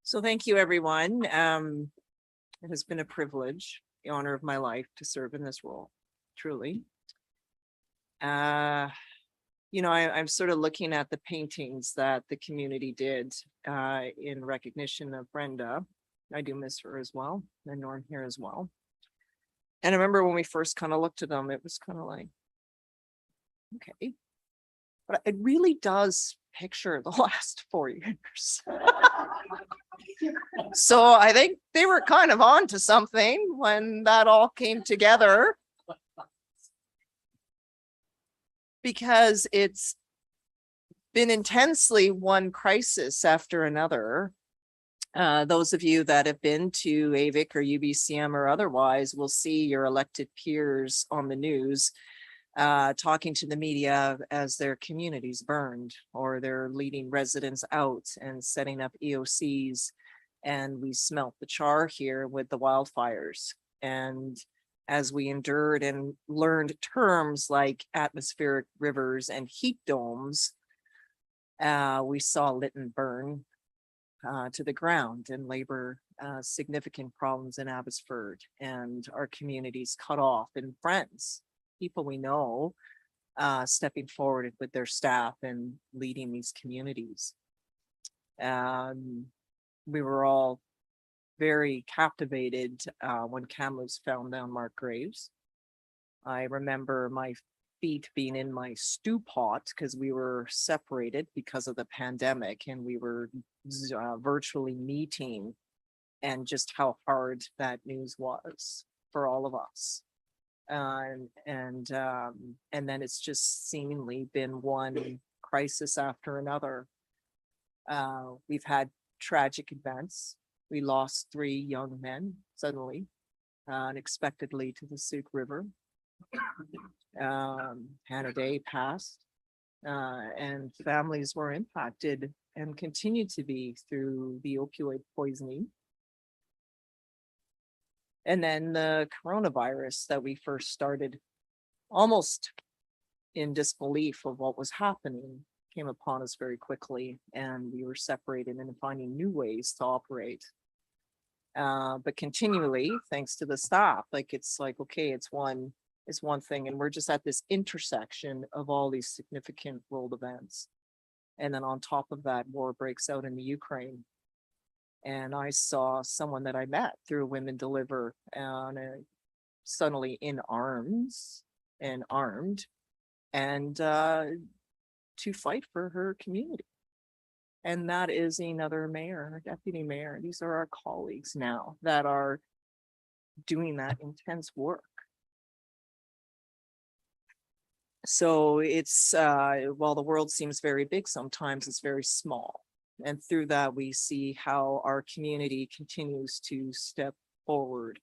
So thank you, everyone. It has been a privilege, the honor of my life to serve in this role, truly. I'm sort of looking at the paintings that the community did in recognition of Brenda. I do miss her as well, and Norm here as well. And I remember when we first kind of looked at them, it was kind of like, okay. But it really does picture the last 4 years. So I think they were kind of on to something when that all came together. Because it's been intensely one crisis after another. Those of you that have been to AVIC or UBCM or otherwise will see your elected peers on the news talking to the media as their communities burned, or they're leading residents out and setting up EOCs. And we smelt the char here with the wildfires. And as we endured and learned terms like atmospheric rivers and heat domes, we saw Lytton burn to the ground and labor significant problems in Abbotsford, and our communities cut off, and friends, people we know, stepping forward with their staff and leading these communities. We were all very captivated when Kamloops found down Mark Graves. I remember my feet being in my stew pot because we were separated because of the pandemic, and we were virtually meeting, and just how hard that news was for all of us. And then it's just seemingly been one crisis after another. We've had tragic events. We lost 3 young men suddenly, unexpectedly to the Sooke River. Hannah Day passed, and families were impacted and continue to be through the opioid poisoning. And then the coronavirus that we first started almost in disbelief of what was happening came upon us very quickly, and we were separated and finding new ways to operate. But continually, thanks to the staff, it's like, okay, it's one thing, and we're just at this intersection of all these significant world events. And then on top of that, war breaks out in the Ukraine. And I saw someone that I met through Women Deliver, suddenly in arms and armed, and to fight for her community. And that is another mayor, deputy mayor. These are our colleagues now that are doing that intense work. So it's, while the world seems very big, sometimes it's very small. And through that, we see how our community continues to step forward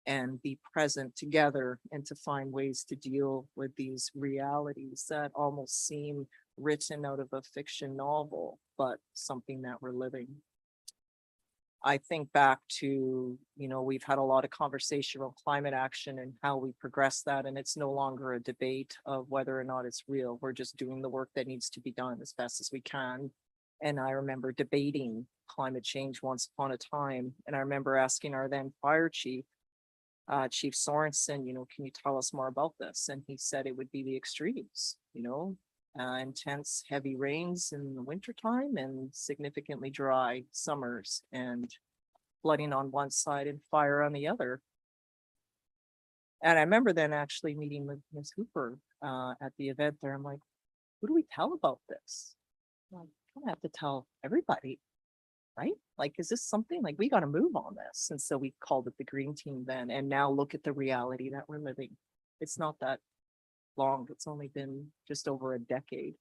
and be present together, and to find ways to deal with these realities that almost seem written out of a fiction novel, but something that we're living. I think back to, we've had a lot of conversation on climate action and how we progress that, and it's no longer a debate of whether or not it's real. We're just doing the work that needs to be done as best as we can. And I remember debating climate change once upon a time, and I remember asking our then fire chief, Chief Sorensen, can you tell us more about this? And he said it would be the extremes, intense heavy rains in the wintertime and significantly dry summers, and flooding on one side and fire on the other. And I remember then actually meeting with Ms. Hooper at the event there. I'm like, who do we tell about this? Like, I don't have to tell everybody, right? Like, is this something like we got to move on this? And so we called it the Green Team then. And now look at the reality that we're living. It's not that long. It's only been just over a decade.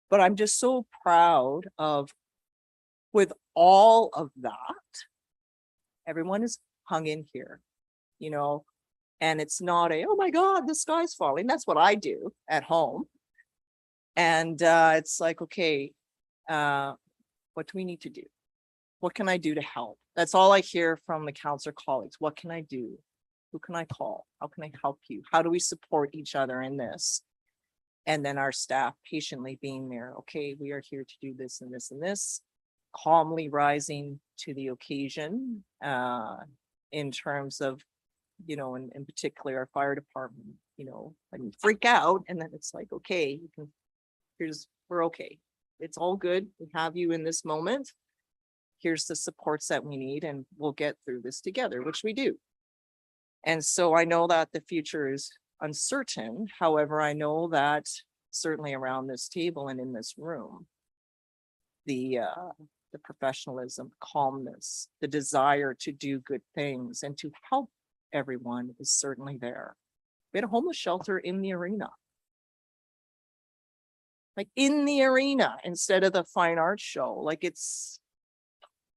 But I'm just so proud of, with all of that, everyone is hung in here, and it's not oh my God, the sky's falling. That's what I do at home. And it's like, okay, what do we need to do? What can I do to help? That's all I hear from the counselor colleagues. What can I do? Who can I call? How can I help you? How do we support each other in this? And then our staff patiently being there. Okay, we are here to do this and this and this, calmly rising to the occasion in terms of, you know, in particular, our fire department, you know, like we freak out and then it's like, okay, you can, we're okay. It's all good. We have you in this moment. Here's the supports that we need and we'll get through this together, which we do. And so I know that the future is uncertain. However, I know that certainly around this table and in this room, the professionalism, calmness, the desire to do good things and to help everyone is certainly there. We had a homeless shelter in the arena. Like in the arena instead of the fine arts show. Like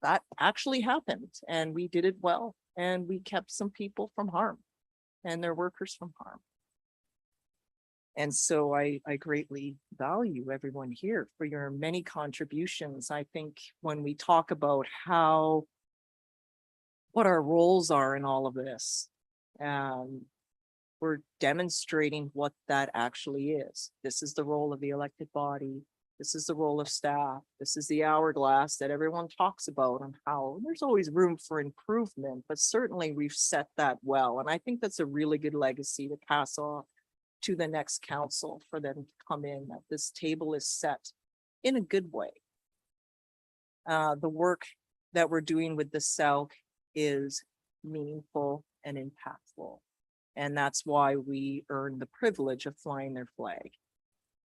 that actually happened and we did it well and we kept some people from harm and their workers from harm. And so I greatly value everyone here for your many contributions. I think when we talk about what our roles are in all of this, we're demonstrating what that actually is. This is the role of the elected body. This is the role of staff. This is the hourglass that everyone talks about and how there's always room for improvement, but certainly we've set that well. And I think that's a really good legacy to pass off to the next council for them to come in, that this table is set in a good way. The work that we're doing with the South is meaningful and impactful. And that's why we earn the privilege of flying their flag.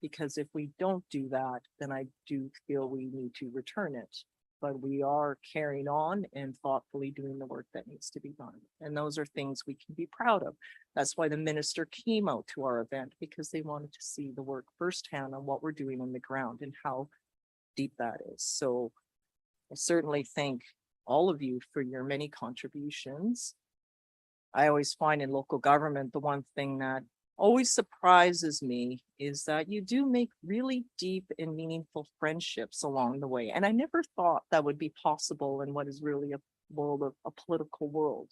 Because if we don't do that, then I do feel we need to return it. But we are carrying on and thoughtfully doing the work that needs to be done. And those are things we can be proud of. That's why the minister came out to our event, because they wanted to see the work firsthand on what we're doing on the ground and how deep that is. So I certainly thank all of you for your many contributions. I always find in local government, the one thing that always surprises me is that you do make really deep and meaningful friendships along the way. And I never thought that would be possible in what is really a world of a political world.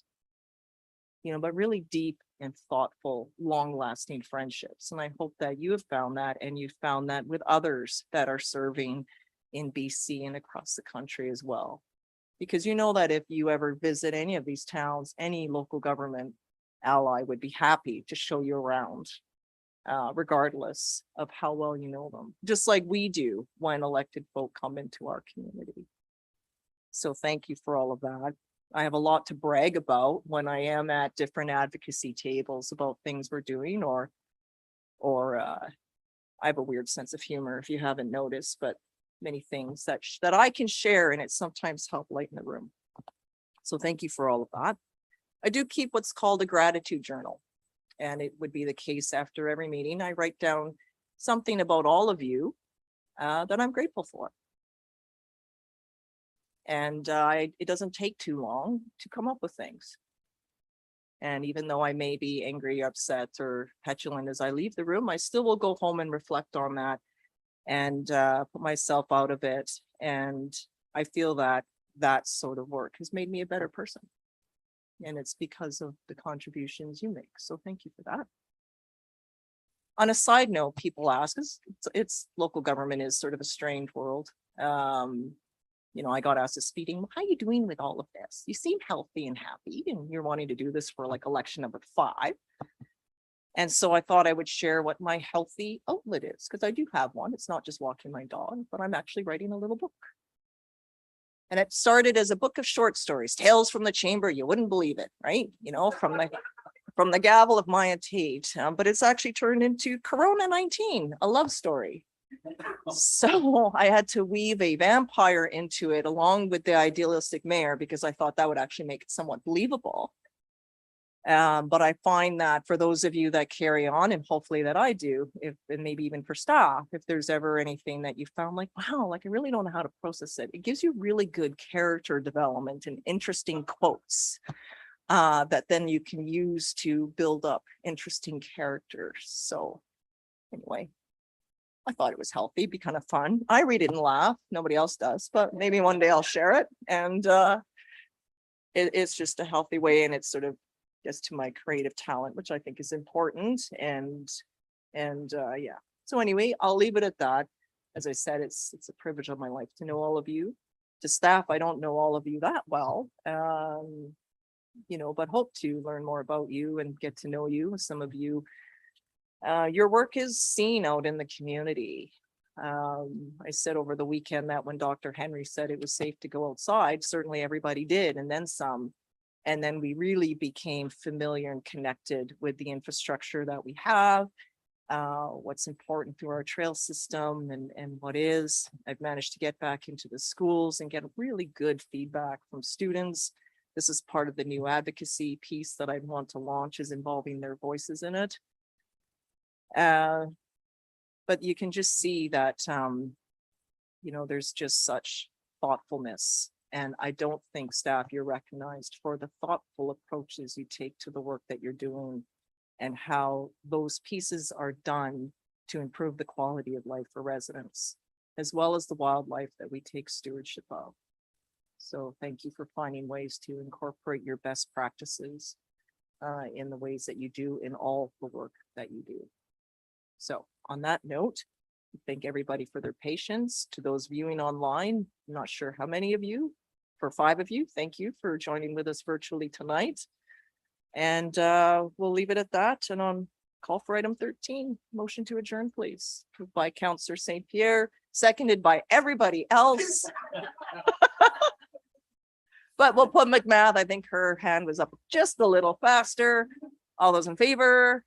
You know, but really deep and thoughtful, long-lasting friendships. And I hope that you have found that and you've found that with others that are serving in BC and across the country as well. Because you know that if you ever visit any of these towns, any local government ally would be happy to show you around, regardless of how well you know them, just like we do when elected folk come into our community. So thank you for all of that. I have a lot to brag about when I am at different advocacy tables about things we're doing, or I have a weird sense of humor if you haven't noticed, but many things that I can share and it sometimes help lighten the room. So thank you for all of that. I do keep what's called a gratitude journal, and it would be the case after every meeting. I write down something about all of you that I'm grateful for. And it doesn't take too long to come up with things. And even though I may be angry, upset, or petulant as I leave the room, I still will go home and reflect on that and put myself out of it. And I feel that that sort of work has made me a better person. And it's because of the contributions you make. So thank you for that. On a side note, people ask, it's local government is sort of a strange world. You know, I got asked this meeting, how are you doing with all of this? You seem healthy and happy and you're wanting to do this for like election number 5. And so I thought I would share what my healthy outlet is, because I do have one. It's not just walking my dog, but I'm actually writing a little book. And it started as a book of short stories, Tales from the Chamber. You wouldn't believe it, right? You know, from the gavel of Maya Tate, but it's actually turned into Corona 19, a love story. So I had to weave a vampire into it along with the idealistic mayor, because I thought that would actually make it somewhat believable. But I find that for those of you that carry on, and hopefully that I do, and maybe even for staff, if there's ever anything that you found like, wow, like I really don't know how to process it, it gives you really good character development and interesting quotes that then you can use to build up interesting characters. So anyway, I thought it was healthy, be kind of fun. I read it and laugh. Nobody else does, but maybe one day I'll share it. And it's just a healthy way, and it's sort of just to my creative talent, which I think is important. And yeah. So anyway, I'll leave it at that. As I said, it's a privilege of my life to know all of you. To staff, I don't know all of you that well. You know, but hope to learn more about you and get to know you. Some of you, your work is seen out in the community. I said over the weekend that when Dr. Henry said it was safe to go outside, certainly everybody did, and then some. And then we really became familiar and connected with the infrastructure that we have, what's important through our trail system and what is. I've managed to get back into the schools and get really good feedback from students. This is part of the new advocacy piece that I want to launch, is involving their voices in it. But you can just see that, you know, there's just such thoughtfulness. And I don't think, staff, you're recognized for the thoughtful approaches you take to the work that you're doing and how those pieces are done to improve the quality of life for residents, as well as the wildlife that we take stewardship of. So thank you for finding ways to incorporate your best practices in the ways that you do in all the work that you do. So on that note, thank everybody for their patience. To those viewing online, I'm not sure how many of you, for 5 of you, thank you for joining with us virtually tonight. And we'll leave it at that. And on call for item 13, motion to adjourn, please. Moved by Councillor St. Pierre, seconded by everybody else. But we'll put McMath, I think her hand was up just a little faster. All those in favor?